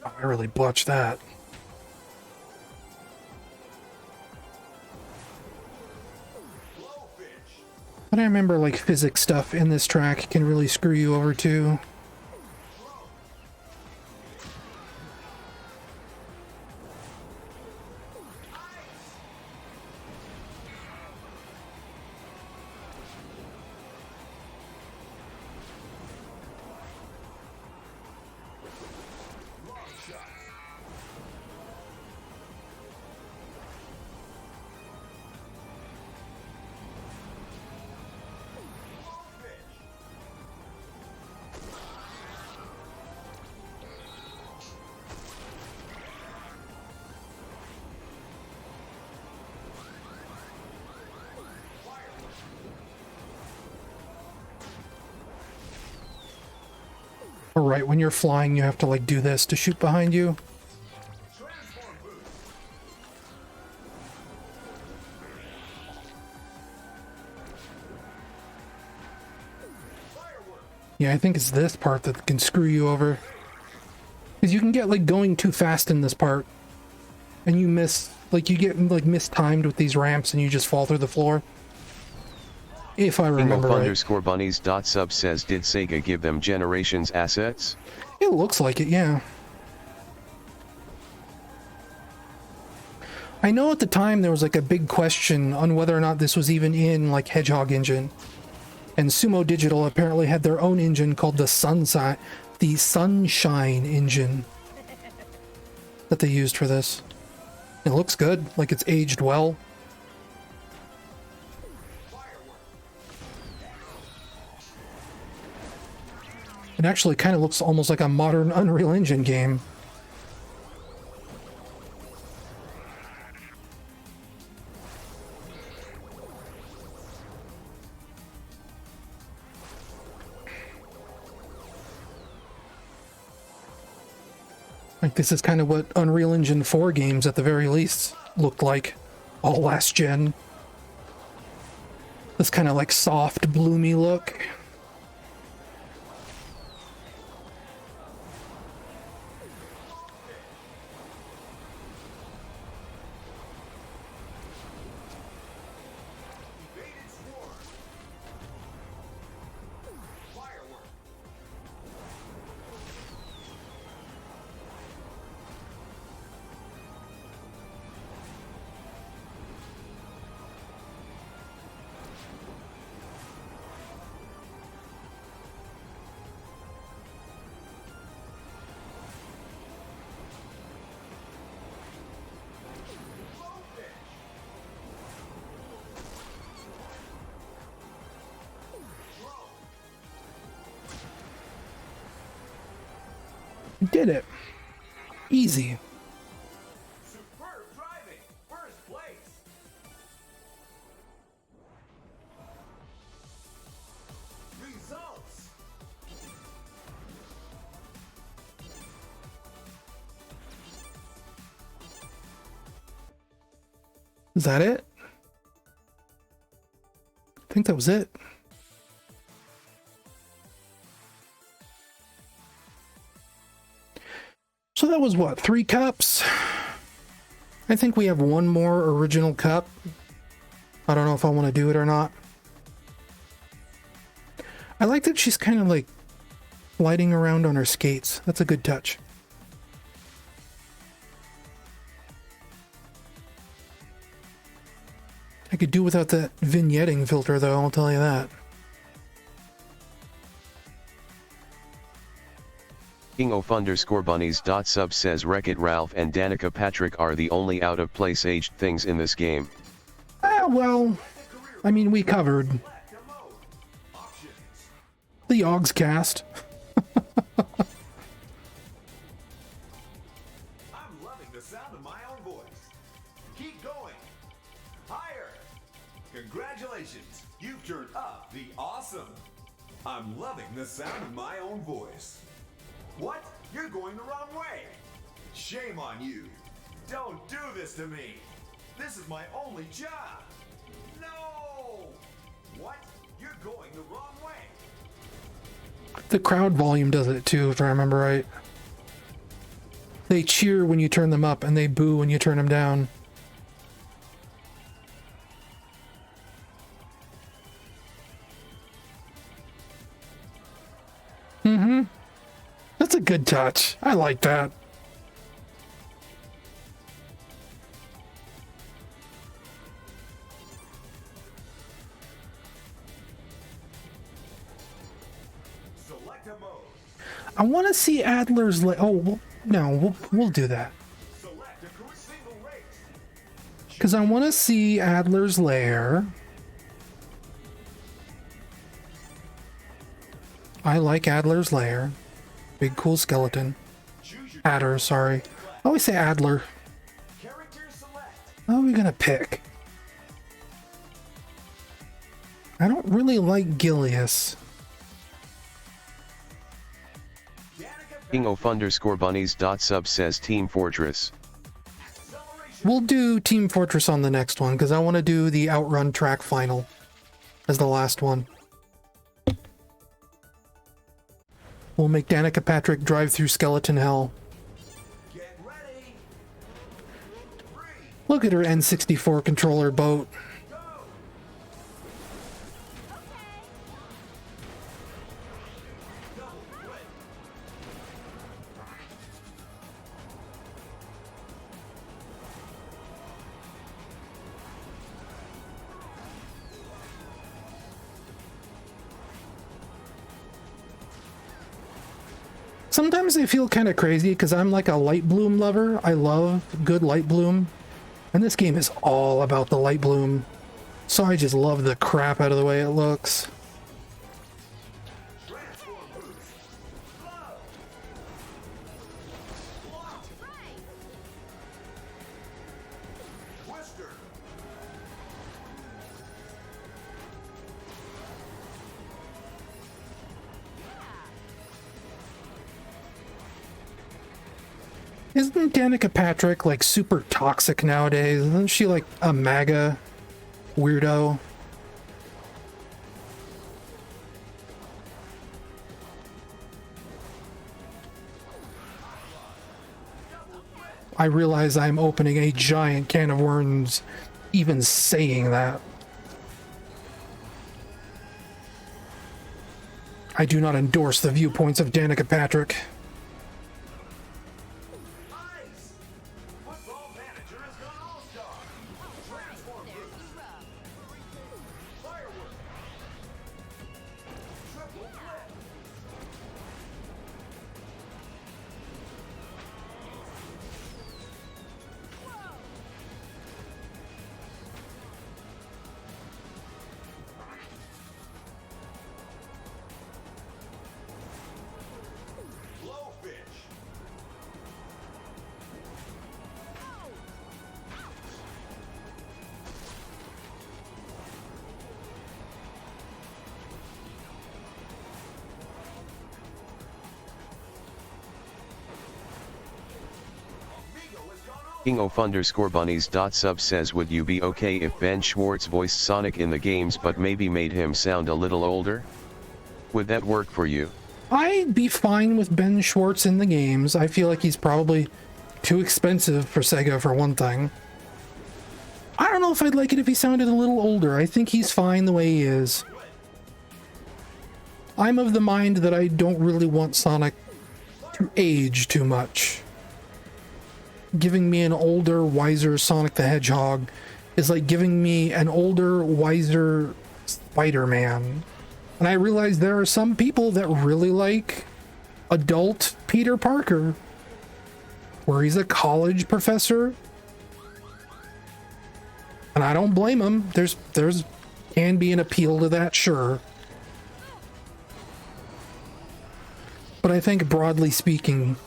Oh, I really botched that. But I remember, like, physics stuff in this track can really screw you over, too. Right when you're flying, you have to like do this to shoot behind you. Yeah, I think it's this part that can screw you over. Because you can get, like, going too fast in this part. And you miss, like, you get, like, mistimed with these ramps and you just fall through the floor. If I remember right. _bunnies.sub says, did Sega give them Generations assets? It looks like it, yeah. I know at the time there was, like, a big question on whether or not this was even in, like, Hedgehog Engine. And Sumo Digital apparently had their own engine called the Sunshine engine that they used for this. It looks good, like it's aged well. It actually kind of looks almost like a modern Unreal Engine game. Like, this is kind of what Unreal Engine 4 games, at the very least, looked like all last gen. This kind of, like, soft, bloomy look. Did it. Easy. Superb driving. First place. Results. Is that it? I think that was it. So that was what, 3 cups? I think we have one more original cup. I don't know if I want to do it or not. I like that she's kind of like gliding around on her skates. That's a good touch. I could do without that vignetting filter though, I'll tell you that. king_bunnies.sub says Wreck-It Ralph and Danica Patrick are the only out-of-place aged things in this game. Well, I mean, we covered the Yogs cast. I'm loving the sound of my own voice. Keep going. Higher. Congratulations. You've turned up the awesome. I'm loving the sound of my own voice. What? You're going the wrong way. Shame on you. Don't do this to me. This is my only job. No! What? You're going the wrong way. The crowd volume does it too, if I remember right. They cheer when you turn them up and they boo when you turn them down. Mm-hmm. That's a good touch. I like that. Select a mode. I want to see Adler's oh, no, we'll do that. Select a single race. Because I want to see Adler's Lair. I like Adler's Lair. Big cool skeleton. Adder, sorry. I always say Adler. What are we gonna pick? I don't really like Gilius. king_bunnies.sub says Team Fortress. We'll do Team Fortress on the next one, because I want to do the Outrun track final as the last one. We'll make Danica Patrick drive through skeleton hell. Get ready. Look at her N64 controller boat. Sometimes I feel kind of crazy because I'm like a light bloom lover. I love good light bloom. And this game is all about the light bloom. So I just love the crap out of the way it looks. Isn't Danica Patrick like super toxic nowadays? Isn't she like a MAGA weirdo? I realize I'm opening a giant can of worms even saying that. I do not endorse the viewpoints of Danica Patrick. King_bunnies.sub says, would you be okay if Ben Schwartz voiced Sonic in the games but maybe made him sound a little older? Would that work for you? I'd be fine with Ben Schwartz in the games. I feel like he's probably too expensive for Sega for one thing. I don't know if I'd like it if he sounded a little older. I think he's fine the way he is. I'm of the mind that I don't really want Sonic to age too much. Giving me an older, wiser Sonic the Hedgehog is like giving me an older, wiser Spider-Man. And I realize there are some people that really like adult Peter Parker, where he's a college professor. And I don't blame him. There's can be an appeal to that, sure. But I think broadly speaking,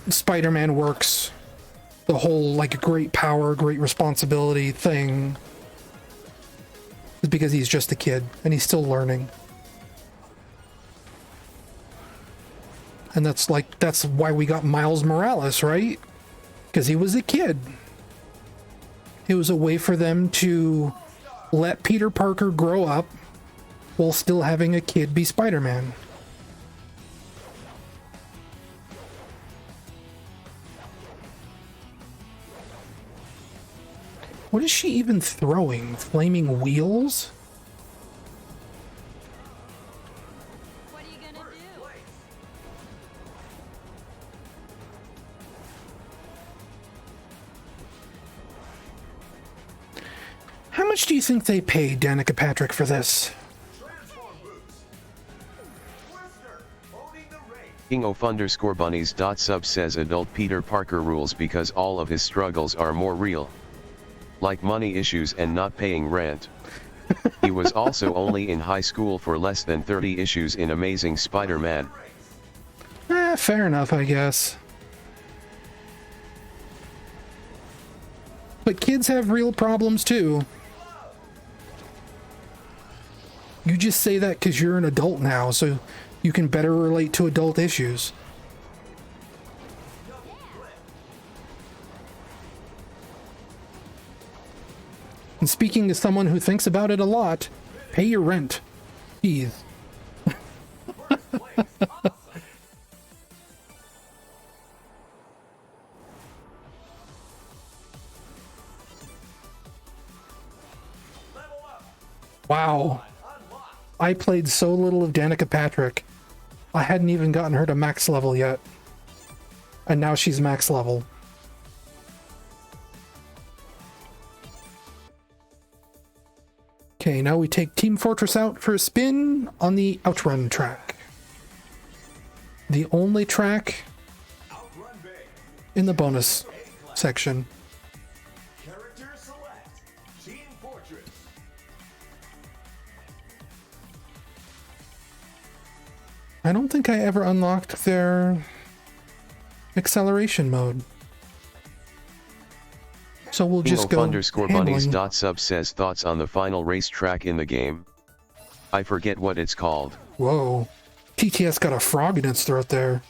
Spider-Man works the whole like great power, great responsibility thing is because he's just a kid and he's still learning. And that's why we got Miles Morales, right? Because he was a kid. It was a way for them to let Peter Parker grow up while still having a kid be Spider-Man. What is she even throwing? Flaming wheels? What are you gonna do? How much do you think they paid Danica Patrick for this? King_bunnies.sub says adult Peter Parker rules because all of his struggles are more real. Like money issues and not paying rent. He was also only in high school for less than 30 issues in Amazing Spider-Man. Fair enough, I guess. But kids have real problems too. You just say that because you're an adult now, so you can better relate to adult issues. And speaking as someone who thinks about it a lot, pay your rent. Jeez. Wow. I played so little of Danica Patrick. I hadn't even gotten her to max level yet. And now she's max level. Okay, now we take Team Fortress out for a spin on the outrun track. The only track in the bonus section. Character select. Team Fortress. I don't think I ever unlocked their acceleration mode. So we'll just go _bunnies .sub says thoughts on the final racetrack in the game. I forget what it's called. Whoa. TTS got a frog in its throat there.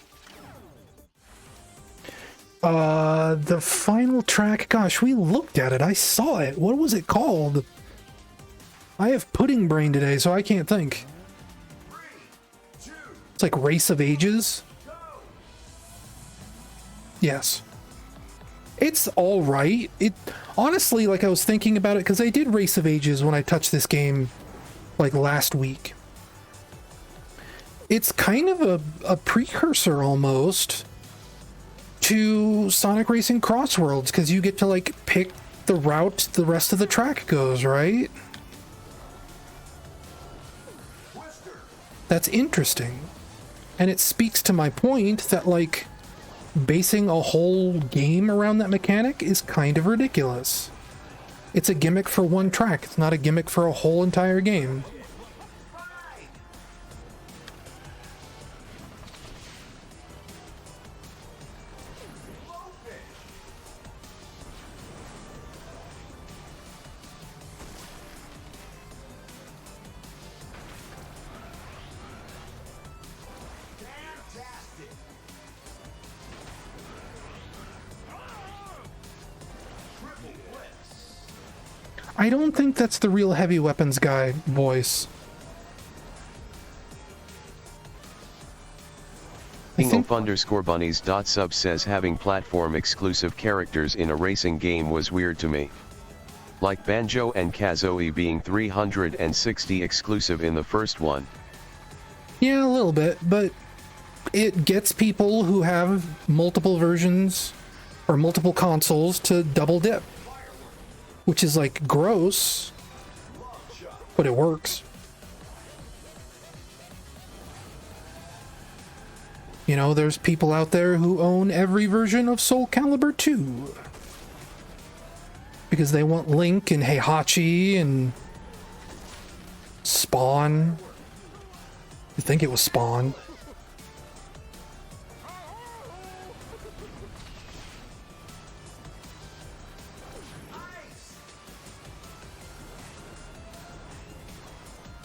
The final track, gosh, we looked at it. I saw it. What was it called? I have pudding brain today, so I can't think. It's like Race of Ages. Yes. It's all right. It honestly, like I was thinking about it because I did Race of Ages when I touched this game like last week. It's kind of a precursor almost to Sonic Racing Crossworlds because you get to like pick the route the rest of the track goes, right? That's interesting. And it speaks to my point that like basing a whole game around that mechanic is kind of ridiculous. It's a gimmick for one track. It's not a gimmick for a whole entire game. I don't think that's the real heavy weapons guy voice. _bunnies .sub says having platform exclusive characters in a racing game was weird to me. Like Banjo and Kazooie being 360 exclusive in the first one. Yeah, a little bit, but it gets people who have multiple versions or multiple consoles to double dip. Which is like gross, but it works. You know, there's people out there who own every version of Soul Calibur 2 because they want Link and Heihachi and Spawn. I think it was Spawn.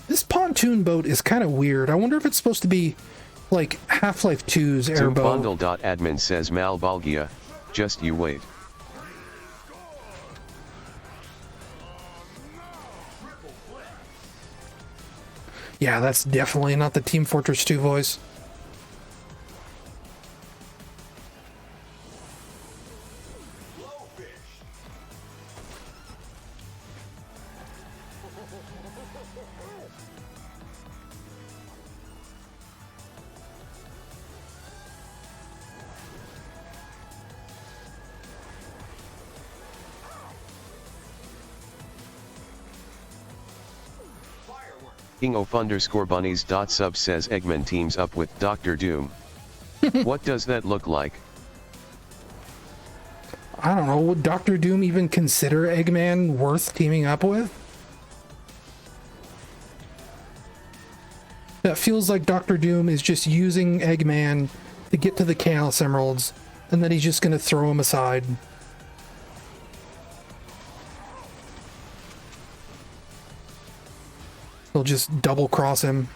This pontoon boat is kind of weird. I wonder if it's supposed to be like Half-Life 2's airboat. Bundle.admin says Malbalgia, just you wait. Yeah, that's definitely not the Team Fortress 2 voice. _bunnies.sub says Eggman teams up with Dr. Doom. What does that look like? I don't know, would Dr. Doom even consider Eggman worth teaming up with? That feels like Dr. Doom is just using Eggman to get to the Chaos Emeralds, and then he's just gonna throw him aside. He'll just double cross him.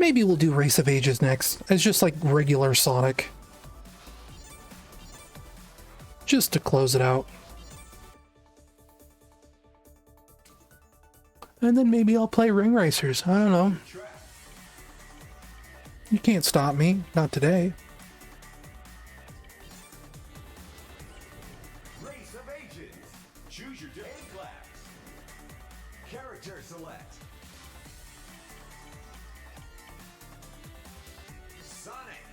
Maybe we'll do Race of Ages next, as just like regular Sonic. Just to close it out. And then maybe I'll play Ring Racers. I don't know. You can't stop me. Not today. Race of Ages. Choose your day class. Character select. Sonic.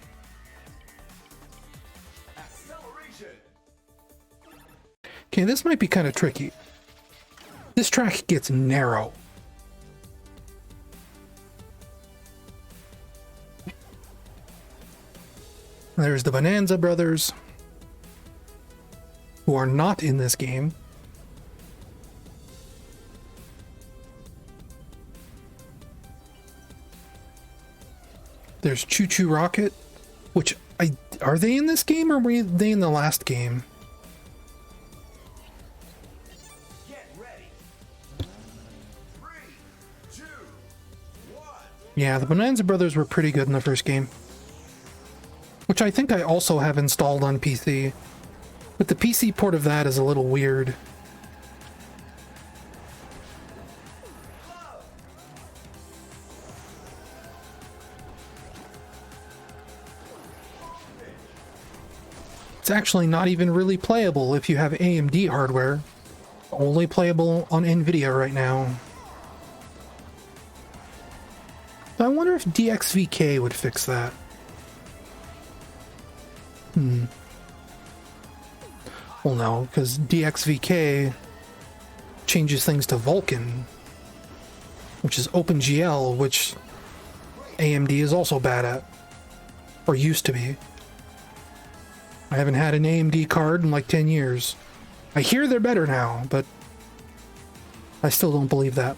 Acceleration. Okay, this might be kind of tricky. This track gets narrow. There's the Bonanza Brothers, who are not in this game. There's Choo Choo Rocket, which are they in this game or were they in the last game? Get ready. 3, 2, 1. Yeah, the Bonanza Brothers were pretty good in the first game. Which I think I also have installed on PC. But the PC port of that is a little weird. It's actually not even really playable if you have AMD hardware. Only playable on Nvidia right now. I wonder if DXVK would fix that. Well, no, because DXVK changes things to Vulkan, which is OpenGL, which AMD is also bad at, or used to be. I haven't had an AMD card in like 10 years. I hear they're better now, but I still don't believe that.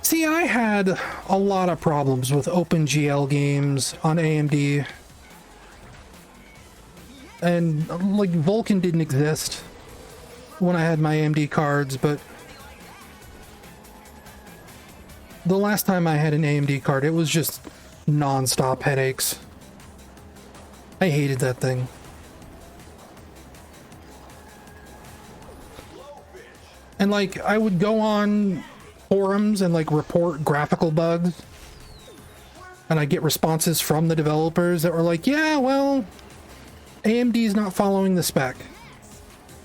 See, I had a lot of problems with OpenGL games on AMD. And, like, Vulkan didn't exist when I had my AMD cards, but the last time I had an AMD card, it was just non-stop headaches. I hated that thing. And, like, I would go on forums and like report graphical bugs, and I get responses from the developers that were like, yeah, well, AMD's not following the spec.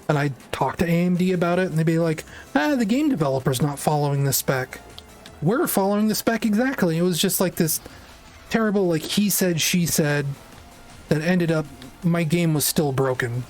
And I talk to AMD about it, and they'd be like, the game developer's not following the spec. We're following the spec exactly. It was just like this terrible, like, he said, she said, that ended up, my game was still broken.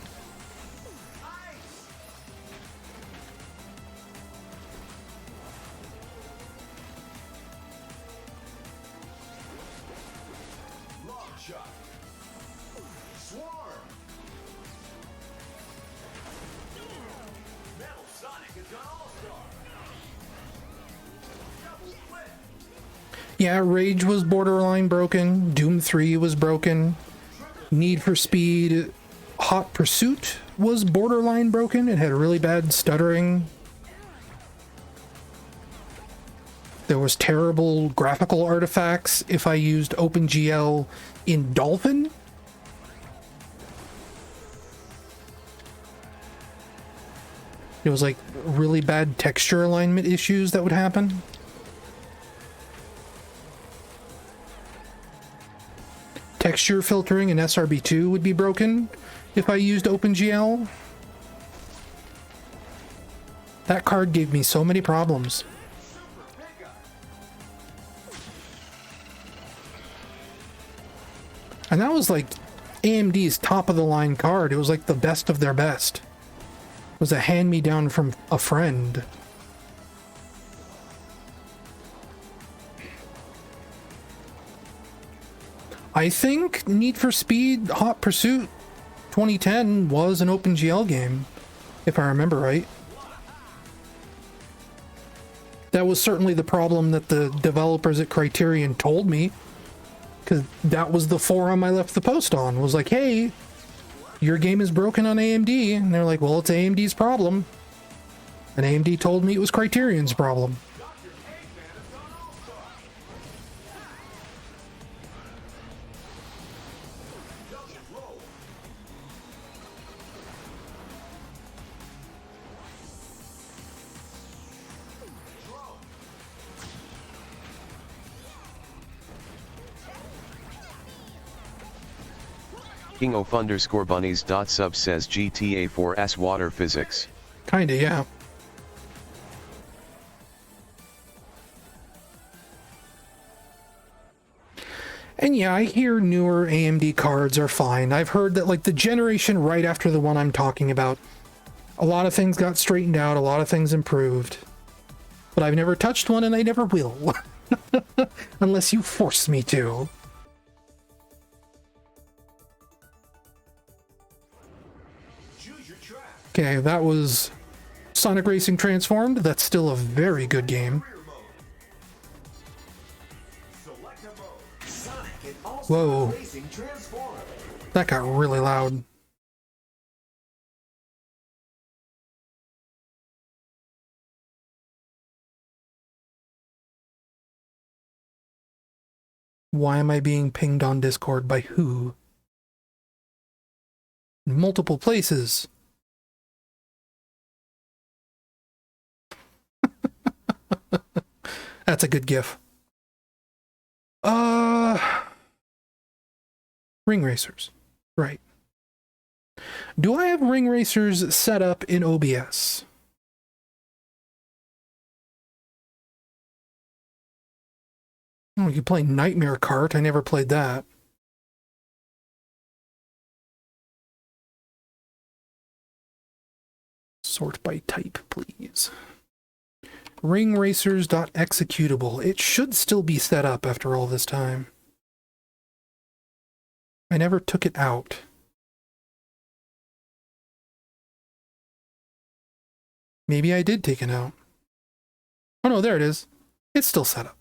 Yeah, Rage was borderline broken. Doom 3 was broken. Need for Speed Hot Pursuit was borderline broken. It had really bad stuttering. There was terrible graphical artifacts if I used OpenGL in Dolphin. It was like really bad texture alignment issues that would happen. Texture filtering in SRB2 would be broken if I used OpenGL. That card gave me so many problems. And that was like AMD's top of the line card. It was like the best of their best. was a hand-me-down from a friend. I think Need for Speed Hot Pursuit 2010 was an OpenGL game, if I remember right. That was certainly the problem that the developers at Criterion told me, because that was the forum I left the post on. Was like, hey, your game is broken on AMD, and they're like, well, it's AMD's problem. And AMD told me it was Criterion's problem. King_Bunnies.sub says GTA 4's water physics. Kinda, yeah. And yeah, I hear newer AMD cards are fine. I've heard that, like, the generation right after the one I'm talking about, a lot of things got straightened out, a lot of things improved. But I've never touched one and I never will. Unless you force me to. Okay, that was Sonic Racing Transformed. That's still a very good game. Whoa. That got really loud. Why am I being pinged on Discord? By who? In multiple places. That's a good gif. Ring racers. Right. Do I have ring racers set up in OBS? Oh, you play Nightmare Kart. I never played that. Sort by type, please. Ringracers.executable. It should still be set up after all this time. I never took it out. Maybe I did take it out. Oh no, there it is. It's still set up.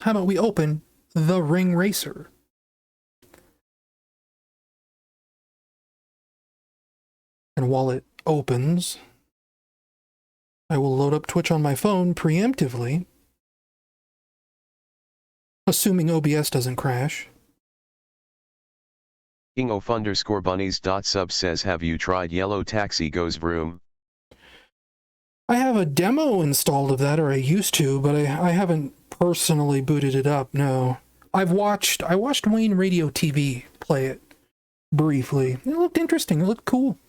How about we open the Ring Racer? And while it opens, I will load up Twitch on my phone preemptively, assuming OBS doesn't crash. King_Bunnies.sub says, have you tried Yellow Taxi Goes Vroom? I have a demo installed of that, or I used to, but I haven't personally booted it up, no. I watched Wayne Radio TV play it briefly. It looked interesting, it looked cool.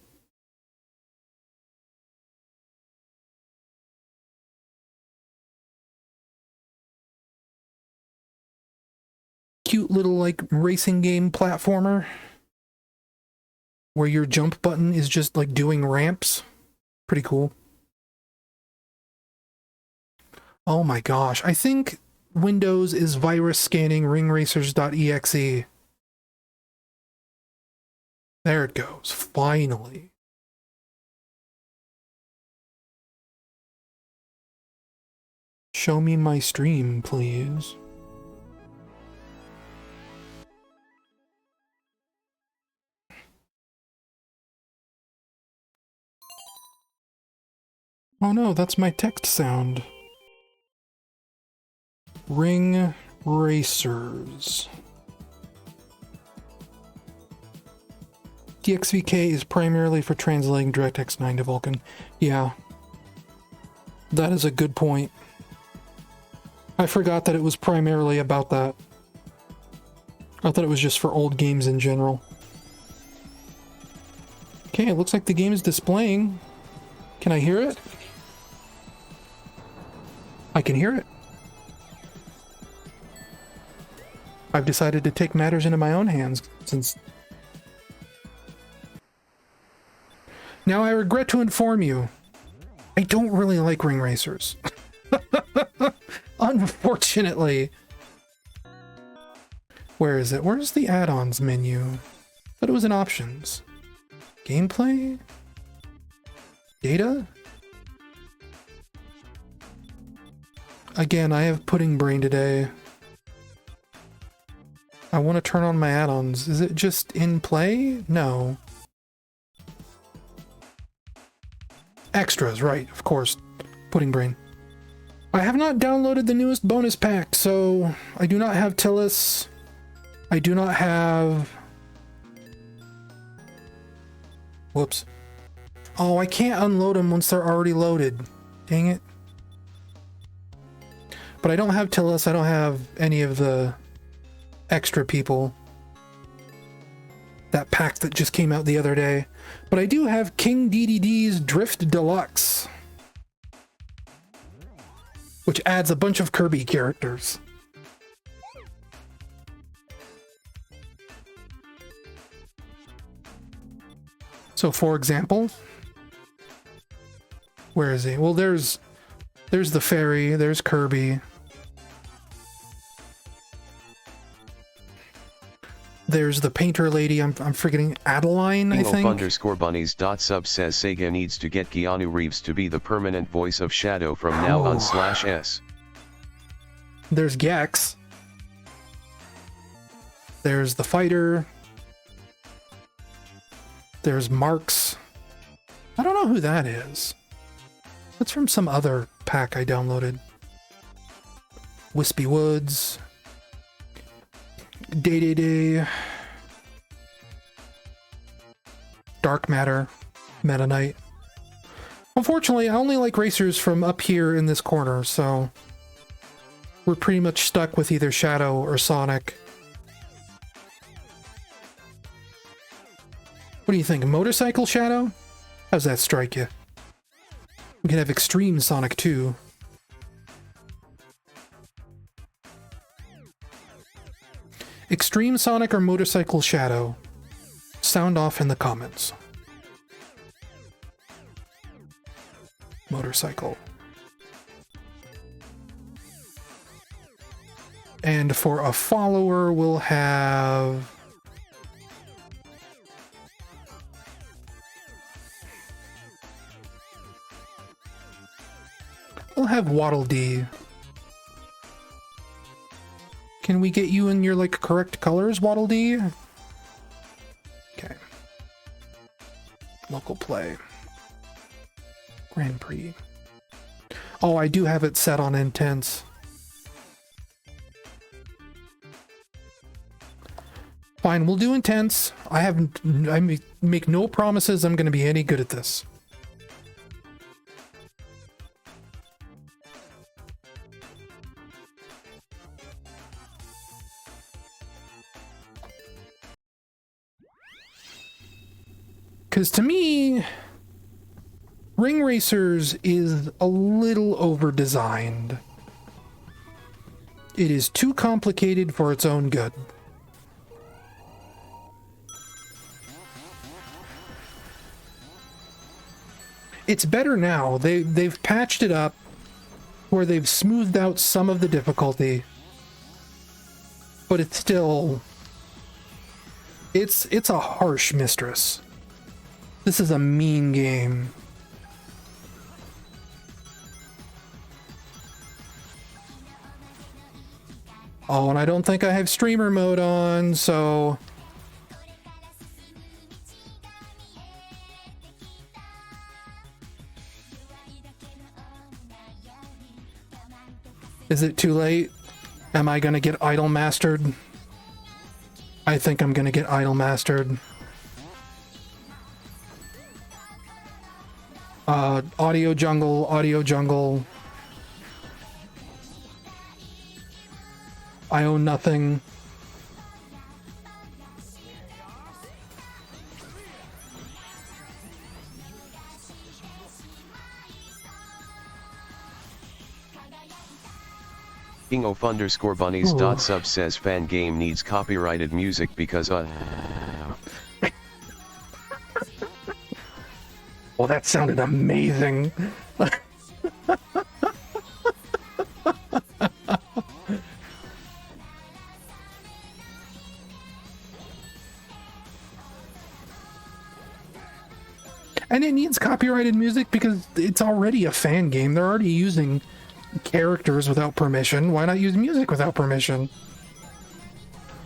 Cute little, like, racing game platformer where your jump button is just like doing ramps. Pretty cool. Oh my gosh, I think Windows is virus scanning ringracers.exe. There it goes, finally. Show me my stream, please. Oh no, that's my text sound. Ring Racers. DXVK is primarily for translating DirectX 9 to Vulkan. Yeah. That is a good point. I forgot that it was primarily about that. I thought it was just for old games in general. Okay, it looks like the game is displaying. Can I hear it? I can hear it. I've decided to take matters into my own hands since Now I regret to inform you, I don't really like ring racers. Unfortunately. Where is it? Where's the add-ons menu? But it was in options. Gameplay? Data? Again, I have pudding brain today. I want to turn on my add-ons. Is it just in play? No. Extras, right, of course. Pudding brain. I have not downloaded the newest bonus pack, so I do not have Tillis. I do not have... Whoops. Oh, I can't unload them once they're already loaded. Dang it. But I don't have Tillis, I don't have any of the extra people. That pack that just came out the other day. But I do have King DDD's Drift Deluxe, which adds a bunch of Kirby characters. So for example, where is he? Well, there's the fairy, there's Kirby. There's the painter lady, I'm forgetting, Adeline, I think? _bunnies.sub says Sega needs to get Keanu Reeves to be the permanent voice of Shadow from now on /s. There's Gex. There's the fighter. There's Marks. I don't know who that is. That's from some other pack I downloaded. Wispy Woods. Day. Dark Matter. Meta Knight. Unfortunately, I only like racers from up here in this corner, so we're pretty much stuck with either Shadow or Sonic. What do you think? Motorcycle Shadow? How's that strike you? We could have Extreme Sonic 2. Extreme Sonic or Motorcycle Shadow? Sound off in the comments. Motorcycle. And for a follower, we'll have... We'll have Waddle Dee. Can we get you in your, like, correct colors, Waddle Dee? Okay. Local play. Grand Prix. Oh, I do have it set on intense. Fine, we'll do intense. I make no promises I'm going to be any good at this. Because to me, Ring Racers is a little over-designed. It is too complicated for its own good. It's better now. They've patched it up where they've smoothed out some of the difficulty. But it's still... It's a harsh mistress. This is a mean game. Oh, and I don't think I have streamer mode on, so... Is it too late? Am I gonna get idle mastered? I think I'm gonna get idle mastered. Audio jungle, audio jungle. I own nothing. king_bunnies.sub says fan game needs copyrighted music because Oh, that sounded amazing. And it needs copyrighted music because it's already a fan game. They're already using characters without permission. Why not use music without permission?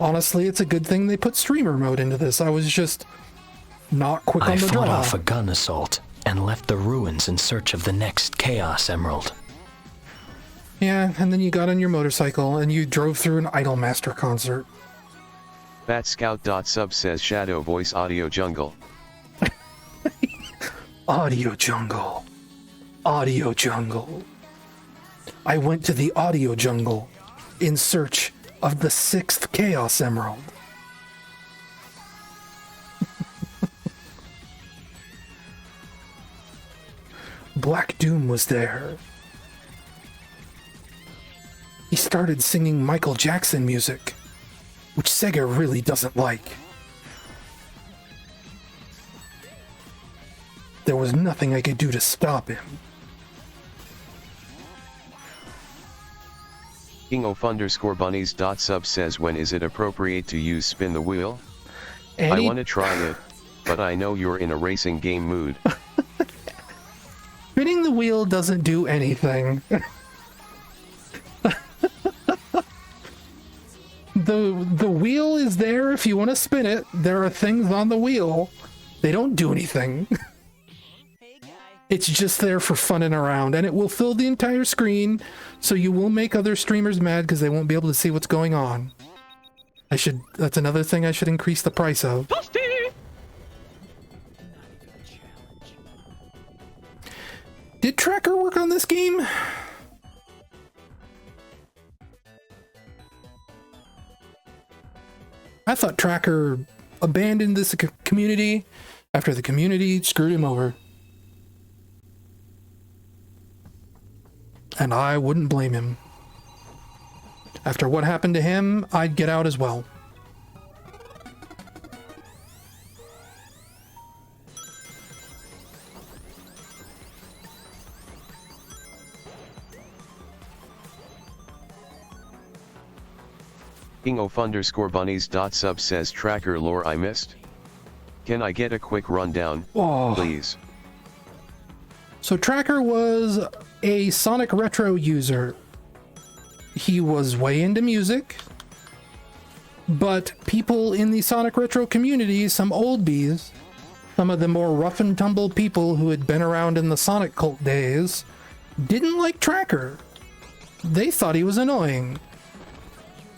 Honestly, it's a good thing they put streamer mode into this. I was just not quick on the draw. I fought off a gun assault and left the ruins in search of the next Chaos Emerald. Yeah, and then you got on your motorcycle and you drove through an Idolmaster concert. Batscout.sub says Shadow Voice Audio Jungle. Audio jungle. Audio jungle. I went to the audio jungle in search of the 6th Chaos Emerald. Black Doom was there. He started singing Michael Jackson music, which Sega really doesn't like. There was nothing I could do to stop him. King_bunnies.sub says, when is it appropriate to use spin the wheel? Andy? I want to try it, but I know you're in a racing game mood. Spinning the wheel doesn't do anything. The wheel is there if you want to spin it. There are things on the wheel. They don't do anything. It's just there for funning around, and it will fill the entire screen, so you will make other streamers mad because they won't be able to see what's going on. That's another thing I should increase the price of. Did Tracker work on this game? I thought Tracker abandoned this community after the community screwed him over. And I wouldn't blame him. After what happened to him, I'd get out as well. King_bunnies.sub says, Tracker lore I missed. Can I get a quick rundown, please? So Tracker was a Sonic Retro user. He was way into music, but people in the Sonic Retro community, some oldies, some of the more rough and tumble people who had been around in the Sonic cult days, didn't like Tracker. They thought he was annoying.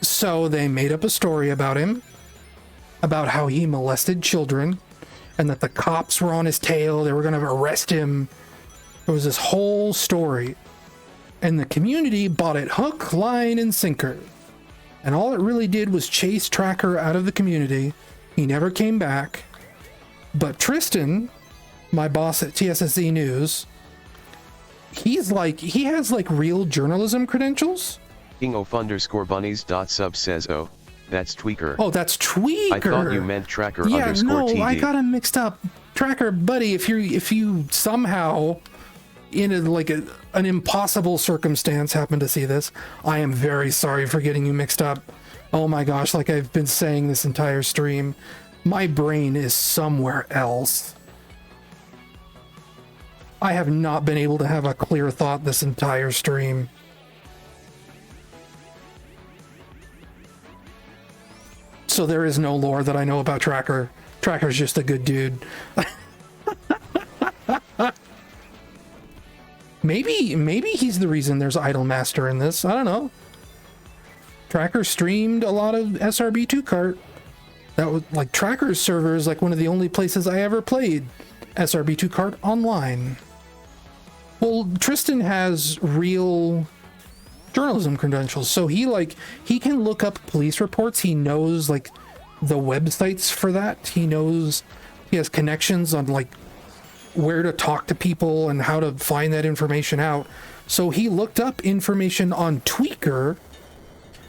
So they made up a story about him, about how he molested children, and that the cops were on his tail, they were going to arrest him. There was this whole story, and the community bought it hook, line, and sinker. And all it really did was chase Tracker out of the community. He never came back. But Tristan, my boss at TSSE News, he has real journalism credentials. King_bunnies.sub says, oh, that's Tweaker. Oh, that's Tweaker. I thought you meant Tracker yeah, _TD. no, I got him mixed up. Tracker, buddy, if you somehow in an impossible circumstance happen to see this, I am very sorry for getting you mixed up. Oh my gosh, like I've been saying this entire stream, my brain is somewhere else. I have not been able to have a clear thought this entire stream. So there is no lore that I know about Tracker. Tracker's just a good dude. Maybe he's the reason there's Idolmaster in this. I don't know. Tracker streamed a lot of SRB2 Kart. That was like Tracker's server is like one of the only places I ever played SRB2 Kart online. Well, Tristan has real journalism credentials, so he can look up police reports. He knows like the websites for that. He has connections on like where to talk to people and how to find that information out. So he looked up information on Tweaker,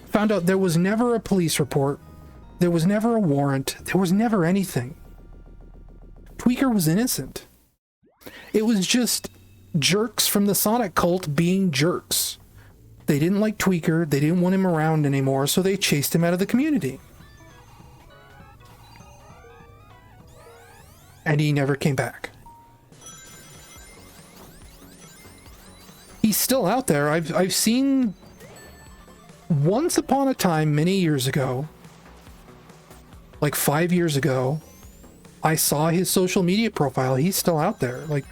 found out there was never a police report, there was never a warrant, there was never anything. Tweaker was innocent. It was just jerks from the Sonic cult being jerks. They didn't like Tweaker, they didn't want him around anymore, so they chased him out of the community. And he never came back. He's still out there. I've seen once upon a time, many years ago, like 5 years ago, I saw his social media profile. He's still out there. Like,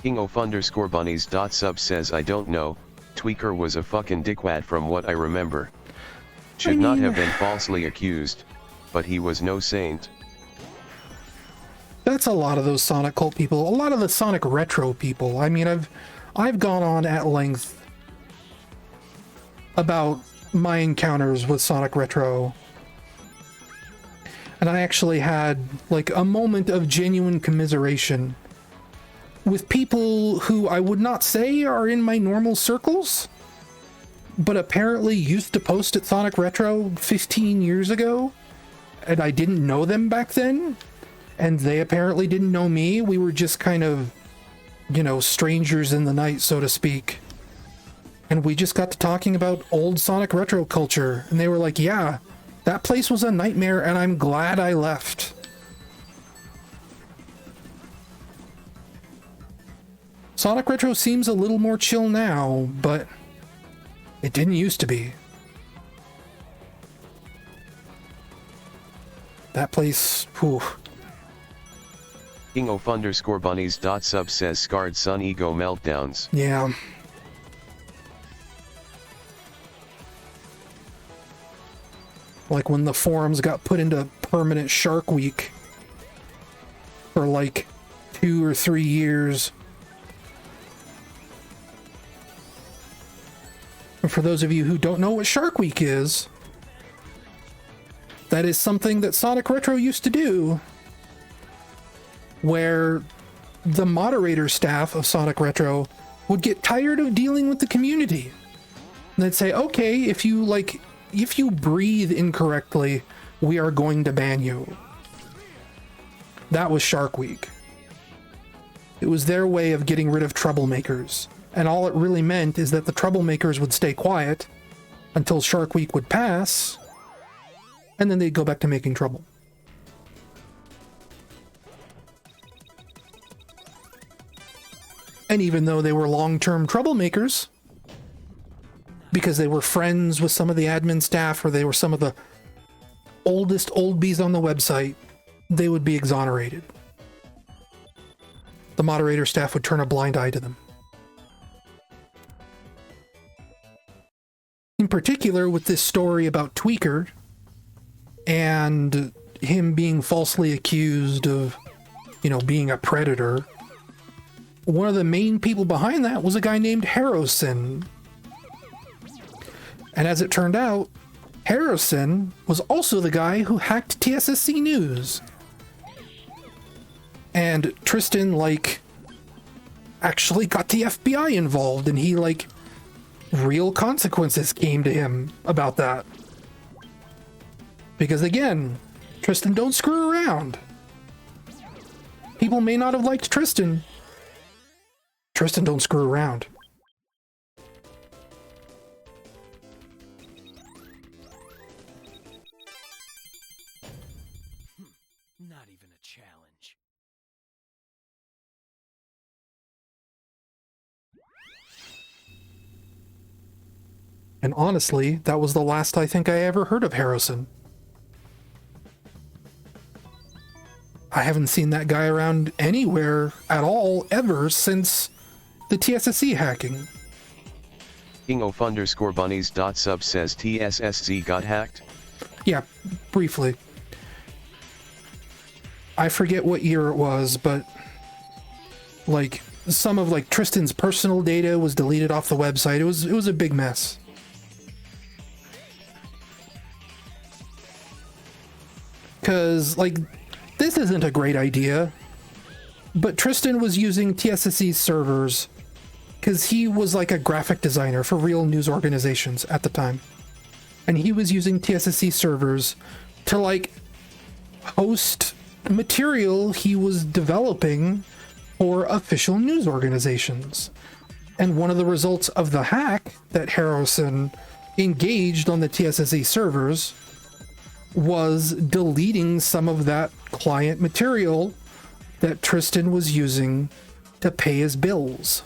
King_bunnies.sub says, I don't know, Tweaker was a fucking dickwad from what I remember. Should not have been falsely accused, but he was no saint. That's a lot of those Sonic cult people, a lot of the Sonic retro people. I mean, I've gone on at length about my encounters with Sonic Retro. And I actually had like a moment of genuine commiseration with people who I would not say are in my normal circles, but apparently used to post at Sonic Retro 15 years ago, and I didn't know them back then, and they apparently didn't know me. We were just kind of, you know, strangers in the night, so to speak. And we just got to talking about old Sonic Retro culture, and they were like, yeah, that place was a nightmare, and I'm glad I left. Sonic Retro seems a little more chill now, but it didn't used to be. That place, whew. King_bunnies.sub says, scarred son ego meltdowns. Yeah. Like when the forums got put into permanent Shark Week for like 2 or 3 years. And for those of you who don't know what Shark Week is, that is something that Sonic Retro used to do, where the moderator staff of Sonic Retro would get tired of dealing with the community. And they'd say, okay, if you breathe incorrectly, we are going to ban you. That was Shark Week. It was their way of getting rid of troublemakers. And all it really meant is that the troublemakers would stay quiet until Shark Week would pass, and then they'd go back to making trouble. And even though they were long-term troublemakers, because they were friends with some of the admin staff, or they were some of the oldest old bees on the website, they would be exonerated. The moderator staff would turn a blind eye to them. In particular, with this story about Tweaker and him being falsely accused of, you know, being a predator, one of the main people behind that was a guy named Harrowson. And as it turned out, Harrowson was also the guy who hacked TSSC News. And Tristan, like, actually got the FBI involved, and he, like, real consequences came to him about that. Because again, Tristan don't screw around. People may not have liked Tristan. Tristan don't screw around. Not even a challenge. And honestly, that was the last I think I ever heard of Harrowson. I haven't seen that guy around anywhere at all ever since the TSSC hacking. King_bunnies.sub says TSSC got hacked? Yeah, briefly. I forget what year it was, but like some of like Tristan's personal data was deleted off the website. It was a big mess. Because like this isn't a great idea, but Tristan was using TSSC's servers because he was like a graphic designer for real news organizations at the time. And he was using TSSC servers to like host material he was developing for official news organizations. And one of the results of the hack that Harrison engaged on the TSSE servers was deleting some of that client material that Tristan was using to pay his bills.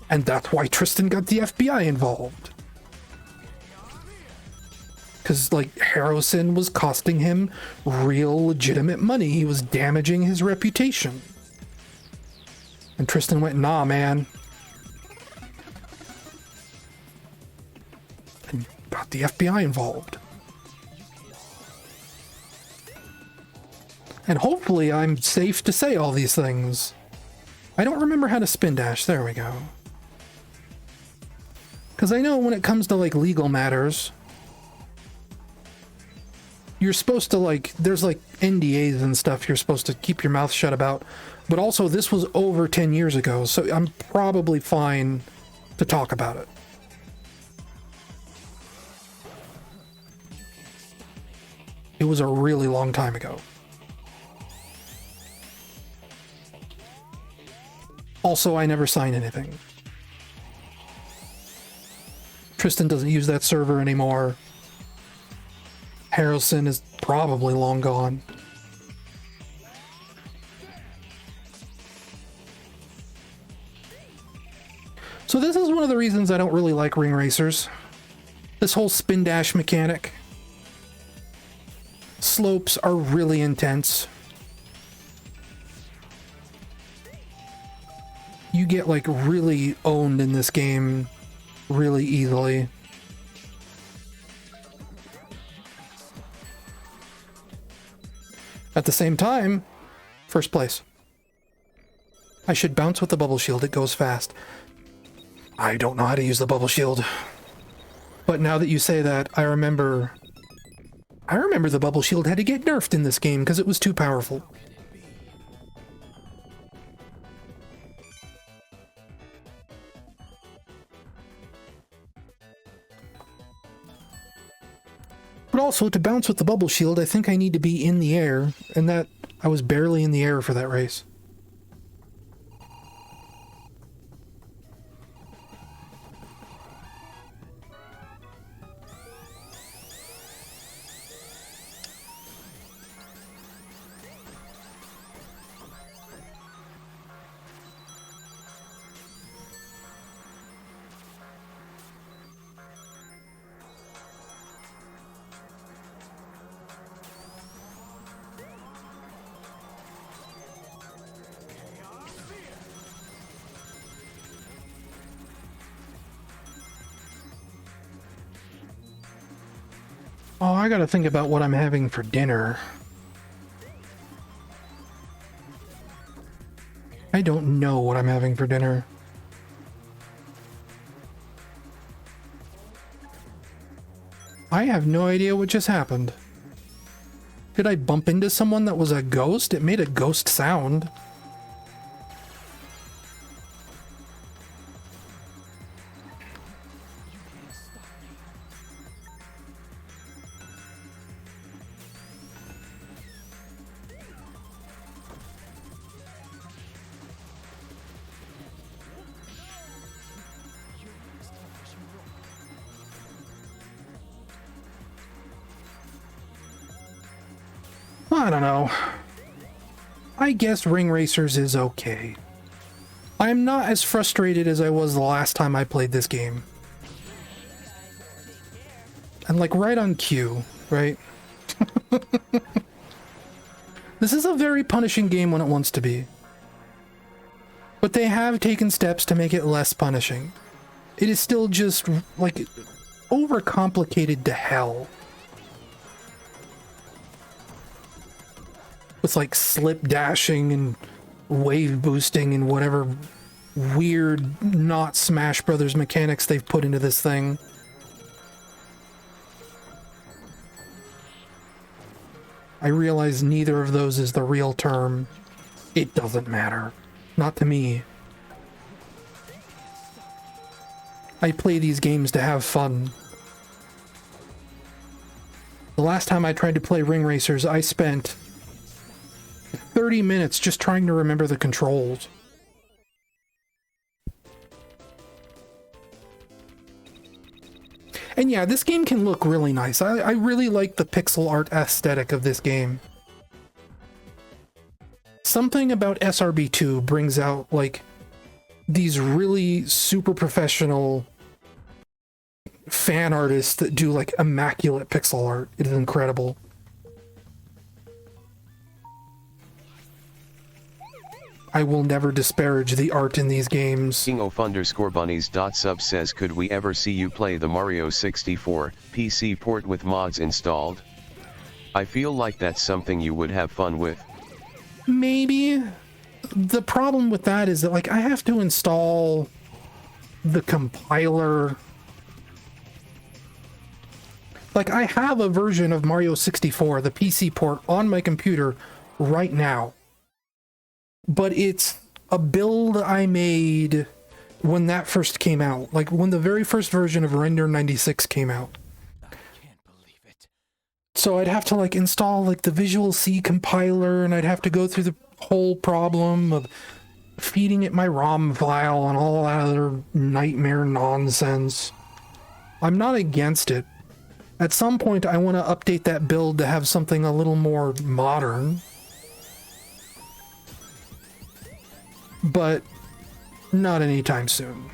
And that's why Tristan got the FBI involved. Because, like, Harrison was costing him real legitimate money. He was damaging his reputation. And Tristan went, nah, man. And got the FBI involved. And hopefully I'm safe to say all these things. I don't remember how to spin dash. There we go. Because I know when it comes to, like, legal matters, you're supposed to, like, there's, like, NDAs and stuff you're supposed to keep your mouth shut about. But also, this was over 10 years ago, so I'm probably fine to talk about it. It was a really long time ago. Also, I never signed anything. Tristan doesn't use that server anymore. Harrison is probably long gone. So this is one of the reasons I don't really like ring racers. This whole spin dash mechanic. Slopes are really intense. You get, like, really owned in this game really easily. At the same time, first place. I should bounce with the bubble shield, it goes fast. I don't know how to use the bubble shield. But now that you say that, I remember the bubble shield had to get nerfed in this game because it was too powerful. But also, to bounce with the bubble shield, I think I need to be in the air, and that I was barely in the air for that race. Oh, I gotta think about what I'm having for dinner. I don't know what I'm having for dinner. I have no idea what just happened. Did I bump into someone that was a ghost? It made a ghost sound. I don't know. I guess Ring Racers is okay. I'm not as frustrated as I was the last time I played this game. I'm like right on cue, right? This is a very punishing game when it wants to be. But they have taken steps to make it less punishing. It is still just, like, overcomplicated to hell. With, like, slip dashing and wave boosting and whatever weird, not Smash Brothers mechanics they've put into this thing. I realize neither of those is the real term. It doesn't matter. Not to me. I play these games to have fun. The last time I tried to play Ring Racers, I spent 30 minutes just trying to remember the controls. And yeah, this game can look really nice. I really like the pixel art aesthetic of this game. Something about SRB2 brings out, like, these really super professional fan artists that do, like, immaculate pixel art. It is incredible. I will never disparage the art in these games. King_bunnies.sub says, could we ever see you play the Mario 64 PC port with mods installed? I feel like that's something you would have fun with. Maybe. The problem with that is that, like, I have to install the compiler. Like, I have a version of Mario 64, the PC port, on my computer right now. But it's a build I made when that first came out. Like, when the very first version of Render 96 came out. I can't believe it. So I'd have to, like, install, like, the Visual C compiler, and I'd have to go through the whole problem of feeding it my ROM file and all that other nightmare nonsense. I'm not against it. At some point, I want to update that build to have something a little more modern. But not anytime soon.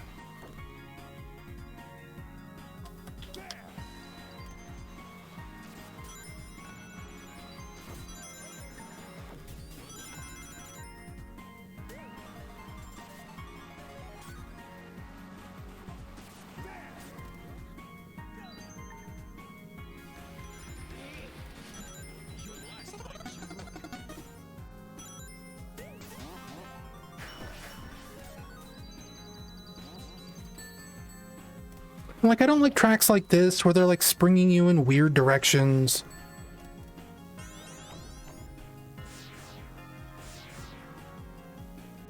Like, I don't like tracks like this where they're like springing you in weird directions.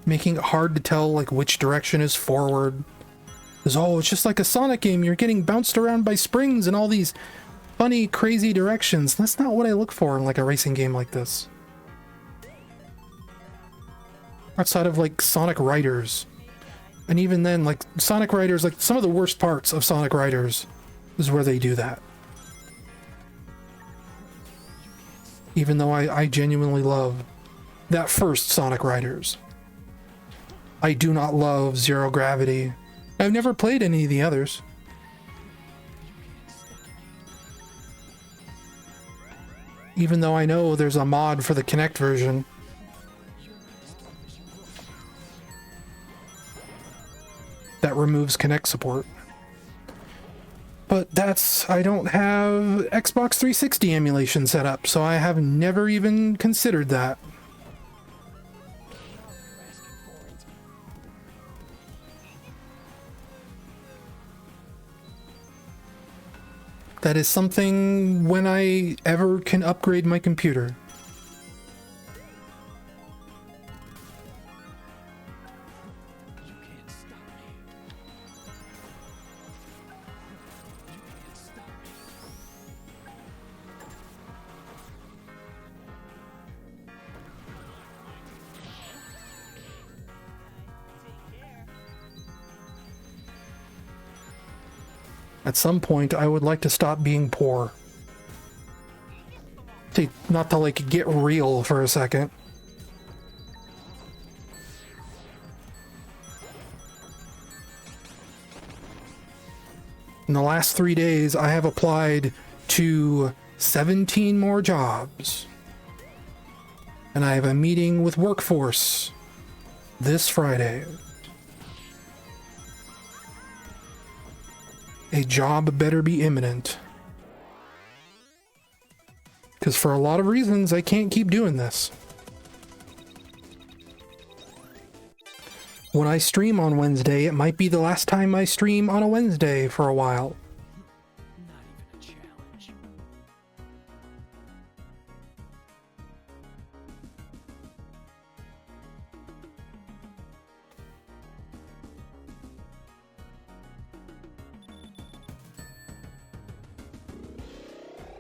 Making it hard to tell like which direction is forward. Because, oh, it's just like a Sonic game. You're getting bounced around by springs in all these funny, crazy directions. That's not what I look for in like a racing game like this. Outside of like Sonic Riders. And even then, like, Sonic Riders, like, some of the worst parts of Sonic Riders is where they do that. Even though I genuinely love that first Sonic Riders. I do not love Zero Gravity. I've never played any of the others. Even though I know there's a mod for the Kinect version. That removes Kinect support. But I don't have Xbox 360 emulation set up, so I have never even considered that. That is something when I ever can upgrade my computer. At some point, I would like to stop being poor. Not to, like, get real for a second. In the last 3 days, I have applied to 17 more jobs. And I have a meeting with Workforce this Friday. A job better be imminent. Because for a lot of reasons, I can't keep doing this. When I stream on Wednesday, it might be the last time I stream on a Wednesday for a while. Not even a challenge.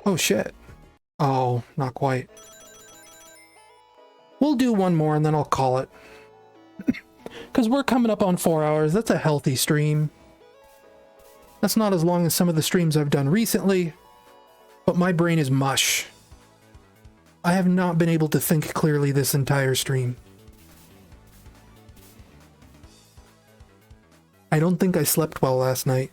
Oh shit. Oh, not quite. We'll do one more and then I'll call it. Because we're coming up on 4 hours. That's a healthy stream. That's not as long as some of the streams I've done recently, but my brain is mush. I have not been able to think clearly this entire stream. I don't think I slept well last night.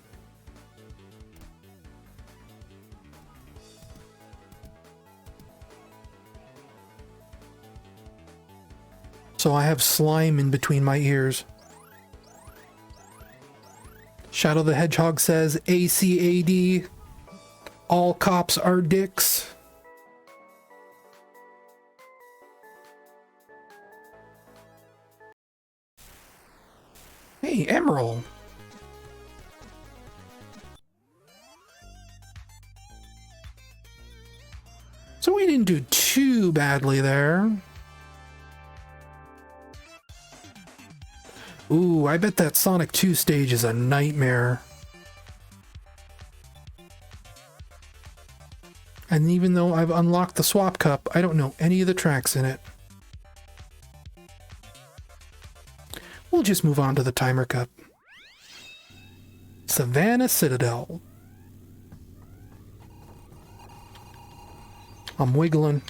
So I have slime in between my ears. Shadow the Hedgehog says, ACAD, all cops are dicks. Hey, Emerald. So we didn't do too badly there. Ooh, I bet that Sonic 2 stage is a nightmare. And even though I've unlocked the Swap Cup, I don't know any of the tracks in it. We'll just move on to the Timer Cup. Savannah Citadel. I'm wiggling.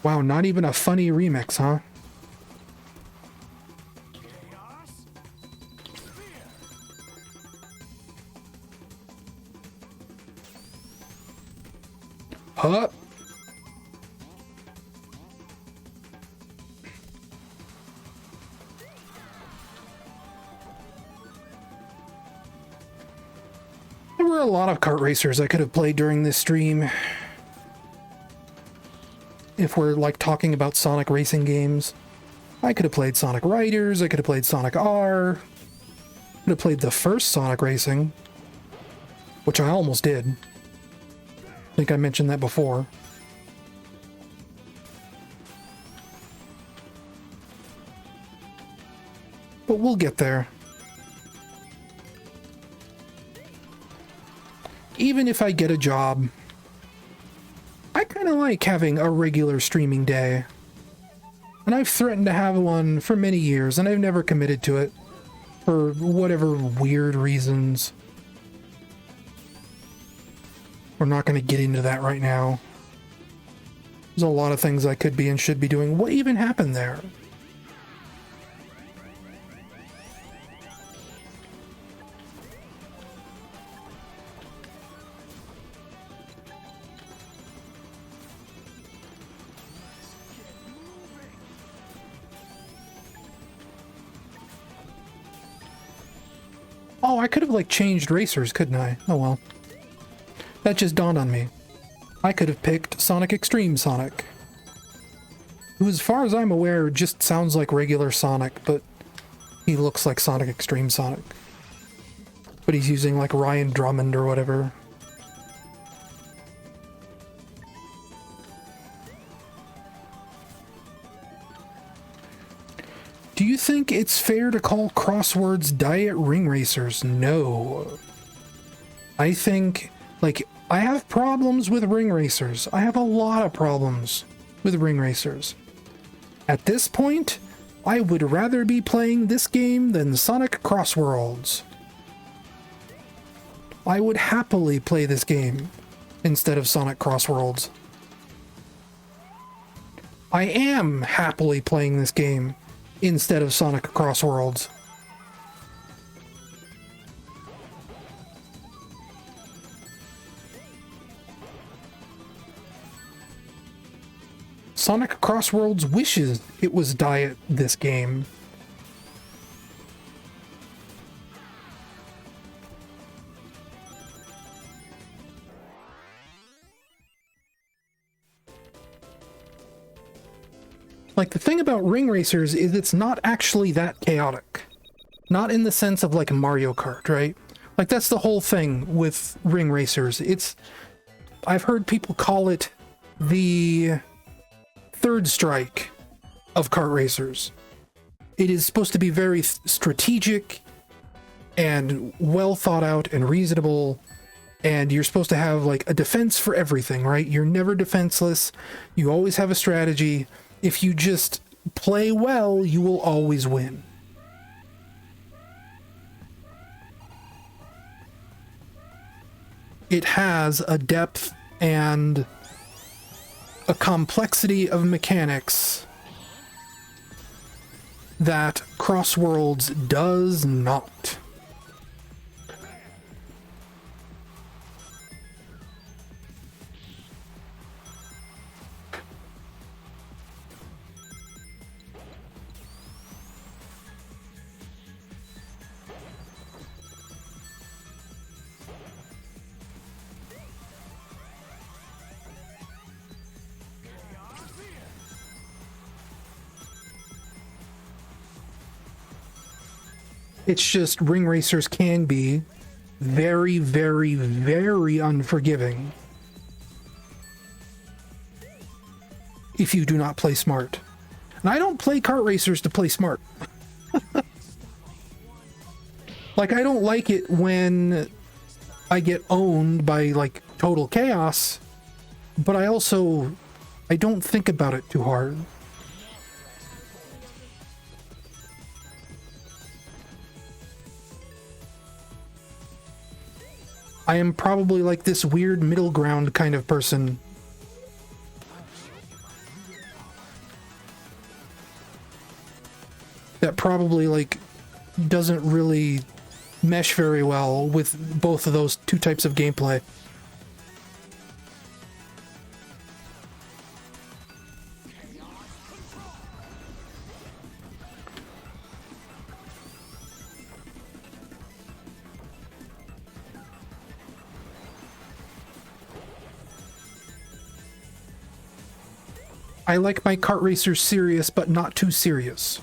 Wow, not even a funny remix, huh? Huh? There were a lot of kart racers I could have played during this stream. If we're like talking about Sonic racing games, I could have played Sonic Riders, I could have played Sonic R, could have played the first Sonic Racing, which I almost did. I think I mentioned that before. But we'll get there. Even if I get a job, I kind of like having a regular streaming day. And I've threatened to have one for many years, and I've never committed to it. For whatever weird reasons. We're not going to get into that right now. There's a lot of things I could be and should be doing. What even happened there? Oh, I could have, like, changed racers, couldn't I? Oh, well. That just dawned on me. I could have picked Sonic Extreme Sonic. Who, as far as I'm aware, just sounds like regular Sonic, but he looks like Sonic Extreme Sonic. But he's using, like, Ryan Drummond or whatever. Do you think it's fair to call Crossworlds diet ring racers? No. I think, like, I have problems with ring racers. I have a lot of problems with ring racers. At this point, I would rather be playing this game than Sonic Crossworlds. I would happily play this game instead of Sonic Crossworlds. I am happily playing this game instead of Sonic Crossworlds. Sonic Crossworlds wishes it was diet this game. Like, the thing about ring racers is it's not actually that chaotic. Not in the sense of, like, Mario Kart, right? Like, that's the whole thing with ring racers. I've heard people call it the third strike of kart racers. It is supposed to be very strategic and well thought out and reasonable, And you're supposed to have like a defense for everything, right? You're never defenseless. You always have a strategy. If you just play well, you will always win. It has a depth and a complexity of mechanics that Crossworlds does not. It's just ring racers can be very, very, very unforgiving if you do not play smart. And I don't play kart racers to play smart. Like, I don't like it when I get owned by, like, total chaos, but I don't think about it too hard. I am probably like this weird middle ground kind of person. That probably like doesn't really mesh very well with both of those two types of gameplay. I like my kart racers serious, but not too serious.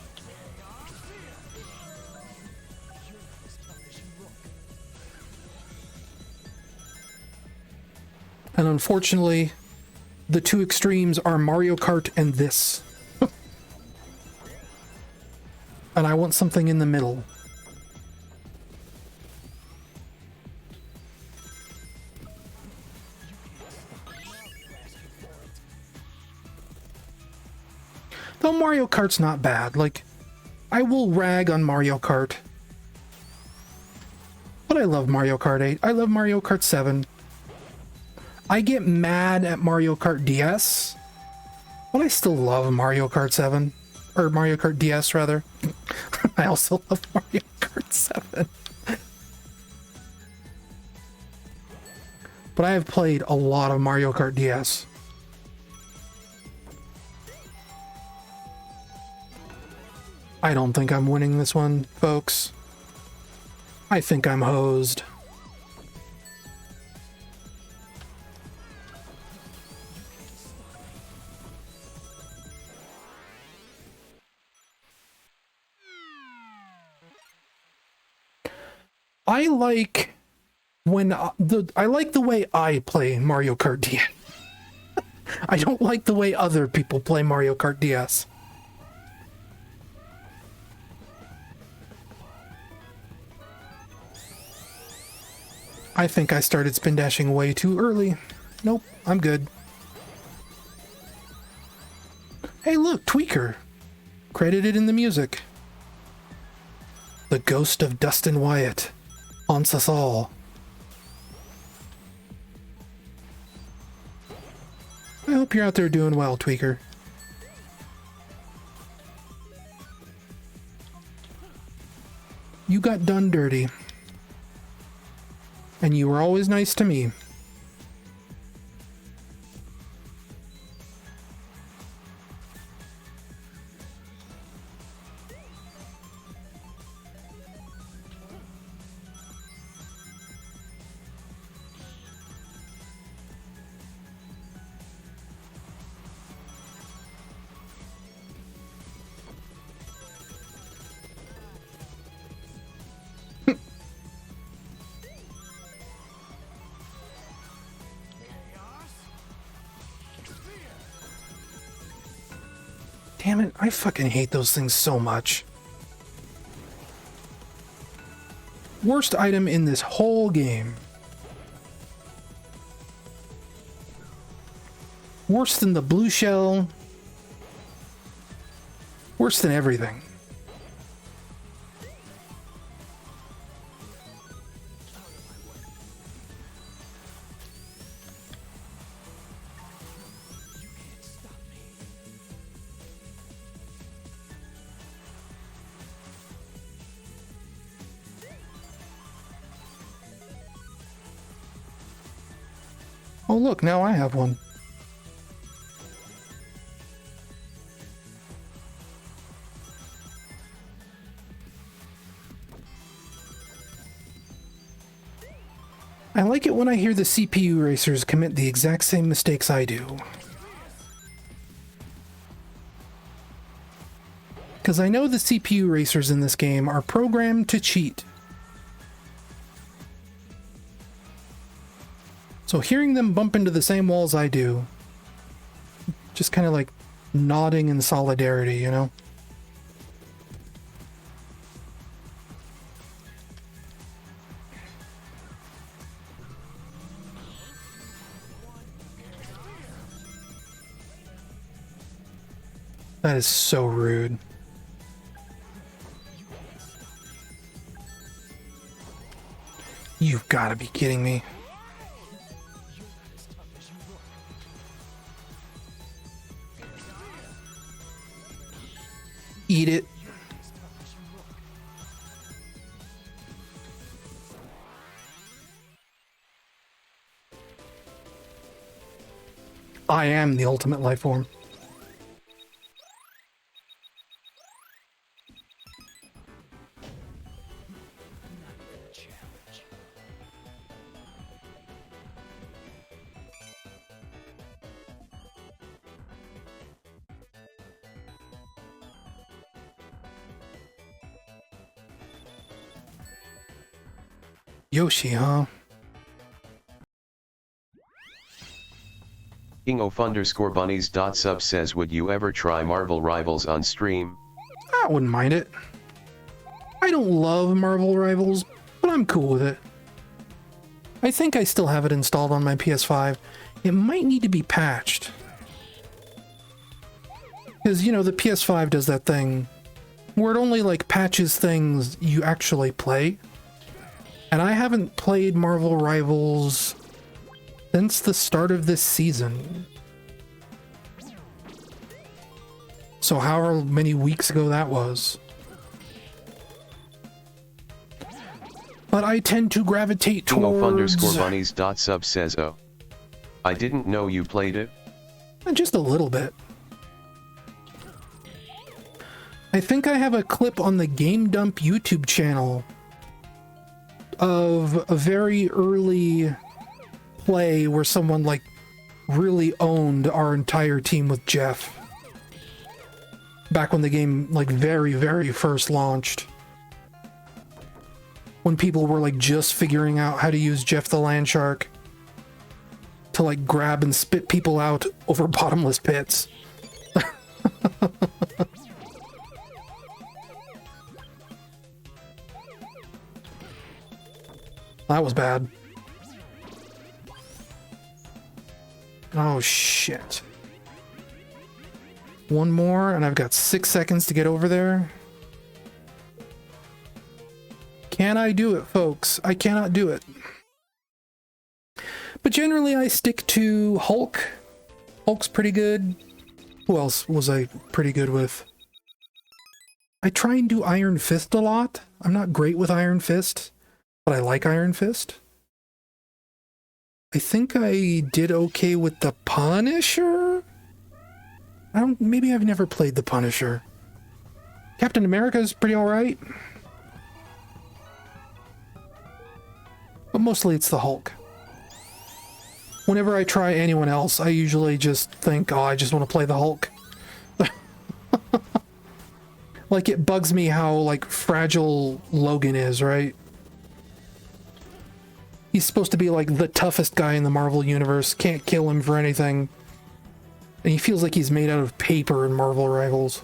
And unfortunately, the two extremes are Mario Kart and this. And I want something in the middle. Though Mario Kart's not bad. Like, I will rag on Mario Kart. But I love Mario Kart 8. I love Mario Kart 7. I get mad at Mario Kart DS. But I still love Mario Kart 7. Or Mario Kart DS, rather. I also love Mario Kart 7. But I have played a lot of Mario Kart DS. I don't think I'm winning this one, folks. I think I'm hosed. I like when I like the way I play Mario Kart DS. I don't like the way other people play Mario Kart DS. I think I started spin dashing way too early. Nope, I'm good. Hey look, Tweaker. Credited in the music. The ghost of Dustin Wyatt haunts us all. I hope you're out there doing well, Tweaker. You got done dirty. And you were always nice to me. Damn it, I fucking hate those things so much. Worst item in this whole game. Worse than the blue shell. Worse than everything. Oh look, now I have one. I like it when I hear the CPU racers commit the exact same mistakes I do. Because I know the CPU racers in this game are programmed to cheat. So hearing them bump into the same walls I do, just kind of like nodding in solidarity, you know? That is so rude. You've got to be kidding me. Eat it. I am the ultimate life form. Yoshi, huh? King_bunnies.sub says, would you ever try Marvel Rivals on stream? I wouldn't mind it. I don't love Marvel Rivals, but I'm cool with it. I think I still have it installed on my PS5. It might need to be patched. Because, you know, the PS5 does that thing where it only, like, patches things you actually play. And I haven't played Marvel Rivals since the start of this season. So however many weeks ago that was. But I tend to gravitate towards... King_bunnies.sub says, oh, I didn't know you played it. Just a little bit. I think I have a clip on the Game Dump YouTube channel of a very early play where someone like really owned our entire team with Jeff. Back when the game like very, very first launched. When people were like just figuring out how to use Jeff the Landshark to like grab and spit people out over bottomless pits. That was bad. Oh, shit. One more, and I've got 6 seconds to get over there. Can I do it, folks? I cannot do it. But generally, I stick to Hulk. Hulk's pretty good. Who else was I pretty good with? I try and do Iron Fist a lot. I'm not great with Iron Fist, but I like Iron Fist. I think I did okay with the Punisher? Maybe I've never played the Punisher. Captain America's pretty alright. But mostly it's the Hulk. Whenever I try anyone else, I usually just think, oh, I just want to play the Hulk. Like, it bugs me how, like, fragile Logan is, right? He's supposed to be, like, the toughest guy in the Marvel Universe. Can't kill him for anything. And he feels like he's made out of paper in Marvel Rivals.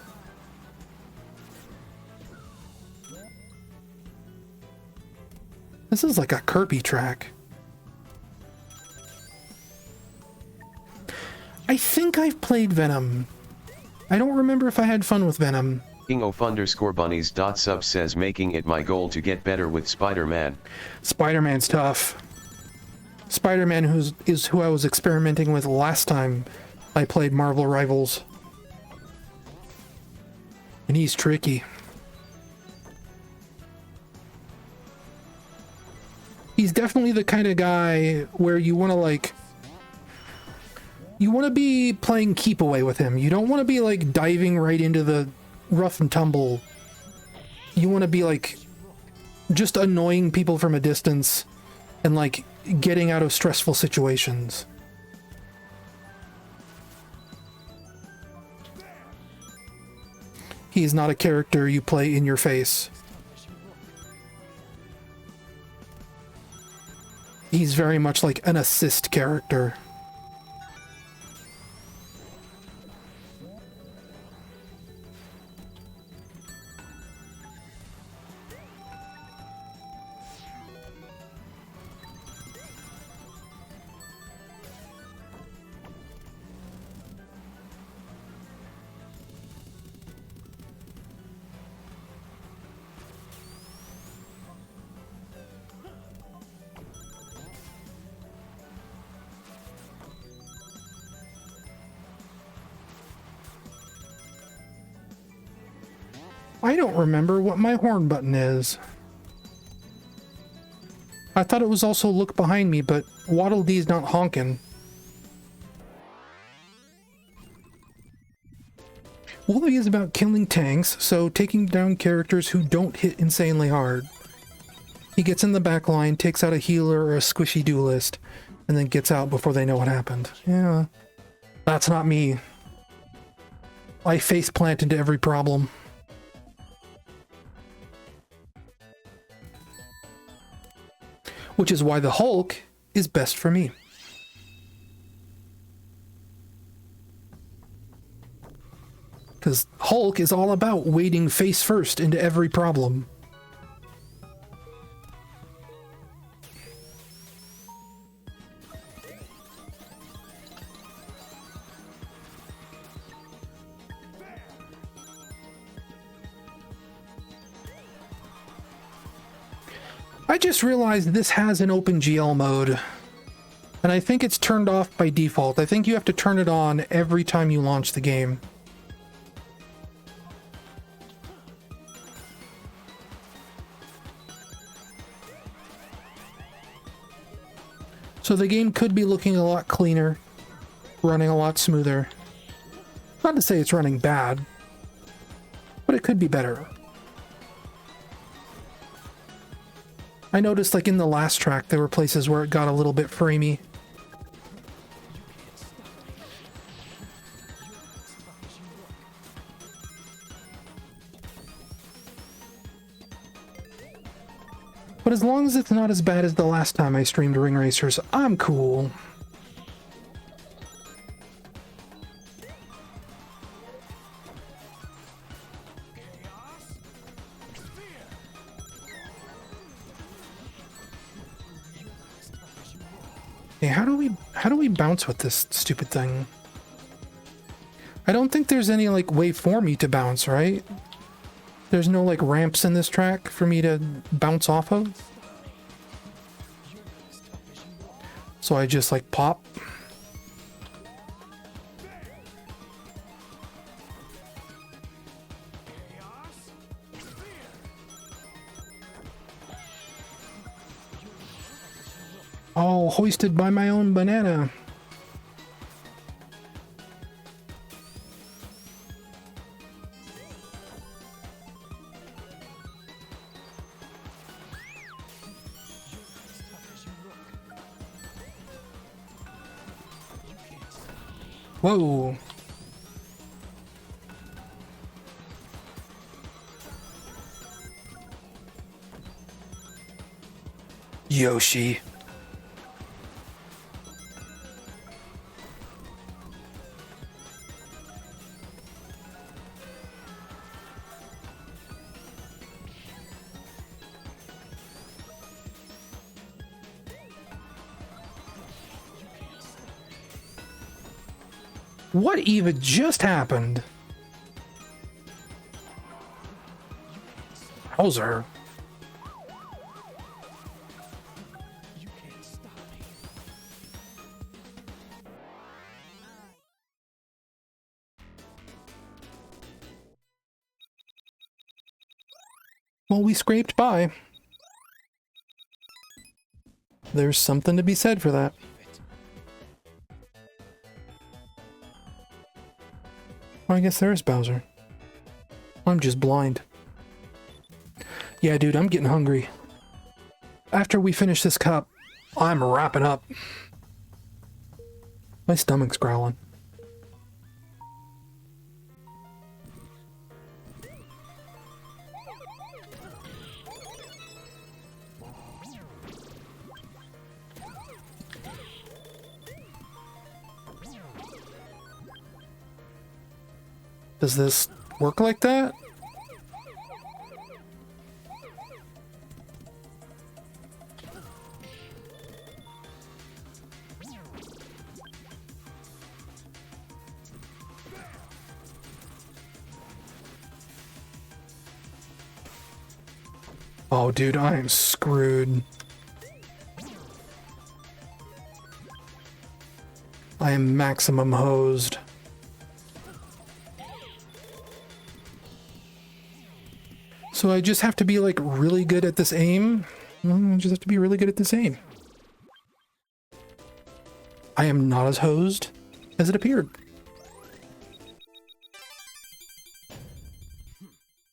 This is like a Kirby track. I think I've played Venom. I don't remember if I had fun with Venom. Kingof_bunnies.sub says making it my goal to get better with Spider-Man. Spider-Man's tough. Spider-Man is who I was experimenting with last time I played Marvel Rivals. And he's tricky. He's definitely the kind of guy where you want to like... You want to be playing keep away with him. You don't want to be like diving right into the rough and tumble. You want to be like just annoying people from a distance and like getting out of stressful situations. He's not a character you play in your face. He's very much like an assist character. I don't remember what my horn button is. I thought it was also look behind me, but Waddle Dee's not honking. Wooly is about killing tanks, so taking down characters who don't hit insanely hard. He gets in the back line, takes out a healer or a squishy duelist, and then gets out before they know what happened. Yeah, that's not me. I face plant into every problem. Which is why the Hulk is best for me. Because Hulk is all about wading face first into every problem. I just realized this has an OpenGL mode, and I think it's turned off by default. I think you have to turn it on every time you launch the game. So the game could be looking a lot cleaner, running a lot smoother. Not to say it's running bad, but it could be better. I noticed, like, in the last track, there were places where it got a little bit framey. But as long as it's not as bad as the last time I streamed Ring Racers, I'm cool. Hey, how do we bounce with this stupid thing? I don't think there's any like way for me to bounce, right? There's no like ramps in this track for me to bounce off of. So I just like pop. Oh, hoisted by my own banana. Whoa. Yoshi. What even just happened? Bowser. Well, we scraped by. There's something to be said for that. Well, I guess there is Bowser. I'm just blind. Yeah, dude, I'm getting hungry. After we finish this cup, I'm wrapping up. My stomach's growling. Does this work like that? Oh, dude, I am screwed. I am maximum hosed. So I just have to be, like, really good at this aim? I just have to be really good at this aim. I am not as hosed as it appeared.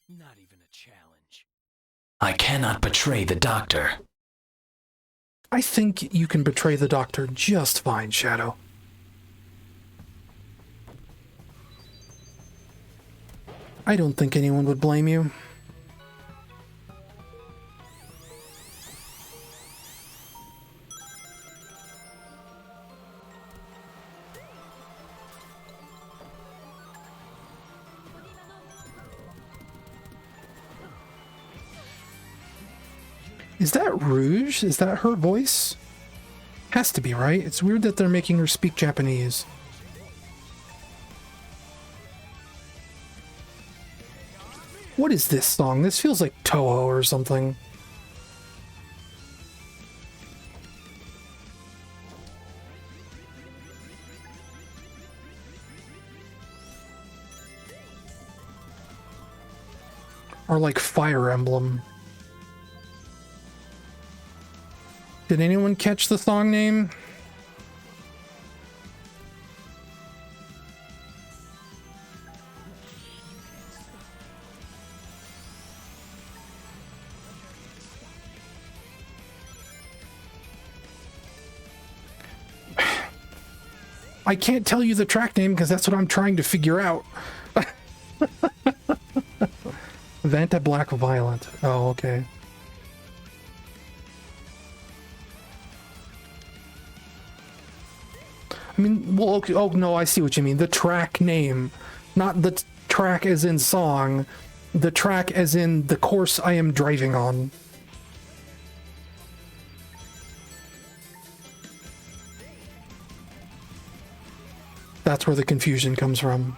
Not even a challenge. I cannot betray the doctor. I think you can betray the doctor just fine, Shadow. I don't think anyone would blame you. Is that Rouge? Is that her voice? Has to be, right? It's weird that they're making her speak Japanese. What is this song? This feels like Toho or something. Or like Fire Emblem. Did anyone catch the song name? I can't tell you the track name because that's what I'm trying to figure out. Vanta Black Violent. Oh, okay. I mean, well, okay, oh no, I see what you mean. The track name, not the track as in song, the track as in the course I am driving on. That's where the confusion comes from.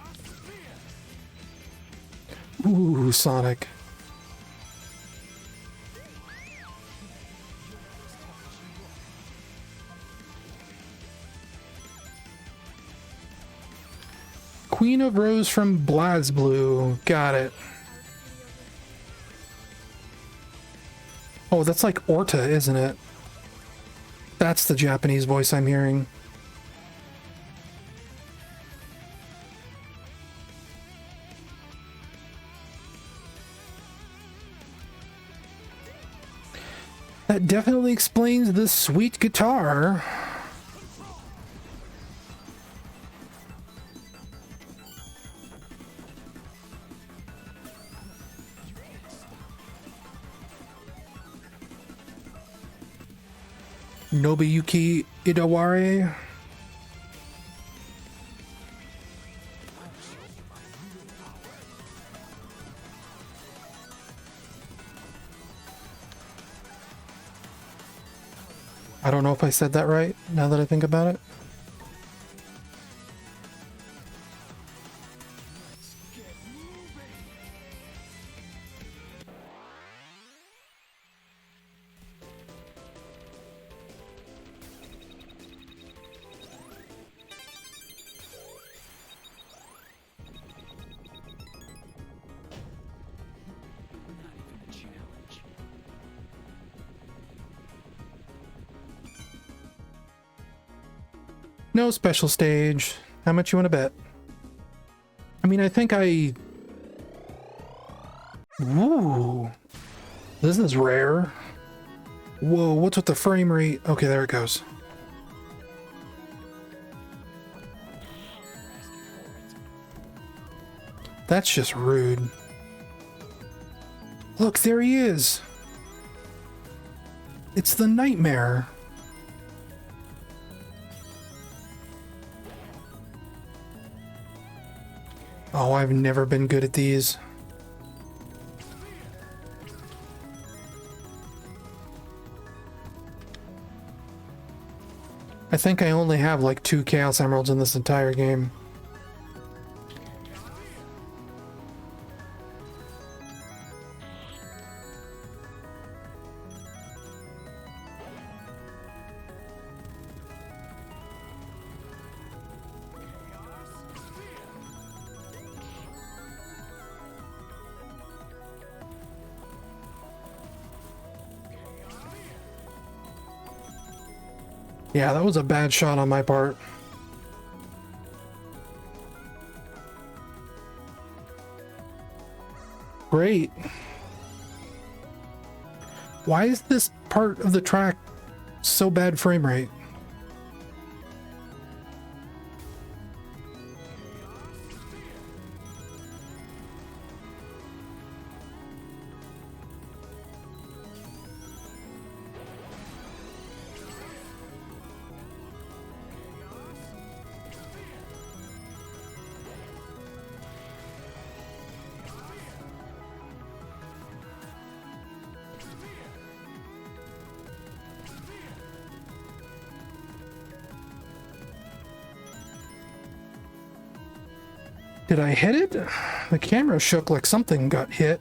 Ooh, Sonic. Queen of Rose from BlazBlue. Got it. Oh, that's like Orta, isn't it? That's the Japanese voice I'm hearing. That definitely explains the sweet guitar. Nobuyuki Idaware. I don't know if I said that right, now that I think about it. No special stage. How much you want to bet? I mean, I think I... Ooh. This is rare. Whoa, what's with the frame rate? Okay, there it goes. That's just rude. Look, there he is. It's the nightmare. Oh, I've never been good at these. I think I only have like 2 Chaos Emeralds in this entire game. Yeah, that was a bad shot on my part. Great. Why is this part of the track so bad frame rate? Did I hit it? The camera shook like something got hit.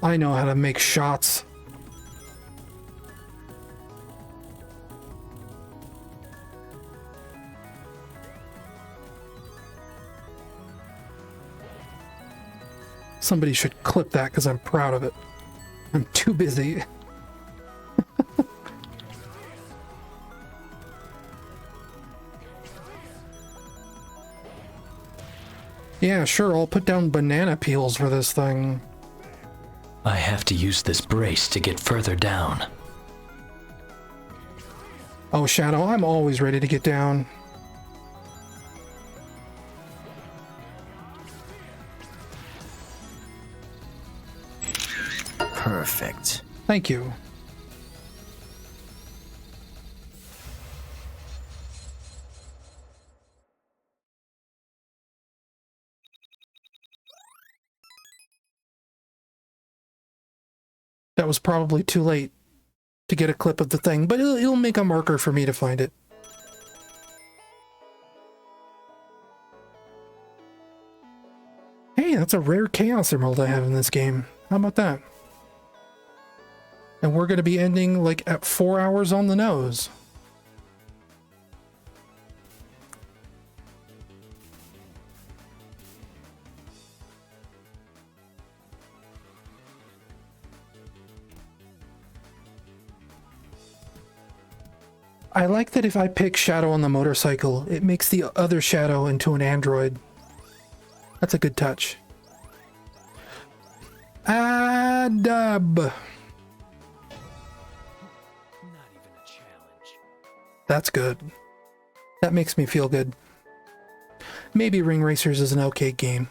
I know how to make shots. Somebody should clip that because I'm proud of it. I'm too busy. Yeah, sure, I'll put down banana peels for this thing. I have to use this brace to get further down. Oh, Shadow, I'm always ready to get down. Perfect. Thank you. That was probably too late to get a clip of the thing, but it'll make a marker for me to find it. Hey, that's a rare Chaos Emerald I have in this game. How about that? And we're going to be ending like at 4 hours on the nose. I like that if I pick Shadow on the motorcycle, it makes the other Shadow into an android. That's a good touch. Dub. That's good. That makes me feel good. Maybe Ring Racers is an okay game.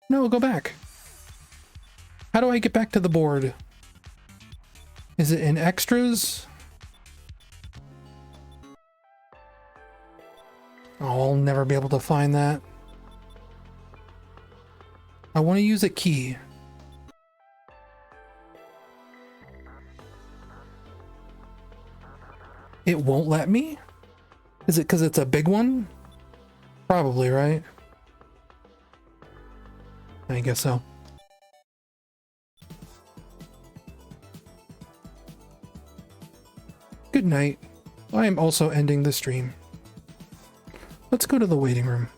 No, go back. How do I get back to the board? Is it in extras? Oh, I'll never be able to find that. I want to use a key. It won't let me? Is it because it's a big one? Probably, right? I guess so. Good night. I am also ending the stream. Let's go to the waiting room.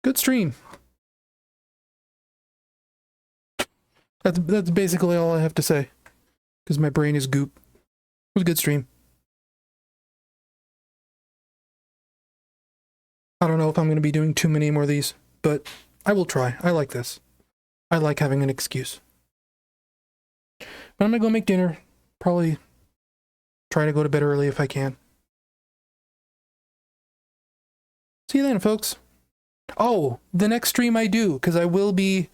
Good stream. That's basically all I have to say. Because my brain is goop. It was a good stream. I don't know if I'm going to be doing too many more of these, but I will try. I like this. I like having an excuse. But I'm going to go make dinner. Probably try to go to bed early if I can. See you then, folks. Oh, the next stream I do, because I will be,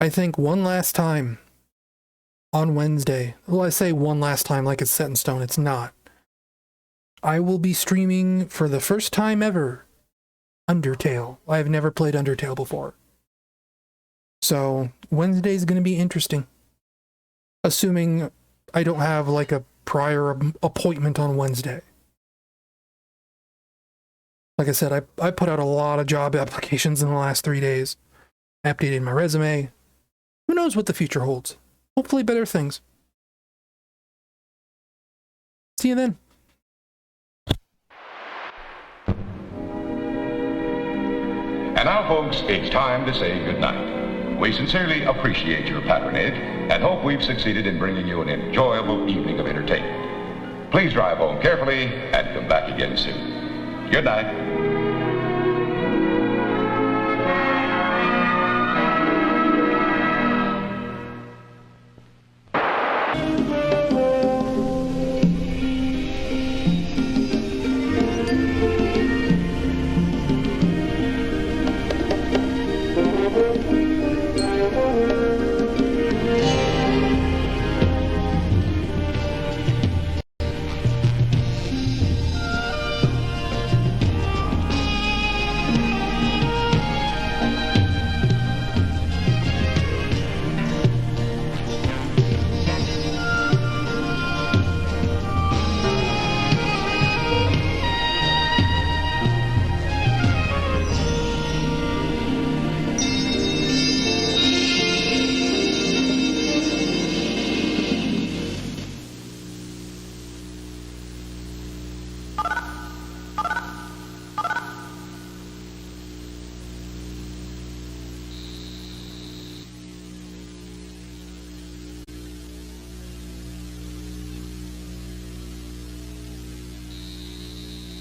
I think, one last time on Wednesday. Well, I say one last time like it's set in stone. It's not. I will be streaming for the first time ever Undertale. I have never played Undertale before. So Wednesday is going to be interesting. Assuming I don't have like a prior appointment on Wednesday. Like I said, I put out a lot of job applications in the last 3 days. I updated my resume. Who knows what the future holds? Hopefully better things. See you then. And now, folks, it's time to say goodnight. We sincerely appreciate your patronage and hope we've succeeded in bringing you an enjoyable evening of entertainment. Please drive home carefully and come back again soon. Good night.